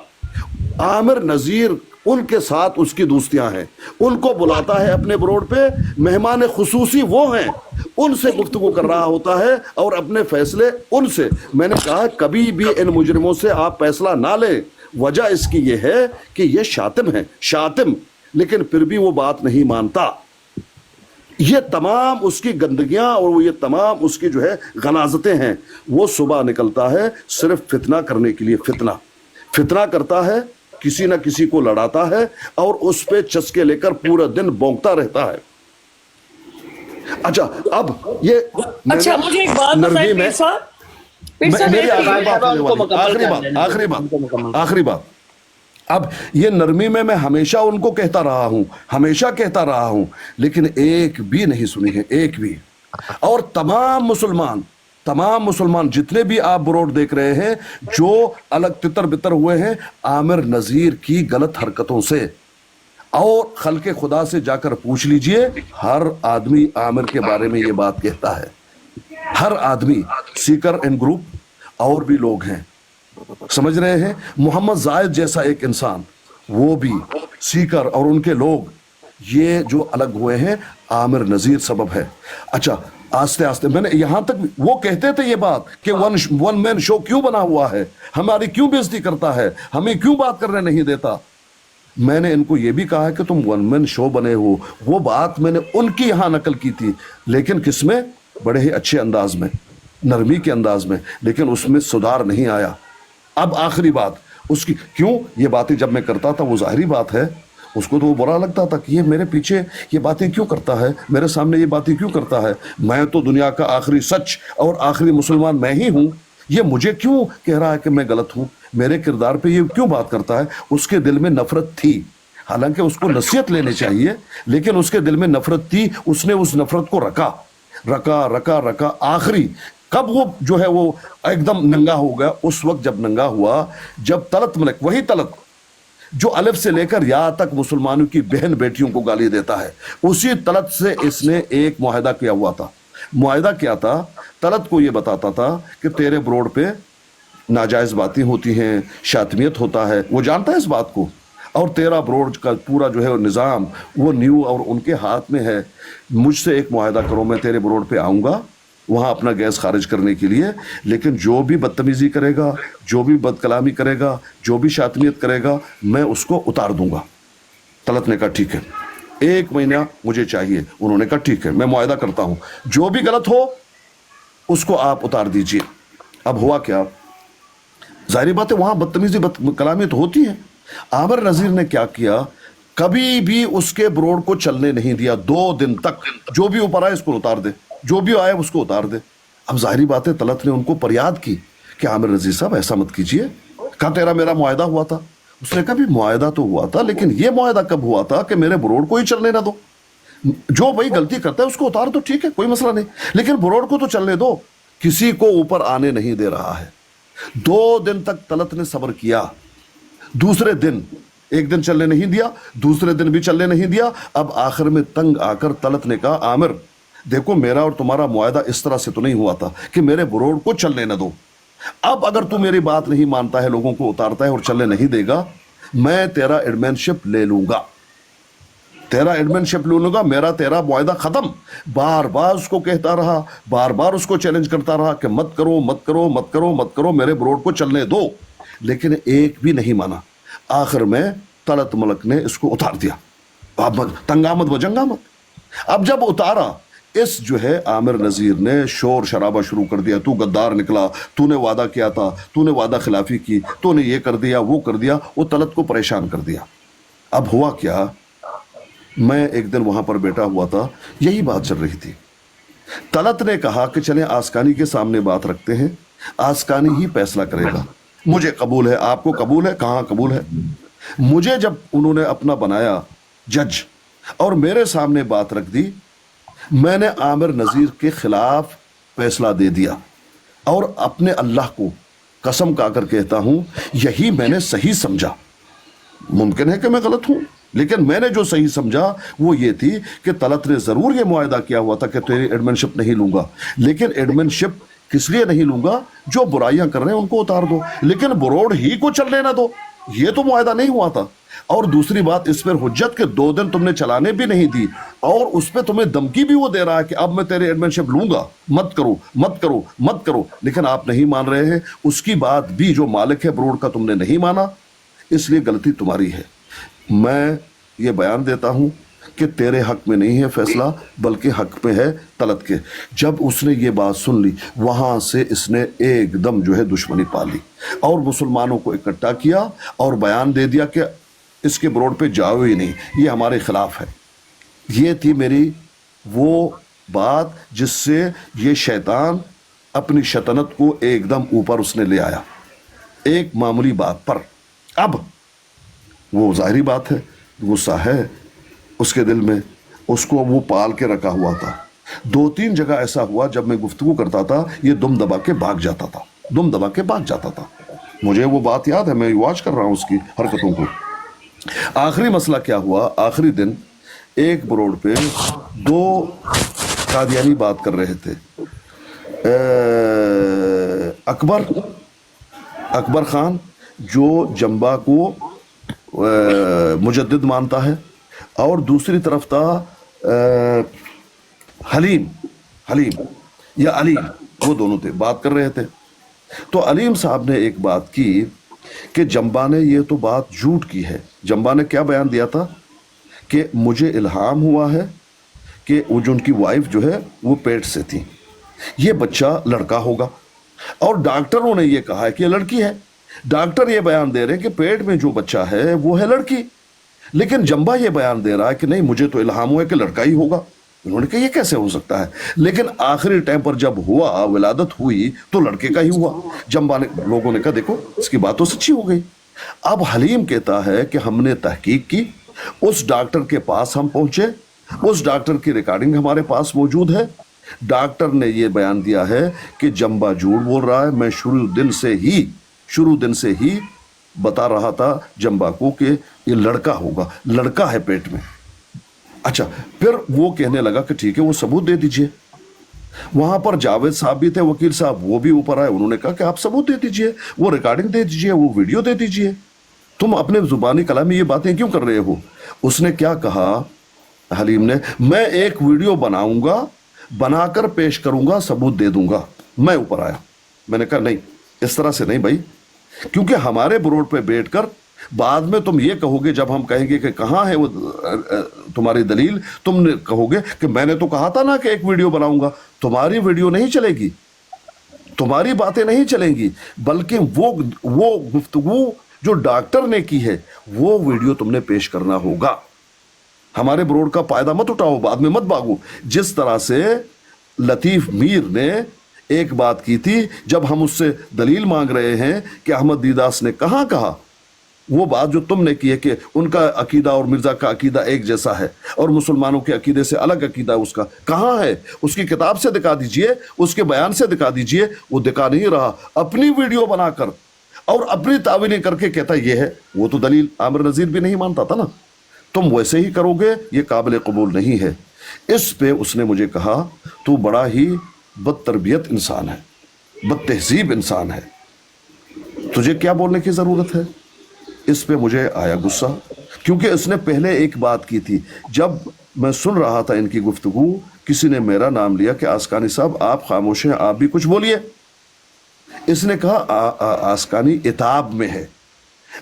عامر نذیر ان کے ساتھ اس کی دوستیاں ہیں, ان کو بلاتا ہے اپنے بروڈ پہ, مہمان خصوصی وہ ہیں, ان سے گفتگو کر رہا ہوتا ہے, اور اپنے فیصلے ان سے. میں نے کہا کبھی بھی ان مجرموں سے آپ فیصلہ نہ لیں, وجہ اس کی یہ ہے کہ یہ شاتم, لیکن پھر بھی وہ بات نہیں مانتا. یہ تمام اس کی گندگیاں اور یہ تمام اس کی جو ہے غلاظتیں ہیں. وہ صبح نکلتا ہے صرف فتنہ کرنے کے لیے, فتنہ کرتا ہے, کسی نہ کسی کو لڑاتا ہے, اور اس پہ چسکے لے کر پورا دن بونکتا رہتا ہے. اچھا, اب یہ مجھے ایک بات نرمی میں آخری بات, اب یہ نرمی میں ہمیشہ ان کو کہتا رہا ہوں, لیکن ایک بھی نہیں سنی ہے, ایک بھی. اور تمام مسلمان جتنے بھی آپ بروڈ دیکھ رہے ہیں جو الگ تتر بتر ہوئے ہیں عامر نذیر کی غلط حرکتوں سے. اور خلق خدا سے جا کر پوچھ لیجئے, ہر آدمی عامر کے بارے میں یہ بات کہتا ہے, ہر آدمی, سیکر اینڈ گروپ اور بھی لوگ ہیں, سمجھ رہے ہیں. محمد زاہد جیسا ایک انسان, وہ بھی سیکر, اور ان کے لوگ, یہ جو الگ ہوئے ہیں عامر نذیر سبب ہے. اچھا, آستے میں نے یہاں تک, وہ کہتے تھے یہ بات کہ ون مین شو کیوں بنا ہوا ہے, ہماری کیوں بےزتی کرتا ہے, ہمیں کیوں بات کرنے نہیں دیتا. میں نے ان کو یہ بھی کہا کہ تم ون مین شو بنے ہو, وہ بات میں نے ان کی یہاں نقل کی تھی, لیکن کس میں, بڑے ہی اچھے انداز میں, نرمی کے انداز میں, لیکن اس میں سدھار نہیں آیا. اب آخری بات اس کی, کیوں یہ باتیں جب میں کرتا تھا, وہ ظاہری بات ہے اس کو تو وہ برا لگتا تھا کہ یہ میرے پیچھے یہ باتیں کیوں کرتا ہے, میرے سامنے یہ باتیں کیوں کرتا ہے, میں تو دنیا کا آخری سچ اور آخری مسلمان میں ہی ہوں, یہ مجھے کیوں کہہ رہا ہے کہ میں غلط ہوں, میرے کردار پہ یہ کیوں بات کرتا ہے. اس کے دل میں نفرت تھی, حالانکہ اس کو نصیحت لینی چاہیے, لیکن اس کے دل میں نفرت تھی, اس نے اس نفرت کو رکا. آخری کب وہ جو ہے وہ ایک دم ننگا ہو گیا, اس وقت جب ننگا ہوا, جب طلعت ملک, وہی طلعت جو الف سے لے کر یا تک مسلمانوں کی بہن بیٹیوں کو گالی دیتا ہے, اسی طلعت سے اس نے ایک معاہدہ کیا ہوا تھا. معاہدہ کیا تھا, طلعت کو یہ بتاتا تھا کہ تیرے بروڈ پہ ناجائز باتیں ہوتی ہیں, شاتمیت ہوتا ہے, وہ جانتا ہے اس بات کو, اور تیرا بروڈ کا پورا جو ہے نظام وہ نیو اور ان کے ہاتھ میں ہے. مجھ سے ایک معاہدہ کرو, میں تیرے بروڈ پہ آؤں گا وہاں اپنا گیس خارج کرنے کے لیے, لیکن جو بھی بدتمیزی کرے گا, جو بھی بد کلامی کرے گا, جو بھی شاتمیت کرے گا, میں اس کو اتار دوں گا. طلعت نے کہا ٹھیک ہے, 1 مہینہ مجھے چاہیے. انہوں نے کہا ٹھیک ہے, میں معاہدہ کرتا ہوں, جو بھی غلط ہو اس کو آپ اتار دیجئے. अब हुआ क्या, जाहिर बात है वहां बदतमीजी कलामी तो होती है। आमिर नजीर ने क्या किया, कभी भी उसके ब्रोड को चलने नहीं दिया 2 दिन तक। जो भी ऊपर आए इसको उतार दे, जो भी आए उसको उतार दे। अब जाहिर बात है तलत ने उनको फरियाद की कि आमिर नजीर साहब ऐसा मत कीजिए, कहा तेरा मेरा मुआहदा हुआ था। उसने कहा भी मुआहदा तो हुआ था, लेकिन ये मुआहदा कब हुआ था कि मेरे ब्रोड को ही चलने ना दो। जो भाई गलती करता है उसको उतार दो, ठीक है, कोई मसला नहीं, लेकिन ब्रोड को तो चलने दो। किसी को ऊपर आने नहीं दे रहा है। 2 दिन तक तलत ने सब्र किया। दूसरे दिन, एक दिन चलने नहीं दिया, दूसरे दिन भी चलने नहीं दिया। अब आखिर में तंग आकर तलत ने कहा, आमिर देखो मेरा और तुम्हारा मुआहदा इस तरह से तो नहीं हुआ था कि मेरे ब्रोड को चलने न दो। अब अगर तू मेरी बात नहीं मानता है, लोगों को उतारता है और चलने नहीं देगा, मैं तेरा एडमिनशिप ले लूंगा, तेरा एडमिनशिप ले लूंगा, मेरा तेरा मुआहदा खत्म। बार बार उसको कहता रहा, बार बार उसको चैलेंज करता रहा कि मत करो मत करो मत करो मत करो, मेरे ब्रोड को चलने दो, लेकिन एक भी नहीं माना। आखिर में तलत मलक ने इसको उतार दिया। अब तंगामत व जंगामत। अब जब उतारा, इस जो है आमिर नजीर ने शोर शराबा शुरू कर दिया, तू गद्दार निकला, तूने वादा किया था, तूने वादा खिलाफी की, तूने ये कर दिया वो कर दिया। वो तलत को परेशान कर दिया। अब हुआ क्या, मैं एक दिन वहां पर बैठा हुआ था, यही बात चल रही थी। तलत ने कहा कि चलें आस्कानी के सामने बात रखते हैं, आस्कानी ही फैसला करेगा। मुझे कबूल है, आपको कबूल है, कहाँ कबूल है। मुझे जब उन्होंने अपना बनाया जज और मेरे सामने बात रख दी, मैंने आमिर नजीर के खिलाफ फैसला दे दिया और अपने अल्लाह को कसम खाकर कहता हूं यही मैंने सही समझा। मुमकिन है कि मैं गलत हूं, लेकिन मैंने जो सही समझा वो ये थी कि तलत ने जरूर ये मुआहदा किया हुआ था कि तेरी एडमिनशिप नहीं लूंगा, लेकिन एडमिनशिप किस लिए नहीं लूंगा, जो बुराइयां कर रहे हैं उनको उतार दो, लेकिन ब्रोड ही को चलने ना दो, ये तो मुआहदा नहीं हुआ था। और दूसरी बात, इस पर हुज्जत के 2 दिन तुमने चलाने भी नहीं दी और उस पर तुम्हें धमकी भी वो दे रहा है कि अब मैं तेरे एडमिनशिप लूंगा, मत करो मत करो मत करो, लेकिन आप नहीं मान रहे हैं। उसकी बात भी जो मालिक है ब्रोड का तुमने नहीं माना, इसलिए गलती तुम्हारी है। मैं ये बयान देता हूं कि तेरे हक में नहीं है फैसला, बल्कि हक में है तलत के। जब उसने ये बात सुन ली, वहां से इसने एकदम जो है दुश्मनी पाली और मुसलमानों को इकट्ठा किया और बयान दे दिया कि इसके ब्रोड पे जाओ ही नहीं, ये हमारे खिलाफ है। ये थी मेरी वो बात जिससे ये शैतान अपनी शैतानत को एकदम ऊपर उसने ले आया, एक मामूली बात पर। अब वो जाहिरी बात है, गुस्सा है उसके दिल में, उसको वो पाल के रखा हुआ था। 2-3 जगह ऐसा हुआ जब मैं गुफ्तगू करता था, ये दुम दबा के भाग जाता था, दुम दबा के भाग जाता था। मुझे वो बात याद है, मैं वॉच कर रहा हूँ उसकी हरकतों को। आखिरी मसला क्या हुआ, आखिरी दिन एक ब्रोड पे 2 कादियानी बात कर रहे थे। अकबर खान जो जंबा को मुजद्दिद मानता है, और दूसरी तरफ था हलीम या अलीम, वो दोनों थे, बात कर रहे थे। तो अलीम साहब ने एक बात की कि जंबा ने ये तो बात झूठ की है। जंबा ने क्या बयान दिया था कि मुझे इल्हाम हुआ है कि वो जो उनकी वाइफ जो है वो पेट से थी, ये बच्चा लड़का होगा, और डॉक्टरों ने ये कहा है कि ये लड़की है। डॉक्टर ये बयान दे रहे हैं कि पेट में जो बच्चा है वो है लड़की, लेकिन जंबा ये बयान दे रहा है कि नहीं, मुझे तो इल्हाम हुआ है कि लड़का ही होगा। उन्होंने कहा ये कैसे हो सकता है, लेकिन आखिरी टाइम पर जब हुआ, विलादत हुई, तो लड़के का ही हुआ। जंबा ने, लोगों ने कहा देखो इसकी बात तो सच्ची हो गई। अब हलीम कहता है कि हमने तहकीक की, उस डॉक्टर के पास हम पहुंचे, उस डॉक्टर की रिकॉर्डिंग हमारे पास मौजूद है। डॉक्टर ने यह बयान दिया है कि जंबा झूठ बोल रहा है। मैं शुरू दिन से ही बता रहा था जंबा को कि ये लड़का होगा, लड़का है पेट में। अच्छा, फिर वो कहने लगा कि ठीक है वो सबूत दे दीजिए। वहां पर जावेद साहब भी थे, वकील साहब, वो भी ऊपर आए। उन्होंने कहा कि आप सबूत दे दीजिए, वो रिकॉर्डिंग दे दीजिए, वो वीडियो दे दीजिए, तुम अपने जुबानी कलाम में ये बातें क्यों कर रहे हो। उसने क्या कहा हलीम ने, मैं एक वीडियो बनाऊंगा, बनाकर पेश करूंगा, सबूत दे दूंगा। मैं ऊपर आया, मैंने कहा नहीं, इस तरह से नहीं भाई, क्योंकि हमारे ब्रोड पे बैठकर बाद में तुम ये कहोगे, जब हम कहेंगे कि कहाँ है वो तुम्हारी दलील, तुम कहोगे कि मैंने तो कहा था ना कि एक वीडियो बनाऊंगा। तुम्हारी वीडियो नहीं चलेगी, तुम्हारी बातें नहीं चलेंगी, बल्कि वो गुफ्तगू जो डॉक्टर ने की है वो वीडियो तुमने पेश करना होगा। हमारे ब्रोड का फायदा मत उठाओ, बाद में मत भागो। जिस तरह से लतीफ मीर ने एक बात की थी, जब हम उससे दलील मांग रहे हैं कि अहमद दीदास ने कहा वो बात जो तुमने की है कि उनका अकीदा और मिर्जा का अकीदा एक जैसा है और मुसलमानों के अकीदे से अलग अकीदा है, उसका कहाँ है? उसकी किताब से दिखा दीजिए, उसके बयान से दिखा दीजिए। वो दिखा नहीं रहा, अपनी वीडियो बनाकर और अपनी तावीलें करके कहता ये है। वो तो दलील आमिर नज़ीर भी नहीं मानता था ना। तुम वैसे ही करोगे, ये काबिल कबूल नहीं है। इस पे उसने मुझे कहा तू बड़ा ही बदतरबियत इंसान है, बदतहजीब इंसान है, तुझे क्या बोलने की ज़रूरत है? इस पे मुझे आया गुस्सा, क्योंकि इसने पहले एक बात की थी। जब मैं सुन रहा था इनकी गुफ्तगू, किसी ने मेरा नाम लिया कि आस्कानी साहब आप खामोश हैं, आप भी कुछ बोलिए। इसने कहा आस्कानी इताब में है,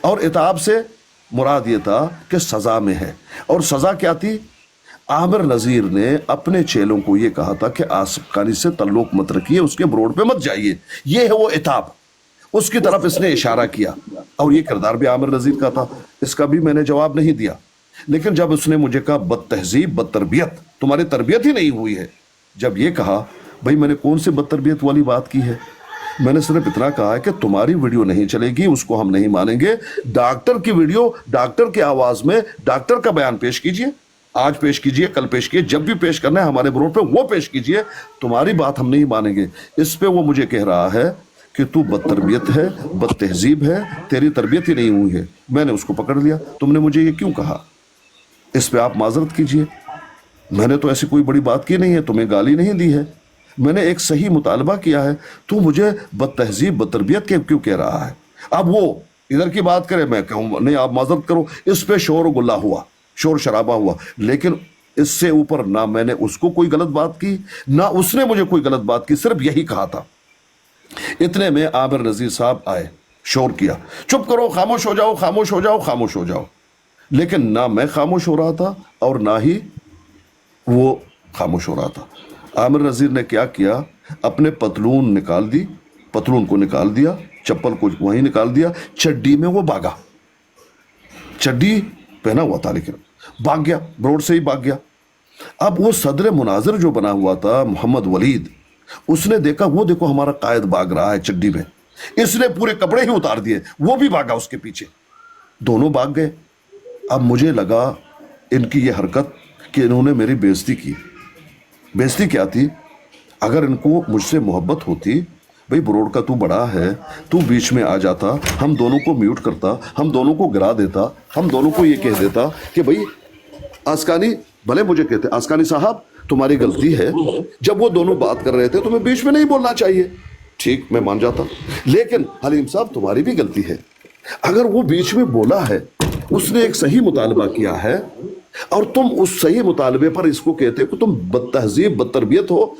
और इताब से मुराद ये था कि सज़ा में है। और सज़ा क्या थी? आमिर नज़ीर ने अपने चेलों को ये कहा था कि आस्कानी से तल्लुक़ मत रखिए, उसके ब्रोड पे मत जाइए। ये है वो इताब, उसकी तरफ इसने इशारा किया। और ये किरदार भी आमिर नज़ीर का था, इसका भी मैंने जवाब नहीं दिया। लेकिन जब उसने मुझे कहा बदतहजीब, बदतरबियत, तुम्हारी तरबियत ही नहीं हुई है, जब ये कहा, भाई मैंने कौन सी बदतरबियत वाली बात की है? मैंने सिर्फ इतना कहा है कि तुम्हारी वीडियो नहीं चलेगी, उसको हम नहीं मानेंगे। डॉक्टर की वीडियो, डॉक्टर की आवाज़ में डॉक्टर का बयान पेश कीजिए, आज पेश कीजिए, कल पेश कीजिए, जब भी पेश करना है हमारे ब्रोड पे वो पेश कीजिए। तुम्हारी बात हम नहीं मानेंगे। इस पे वो मुझे कह रहा है कि तू बदतरबियत है, बदतहजीब है, तेरी तरबियत ही नहीं हुई है। मैंने उसको पकड़ लिया, तुमने मुझे ये क्यों कहा? इस पे आप माजरत कीजिए, मैंने तो ऐसी कोई बड़ी बात की नहीं है, तुम्हें गाली नहीं दी है, मैंने एक सही मुतालबा किया है। तू मुझे बदतहजीब, बदतरबियत के क्यों कह रहा है? अब वो इधर की बात करे, मैं कहूँ नहीं आप माजरत करो। इस पे शोर गुल्ला हुआ, शोर शराबा हुआ, लेकिन इससे ऊपर ना मैंने उसको कोई गलत बात की, ना उसने मुझे कोई गलत बात की, सिर्फ यही कहा था। इतने में आमिर नज़ीर साहब आए, शोर किया, चुप करो, खामोश हो जाओ, खामोश हो जाओ, खामोश हो जाओ। लेकिन ना मैं खामोश हो रहा था और ना ही वो खामोश हो रहा था। आमिर नज़ीर ने क्या किया, अपने पतलून निकाल दी, पतलून को निकाल दिया, चप्पल को वहीं निकाल दिया, चड्डी में वो भागा। चड्डी पहना हुआ था लेकिन भाग गया, ब्रोड से ही भाग गया। अब वो सदर मुनाजिर जो बना हुआ था मोहम्मद वलीद, उसने देखा वो देखो हमारा कायद भाग रहा है चड्डी में, इसने पूरे कपड़े ही उतार दिए, वो भी भागा उसके पीछे, दोनों भाग गए। अब मुझे लगा इनकी ये हरकत कि इन्होंने मेरी बेइज्जती की। बेइज्जती क्या थी? अगर इनको मुझसे मोहब्बत होती, भाई ब्रोड का तू बड़ा है, तू बीच में आ जाता, हम दोनों को म्यूट करता, हम दोनों को गिरा देता, हम दोनों को ये कह देता कि भाई आस्कानी, भले मुझे कहते आस्कानी साहब तुम्हारी गलती है, जब वो दोनों बात कर रहे थे तुम्हें बीच में नहीं बोलना चाहिए, ठीक मैं मान जाता, लेकिन हलीम साहब तुम्हारी भी गलती है। अगर वो बीच में बोला है, उसने एक सही मुतालबा किया है और तुम उस सही मुतालबे पर इसको कहते हो कि तुम बदतहजीब, बदतरबियत हो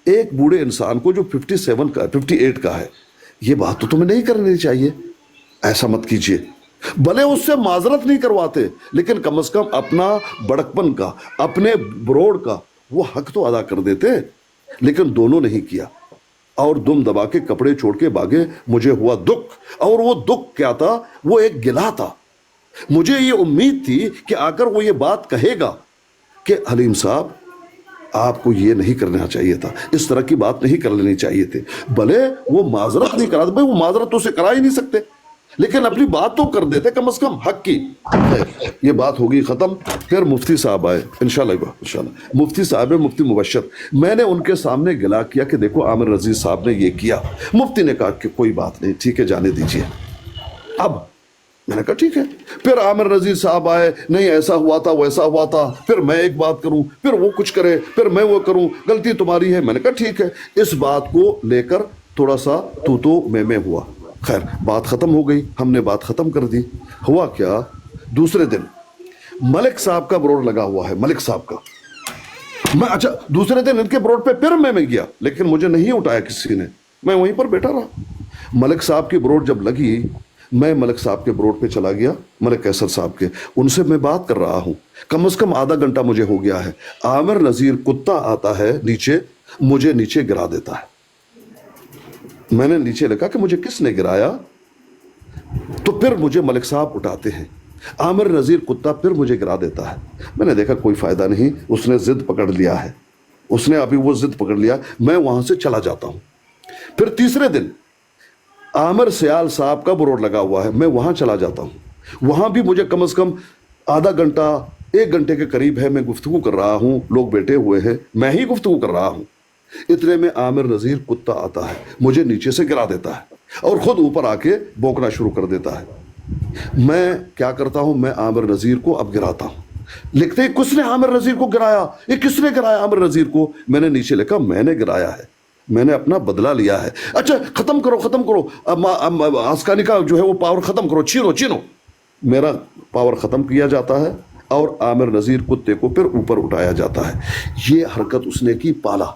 एक बूढ़े इंसान को जो 57 का 58 का है, ये बात तो तुम्हें नहीं करनी चाहिए। ऐसा मत कीजिए। भले उससे माजरत नहीं करवाते, लेकिन कम से कम अपना बड़कपन का, अपने ब्रोड का वो हक तो अदा कर देते। लेकिन दोनों नहीं किया और दुम दबा के कपड़े छोड़ के भागे। मुझे हुआ दुख, और वो दुख क्या था? वो एक गिला था। मुझे ये उम्मीद थी कि आकर वो ये बात कहेगा कि हलीम साहब आपको ये नहीं करना चाहिए था, इस तरह की बात नहीं कर लेनी चाहिए थी। भले वो माजरत नहीं करा, भाई वो माजरत तो उसे करा ही नहीं सकते, लेकिन अपनी बात तो कर देते कम से कम हक की। ये बात होगी खत्म। फिर मुफ्ती साहब आए, इंशाल्लाह मुफ्ती साहब है, मुफ्ती मुबशर। मैंने उनके सामने गिला किया कि देखो आमिर नज़ीर साहब ने ये किया। मुफ्ती ने कहा कि कोई बात नहीं, ठीक है जाने दीजिए। अब मैंने कहा ठीक है। फिर आमिर नज़ीर साहब आए, नहीं ऐसा हुआ था, वैसा हुआ था, फिर मैं एक बात करूं, फिर वो कुछ करे, फिर मैं वो करूं, गलती तुम्हारी है। मैंने कहा ठीक है। इस बात को लेकर थोड़ा सा तू तो मैं हुआ। खैर बात ख़त्म हो गई, हमने बात ख़त्म कर दी। हुआ क्या, दूसरे दिन मलिक साहब का ब्रोड लगा हुआ है, मलिक साहब का। मैं अच्छा दूसरे दिन इनके ब्रोड पे फिर मैं गया, लेकिन मुझे नहीं उठाया किसी ने, मैं वहीं पर बैठा रहा। मलिक साहब की ब्रोड जब लगी, मैं मलिक साहब के ब्रोड पे चला गया, मलिक कैसर साहब के। उनसे मैं बात कर रहा हूँ, कम से कम आधा घंटा मुझे हो गया है। आमिर नज़ीर कुत्ता आता है नीचे, मुझे नीचे गिरा देता है। میں نے نیچے لکھا کہ مجھے کس نے گرایا, تو پھر مجھے ملک صاحب اٹھاتے ہیں, عامر نذیر کتا پھر مجھے گرا دیتا ہے. میں نے دیکھا کوئی فائدہ نہیں, اس نے ضد پکڑ لیا ہے, اس نے ابھی وہ ضد پکڑ لیا, میں وہاں سے چلا جاتا ہوں. پھر تیسرے دن عامر سیال صاحب کا بورڈ لگا ہوا ہے, میں وہاں چلا جاتا ہوں. وہاں بھی مجھے کم از کم آدھا گھنٹہ 1 گھنٹے کے قریب ہے, میں گفتگو کر رہا ہوں, لوگ بیٹھے ہوئے ہیں, میں ہی گفتگو کر رہا ہوں. اتنے میں عامر نذیر کتا آتا ہے, مجھے نیچے سے گرا دیتا ہے اور خود اوپر آ کے بھونکنا شروع کر دیتا ہے. میں کیا کرتا ہوں, میں عامر نذیر کو اب گراتا ہوں. لکھتے ہیں کس نے عامر نذیر کو گرایا, یہ کس نے گرایا عامر نذیر کو؟ میں نے نیچے لکھا میں نے گرایا ہے, میں نے اپنا بدلہ لیا ہے. اچھا ختم کرو, آسکانی کا جو ہے وہ پاور ختم کرو, چھینو. میرا پاور ختم کیا جاتا ہے اور عامر نذیر کتے کو پھر اوپر اٹھایا جاتا ہے. یہ حرکت اس نے کی پالا.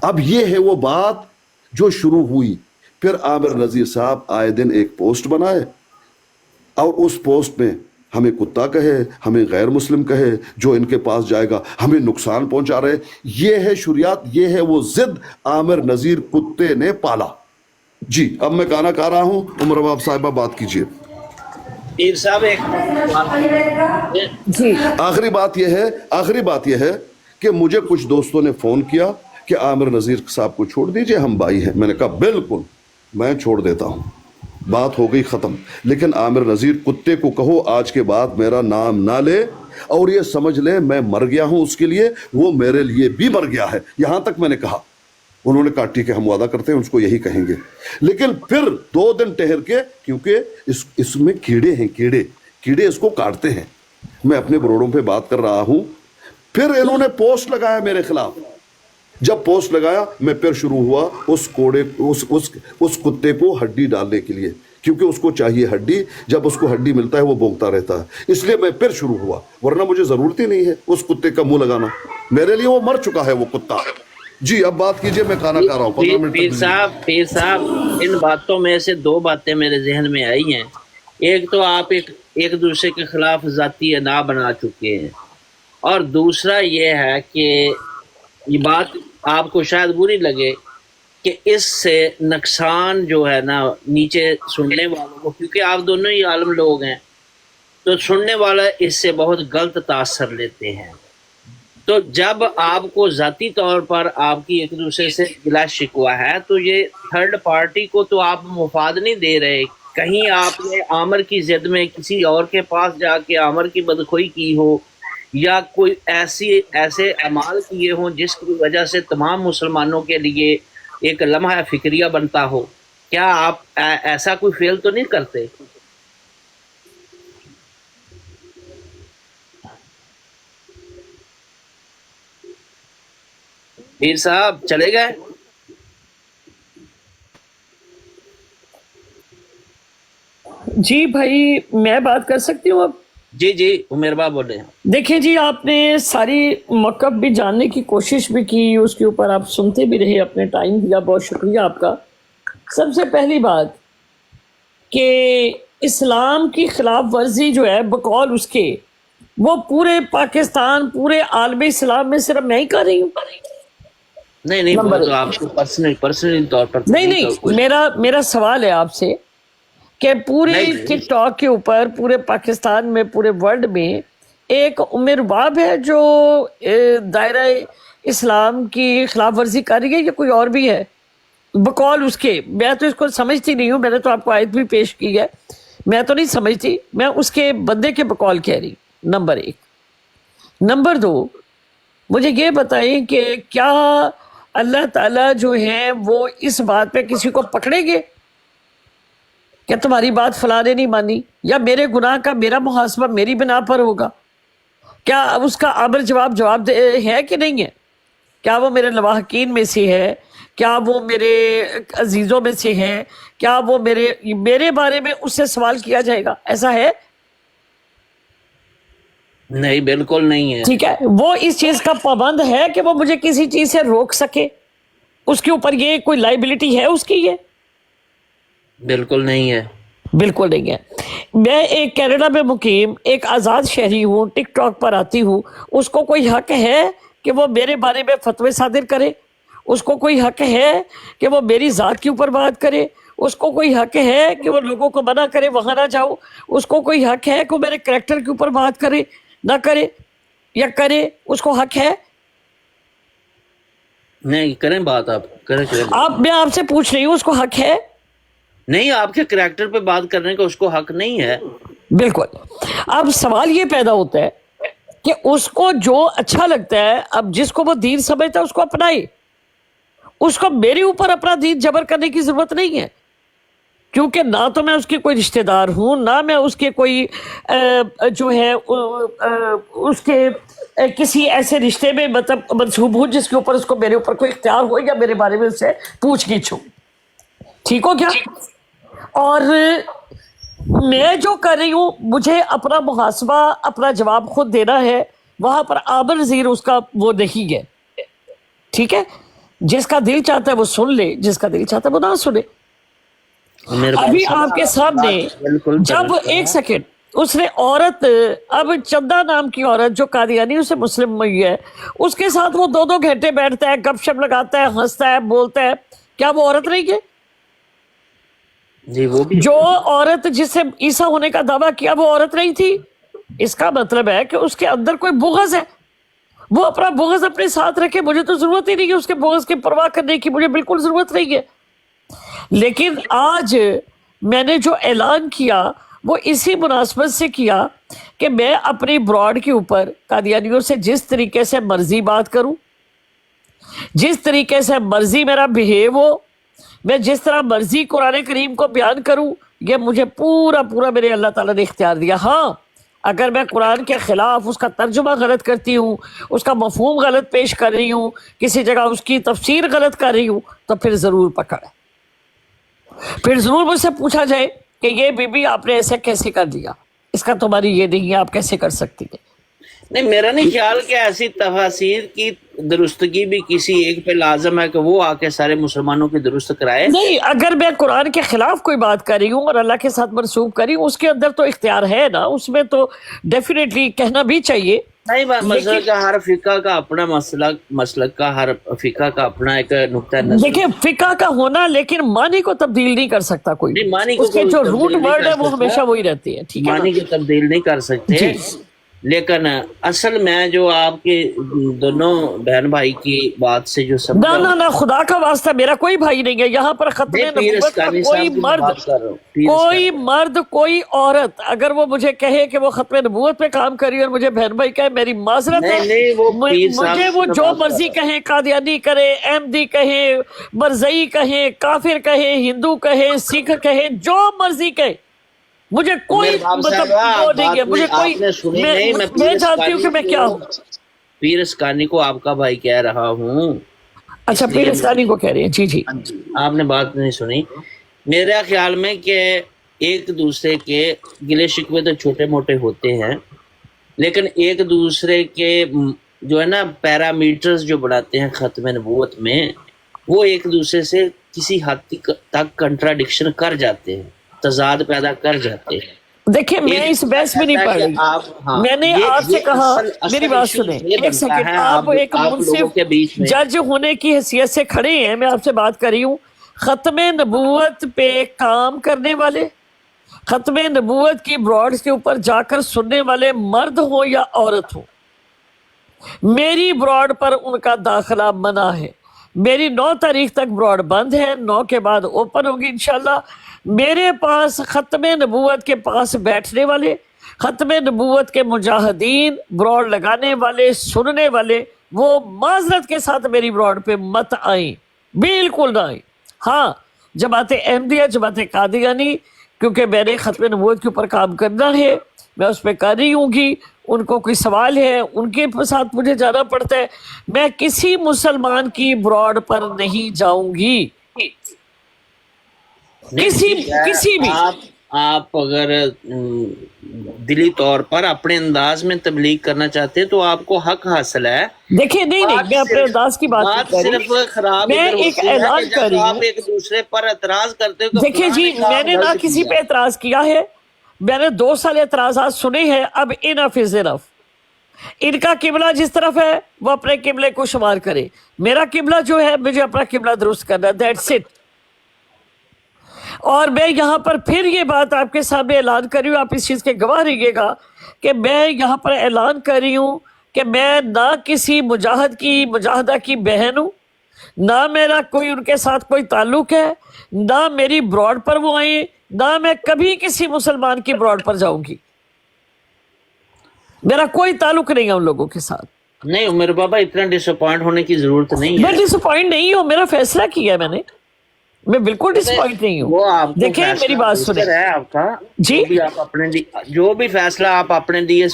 اب یہ ہے وہ بات جو شروع ہوئی. پھر عامر نذیر صاحب آئے دن ایک پوسٹ بنائے اور اس پوسٹ میں ہمیں کتا کہے, ہمیں غیر مسلم کہے, جو ان کے پاس جائے گا ہمیں نقصان پہنچا رہے. یہ ہے شریعت, یہ ہے وہ ضد عامر نذیر کتے نے پالا. جی اب میں گانا گا رہا ہوں, عمر باب صاحبہ بات کیجئے. پیر صاحب آخری بات یہ ہے کہ مجھے کچھ دوستوں نے فون کیا کہ عامر نذیر صاحب کو چھوڑ دیجئے, ہم بھائی ہیں. میں نے کہا بالکل میں چھوڑ دیتا ہوں, بات ہو گئی ختم. لیکن عامر نذیر کتے کو کہو آج کے بعد میرا نام نہ لے, اور یہ سمجھ لے میں مر گیا ہوں اس کے لیے, وہ میرے لیے بھی مر گیا ہے. یہاں تک میں نے کہا. انہوں نے کہا ٹھیک ہے ہم وعدہ کرتے ہیں اس کو یہی کہیں گے. لیکن پھر 2 دن ٹھہر کے, کیونکہ اس میں کیڑے ہیں, کیڑے اس کو کاٹتے ہیں. میں اپنے بروڑوں پہ بات کر رہا ہوں. پھر انہوں نے پوسٹ لگایا میرے خلاف. جب پوسٹ لگایا میں پھر شروع ہوا اس کتے کو ہڈی ڈالنے کے لیے, کیونکہ اس کو چاہیے ہڈی. جب اس کو ہڈی ملتا ہے وہ بھونکتا رہتا ہے, اس لیے میں پھر شروع ہوا, ورنہ مجھے ضرورت ہی نہیں ہے اس کتے کا منہ لگانا. میرے لیے وہ مر چکا ہے وہ کتا. جی اب بات کیجئے, میں کھانا کھا رہا ہوں. پیر صاحب ان باتوں میں سے 2 باتیں میرے ذہن میں آئی ہیں. ایک تو آپ ایک دوسرے کے خلاف ذاتی انا بنا چکے ہیں, اور دوسرا یہ ہے کہ یہ بات آپ کو شاید بری لگے کہ اس سے نقصان جو ہے نا نیچے سننے والوں کو, کیونکہ آپ دونوں ہی عالم لوگ ہیں, تو سننے والا اس سے بہت غلط تاثر لیتے ہیں. تو جب آپ کو ذاتی طور پر آپ کی ایک دوسرے سے گلا شکوا ہے, تو یہ تھرڈ پارٹی کو تو آپ مفاد نہیں دے رہے. کہیں آپ نے عامر کی ضد میں کسی اور کے پاس جا کے عامر کی بدخوئی کی ہو, یا کوئی ایسے اعمال کیے ہوں جس کی وجہ سے تمام مسلمانوں کے لیے ایک لمحہ فکریہ بنتا ہو. کیا آپ ایسا کوئی فعل تو نہیں کرتے؟ پیر صاحب چلے گئے؟ جی بھائی میں بات کر سکتی ہوں اب؟ جی عمر باب بولے ہیں. دیکھیں جی, آپ نے ساری موقف بھی جاننے کی کوشش بھی کی, اس کے اوپر آپ سنتے بھی رہے, اپنے ٹائم دیا, بہت شکریہ آپ کا. سب سے پہلی بات کہ اسلام کی خلاف ورزی جو ہے بقول اس کے, وہ پورے پاکستان, پورے عالم اسلام میں صرف میں ہی کر رہی ہوں. نہیں وہ تو آپ کو پرسنلی طور پر نہیں, میرا سوال ہے آپ سے کہ پورے ٹک ٹاک کے اوپر پورے پاکستان میں, پورے ورلڈ میں ایک عمر باب ہے جو دائرہ اسلام کی خلاف ورزی کر رہی ہے, یا کوئی اور بھی ہے بقول اس کے؟ میں تو اس کو سمجھتی نہیں ہوں, میں نے تو آپ کو آیت بھی پیش کی ہے, میں تو نہیں سمجھتی, میں اس کے بندے کے بقول کہہ رہی. نمبر 1. نمبر 2, مجھے یہ بتائیں کہ کیا اللہ تعالیٰ جو ہیں وہ اس بات پہ کسی کو پکڑیں گے کہ تمہاری بات فلاں نے نہیں مانی, یا میرے گناہ کا میرا محاسبہ میری بنا پر ہوگا؟ کیا اس کا عامر جواب ہے کہ نہیں ہے؟ کیا وہ میرے لواحقین میں سے ہے؟ کیا وہ میرے عزیزوں میں سے ہے؟ کیا وہ میرے بارے میں اس سے سوال کیا جائے گا؟ ایسا ہے؟ نہیں, بالکل نہیں ہے. ٹھیک ہے, وہ اس چیز کا پابند ہے کہ وہ مجھے کسی چیز سے روک سکے؟ اس کے اوپر یہ کوئی لائبلٹی ہے اس کی؟ یہ بالکل نہیں ہے. بالکل نہیں ہے. میں ایک کینیڈا میں مقیم ایک آزاد شہری ہوں, ٹک ٹاک پر آتی ہوں, اس کو کوئی حق ہے کہ وہ میرے بارے میں فتوے صادر کرے؟ उसको कोई हक है कि वो मेरी ज़ात के ऊपर बात करे? उसको कोई हक है कि वो लोगों को मना करे वहाँ ना जाओ? उसको कोई हक है कि वो मेरे करैक्टर के ऊपर बात करे, ना करे, या करे? उसको हक है? नहीं करें बात, आप करें। आप, मैं आपसे पूछ रही हूँ, उसको हक है? नहीं, आपके करैक्टर पे बात करने का उसको हक नहीं है। बिल्कुल। अब सवाल ये पैदा होता है कि उसको जो अच्छा लगता है, अब जिसको वो दीन समझता है उसको अपनाए। उसको मेरे ऊपर अपना दीन जबर करने की जरूरत नहीं है, क्योंकि ना तो मैं उसके कोई रिश्तेदार हूँ, ना मैं उसके कोई जो है उसके किसी ऐसे रिश्ते में मतलब मंसूब हूँ जिसके ऊपर उसको मेरे ऊपर कोई इख्तियार हो या मेरे बारे में उससे पूछ गिछ हो। ठीक हो क्या? और मैं जो कर रही हूँ, मुझे अपना मुहासबा, अपना जवाब खुद देना है। वहां पर आमिर नज़ीर उसका वो नहीं है। ठीक है, जिसका दिल चाहता है वो सुन ले, जिसका दिल चाहता है वो ना सुने। अभी आपके सामने जब एक सेकेंड उसने औरत, अब चंदा नाम की औरत जो कादियानी उसे मुस्लिम हुई है, उसके साथ वो 2-2 घंटे बैठता है, गपशप लगाता है, हंसता है, बोलता है, क्या वो औरत नहीं है? जी वो भी। जो औरत जिससे ईसा होने का दावा किया वो औरत नहीं थी? इसका मतलब है कि उसके अंदर कोई बुग़्ज़ है। वो अपना बुग़्ज़ अपने साथ रखे, मुझे तो जरूरत ही नहीं है उसके बुग़्ज़ की परवाह करने की, मुझे बिल्कुल जरूरत नहीं है। लेकिन आज मैंने जो ऐलान किया वो इसी मुनासबत से किया कि मैं अपनी ब्रॉड के ऊपर कादियानियों से जिस तरीके से मर्जी बात करूं, जिस तरीके से मर्जी मेरा बिहेव हो, मैं जिस तरह मर्जी कुरान करीम को बयान करूं, ये मुझे पूरा पूरा मेरे अल्लाह ताला ने इख्तियार दिया। हाँ, अगर मैं कुरान के खिलाफ उसका तर्जुमा गलत करती हूँ, उसका मफहूम गलत पेश कर रही हूँ, किसी जगह उसकी तफसीर गलत कर रही हूँ, तो फिर ज़रूर पकड़, फिर ज़रूर मुझसे पूछा जाए कि ये बीबी आपने ऐसे कैसे कर दिया, इसका तुम्हारी ये नहीं है, आप कैसे कर सकती है? नहीं, मेरा नहीं ख्याल कि ऐसी तफसीर की दुरुस्तगी भी किसी एक पे लाजम है कि वो आके सारे मुसलमानों की दुरुस्त कराए। नहीं, अगर मैं कुरान के खिलाफ कोई बात कर रही हूँ और अल्लाह के साथ मनसूब कर रही हूँ, उसके अंदर तो इख्तियार है ना, उसमें तो डेफिनेटली कहना भी चाहिए। नहीं, मसलक का हर फिका का अपना मसलक का हर फिका का अपना एक नुक्ता नज़र। देखिए, फिका का होना लेकिन मानी को तब्दील नहीं कर सकता कोई। नहीं, मानी को उसके जो रूट वर्ड है वो हमेशा वही रहती है। ठीक है, मानी को तब्दील नहीं कर सकते। लेकिन असल में जो आपके दोनों बहन भाई की बात से जो सब ना खुदा का वास्ता, मेरा कोई भाई नहीं है यहाँ पर। खत्मे नबूवत का कोई मर्द, कोई औरत अगर वो मुझे कहे कि वो खत्मे नबूवत पे काम करी और मुझे बहन भाई कहे, मेरी माजरत है। मुझे वो जो मर्जी कहे, कादियानी करे, अहमदी कहे, मरज़ई कहे, काफिर कहे, हिंदू कहे, सिख कहे, जो मर्जी कहे, मुझे कोई मतलब वो नहीं है। मुझे कोई, मैं जानती हूँ कि मैं क्या हूँ। पीर अस्कानी को आपका भाई कह रहा हूँ। अच्छा, पीर अस्कानी को कह रही है? जी जी, आपने बात नहीं सुनी। मेरे ख्याल में कि एक दूसरे के गिले शिकवे तो छोटे मोटे होते हैं, लेकिन एक दूसरे के जो है ना पैरामीटर्स जो बढ़ाते हैं खत्म नबूवत में, वो एक दूसरे से किसी हद तक कंट्राडिक्शन कर जाते हैं, तजाद पैदा कर जाते हैं। देखिए, मैं इस बहस में नहीं पड़ रही। मैंने आपसे कहा, मेरी बात सुने एक सेकंड, आप एक मुंसिफ जज होने की हैसियत से खड़े हैं, मैं आपसे बात कर रही हूँ। खत्मे नबूवत पे काम करने वाले, खत्मे नबूवत की ब्रॉड्स के ऊपर जाकर सुनने वाले मर्द हो या औरत हो, मेरी ब्रॉड पर उनका दाखिला मना है। मेरी 9 तारीख तक ब्रॉड बंद है, 9 के बाद ओपन होगी इंशाल्लाह। मेरे पास खत्मे नबूवत के पास बैठने वाले, खत्मे नबूवत के मुजाहिदीन, ब्रॉड लगाने वाले, सुनने वाले, वो माजरत के साथ मेरी ब्रॉड पे मत आए, बिल्कुल ना आए। हाँ, जमात अहमदिया, जमात कादियानी, क्योंकि मैंने खत्मे नबूवत के ऊपर काम करना है, मैं उस पर कर रही हूँगी। उनको कोई सवाल है, उनके साथ मुझे जाना पड़ता है। मैं किसी मुसलमान की ब्रॉड पर नहीं जाऊंगी, किसी भी। आप अगर दिली तौर पर अपने अंदाज में तबलीग करना चाहते हैं तो आपको हक हासिल है। देखिए, नहीं, मैं अपने अंदाज की बात सिर्फ खराब, मैं एक ऐलान कर रही हूँ। आप एक दूसरे पर एतराज करते हो। देखिए जी, मैंने ना किसी पे एतराज किया है, मैंने 2 साल एतराज़ात सुने हैं, अब इनफ इज इनफ। इनका किबला जिस तरफ है वो अपने किबले को शुमार करे, मेरा किबला जो है मुझे अपना किबला दुरुस्त करना, दैट्स इट। और मैं यहाँ पर फिर ये बात आपके सामने ऐलान कर रही हूँ, आप इस चीज़ के गवाह रहिएगा कि मैं यहाँ पर ऐलान कर रही हूँ कि मैं ना किसी मुजाहिदा की बहन हूँ, ना मेरा कोई उनके साथ कोई ताल्लुक है, ना मेरी ब्रॉड पर वो आए, ना मैं कभी किसी मुसलमान की ब्रॉड पर जाऊंगी। मेरा कोई ताल्लुक नहीं है उन लोगों के साथ। नहीं उमर बाबा, इतना डिसअपॉइंट होने की जरूरत नहीं है। मैं डिसअपॉइंट नहीं हूँ, मेरा फैसला किया है मैंने, मैं बिल्कुल डिसअपॉइंट नहीं हूँ। देखिए मेरी बात सुने है आपका जी, जो भी फैसला आप अपने लिए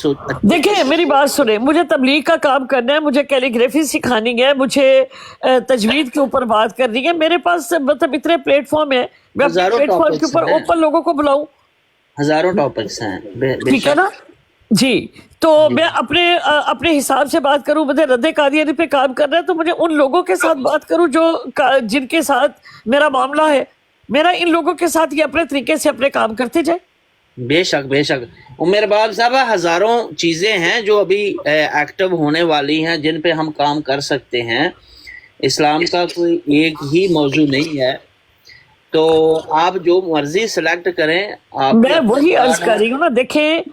देखिए मेरी बात सुने, मुझे तबलीग का काम करना है, मुझे कैलीग्राफी सिखानी है, मुझे तजवीद के ऊपर बात करनी है, मेरे पास मतलब इतने प्लेटफॉर्म है, मैं अपने प्लेटफॉर्म के ऊपर ओपन लोगों को बुलाऊं, हजारों टॉपिक्स हैं, ठीक है ना जी। तो मैं अपने हिसाब से बात करूं, मुझे रद्द कादियानी पे काम करना है तो मुझे उन लोगों के साथ बात करूं जिनके साथ मेरा मामला है, मेरा इन लोगों के साथ ये अपने तरीके से अपने काम करते जाए। बेशक बेशक उमर बाब साहब, हजारों चीजें हैं जो अभी एक्टिव होने वाली हैं जिन पे हम काम कर सकते हैं। इस्लाम का कोई एक ही मौजू नहीं है, तो आप जो मर्जी सेलेक्ट करें। मैं वही अर्ज कर रही हूँ ना, देखें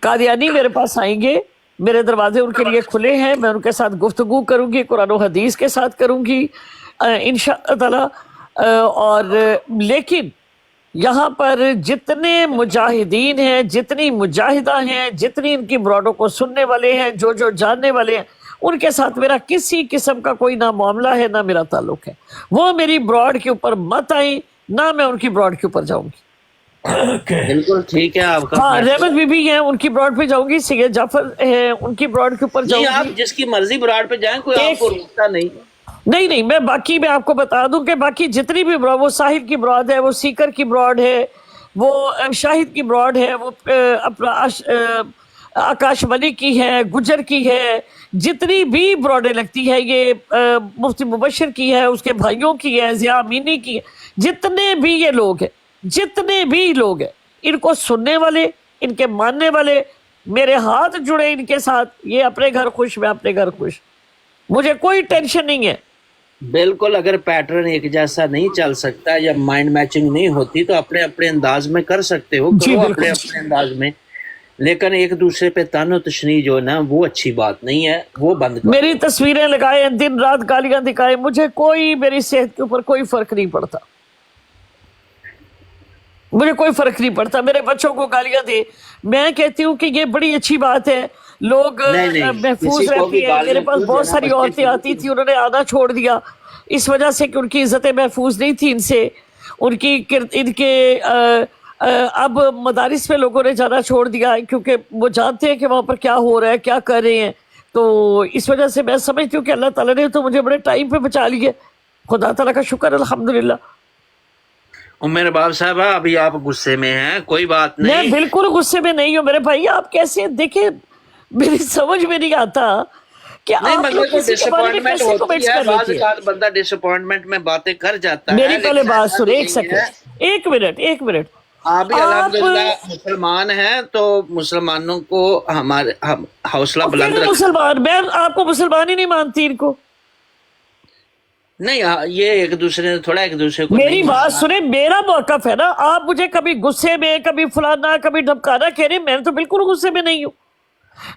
कादियानी मेरे पास आएंगे, मेरे दरवाजे उनके लिए खुले हैं, मैं उनके साथ गुफ्तगू करूंगी, कुरान और हदीस के साथ करूंगी इंशाअल्लाह। और लेकिन यहाँ पर जितने मुजाहिदीन हैं, जितनी मुजाहिदा हैं, जितनी इनकी ब्रॉडों को सुनने वाले हैं, जो जानने वाले हैं, उनके साथ मेरा किसी किस्म का कोई ना मामला है ना मेरा ताल्लुक है। वो मेरी ब्रॉड के ऊपर मत आई, ना मैं उनकी ब्रॉड के ऊपर जाऊंगी। बिल्कुल ठीक है आपका। हाँ, रहमत बीबी है उनकी ब्रॉड पे जाऊंगी, सैयद जाफर है उनकी ब्रॉड के ऊपर जाऊंगी। आप जिसकी मर्जी ब्रॉड पे जाएं, कोई आपको रोकता नहीं। नहीं, मैं बाकी मैं आपको बता दूं कि बाकी जितनी भी ब्रॉड, वो साहिब की ब्रॉड है, वो सीकर की ब्रॉड है, वो शाहिद की ब्रॉड है, वो अपना आकाश मलिक की है, गुजर की है, जितनी भी ब्रॉडें लगती है, ये मुफ्ती मुबशर की है, उसके भाइयों की है, ज़िया अमीनी की है, जितने भी ये लोग हैं, जितने भी लोग हैं, इनको सुनने वाले, इनके मानने वाले, मेरे हाथ जुड़े इनके साथ, ये अपने घर खुश, मैं अपने घर खुश, मुझे कोई टेंशन नहीं है। बिल्कुल, अगर पैटर्न एक जैसा नहीं चल सकता या माइंड मैचिंग नहीं होती तो अपने अपने अंदाज में कर सकते हो, करो अपने अपने अंदाज में, लेकिन एक दूसरे पे तानो तशनी जो ना वो अच्छी बात नहीं है, वो बंद करो। मेरी तस्वीरें लगाए, दिन रात गालियां दिखाए, मुझे कोई, मेरी सेहत के ऊपर कोई फर्क नहीं पड़ता, मुझे कोई फर्क नहीं पड़ता। मेरे बच्चों को गालियां दे, मैं कहती हूँ कि ये बड़ी अच्छी बात है, लोग महफूज रहती है। मेरे पास बहुत सारी औरतें आती थी, उन्होंने आना छोड़ दिया इस वजह से कि उनकी इज्जतें महफूज नहीं थी इनसे, इनके अब मदारिस में लोगों ने जाना छोड़ दिया क्योंकि वो जानते हैं कि वहाँ पर क्या हो रहा है, क्या कर रहे हैं। तो इस वजह से मैं समझती हूँ कि अल्लाह ताला ने तो मुझे बड़े टाइम पे बचा लिया, खुदा ताला का शुक्र अल्हम्दुलिल्लाह। उमर बाब साहब, अभी आप गुस्से में हैं, कोई बात नहीं। मैं बिल्कुल गुस्से में नहीं हूँ मेरे भाई, आप कैसे, देखिए मेरी समझ में नहीं आता कि आप लोग किसी के बारे में कैसे कमेंट्स कर लेते हैं। बंदा डिसअपॉइंटमेंट में बातें कर जाता है। मेरी पहले बात सुने, एक सेकंड, एक मिनट। आप भी अल्हम्दुलिल्लाह मुसलमान हैं, तो मुसलमानों को हमारे हौसला बुलंद रखें। मुसलमान, मैं आपको मुसलमान ही नहीं मानती इनको। नहीं, ये एक दूसरे थोड़ा एक दूसरे को, मेरी बात सुने, मेरा मौकफ है ना, आप मुझे कभी गुस्से में, कभी फलाना, कभी धमकाना कह रहे, मैं तो बिल्कुल गुस्से में नहीं हूँ।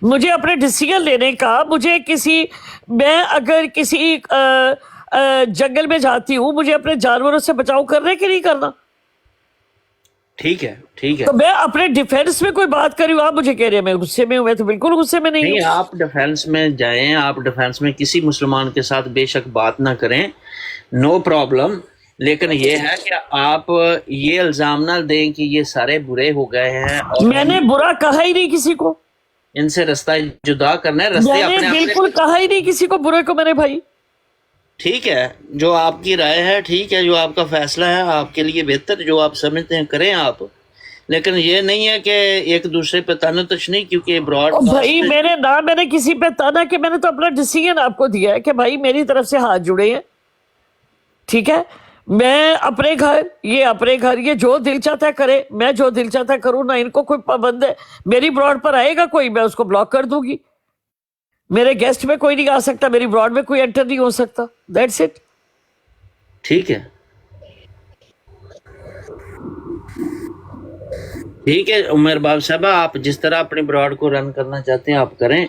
मुझे अपने डिसीजन लेने का, मैं अगर किसी जंगल में जाती हूँ, मुझे अपने जानवरों से बचाव करने के नहीं करना, ठीक है। तो मैं अपने डिफेंस में कोई बात कर रही हूँ, आप मुझे कह रहे हैं मैं गुस्से में हूँ, मैं तो बिल्कुल गुस्से में नहीं हूँ। आप डिफेंस में जाएं, आप डिफेंस में किसी मुसलमान के साथ बेशक बात ना करें, नो प्रॉब्लम, लेकिन ये है कि आप ये इल्जाम ना दें कि ये सारे बुरे हो गए हैं। और मैंने बुरा कहा ही नहीं किसी को, इनसे रास्ता जुदा करना है, रास्ते अपने बिल्कुल कहा ही नहीं किसी को बुरे को मेरे भाई। ठीक है, जो आपकी राय है ठीक है, जो आपका फैसला है आपके लिए बेहतर, जो आप समझते हैं करें आप, लेकिन ये नहीं है कि एक दूसरे पे ताना तशनी, क्योंकि ब्रॉड भाई मैंने किसी पे ताना कि मैंने तो अपना डिसीजन आपको दिया है कि भाई मेरी तरफ से हाथ जुड़े हैं, ठीक है, मैं अपने घर, ये जो दिल चाहता है करे, मैं जो दिल चाहता है करूँ, ना इनको कोई पाबंद है। मेरी ब्रॉड पर आएगा कोई, मैं उसको ब्लॉक कर दूंगी। मेरे गेस्ट में कोई नहीं आ सकता, मेरी ब्रॉड में कोई एंटर नहीं हो सकता, दैट्स इट। ठीक है, ठीक है उमर बाब साहब, आप जिस तरह अपने ब्रॉड को रन करना चाहते हैं आप करें,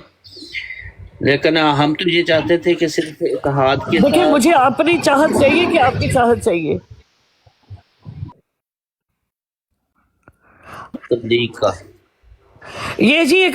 लेकिन हम तो ये चाहते थे कि सिर्फ इत्तेहाद के देखिए मुझे अपनी चाहत चाहिए कि आपकी चाहत चाहिए तब्लीग का ये जी एक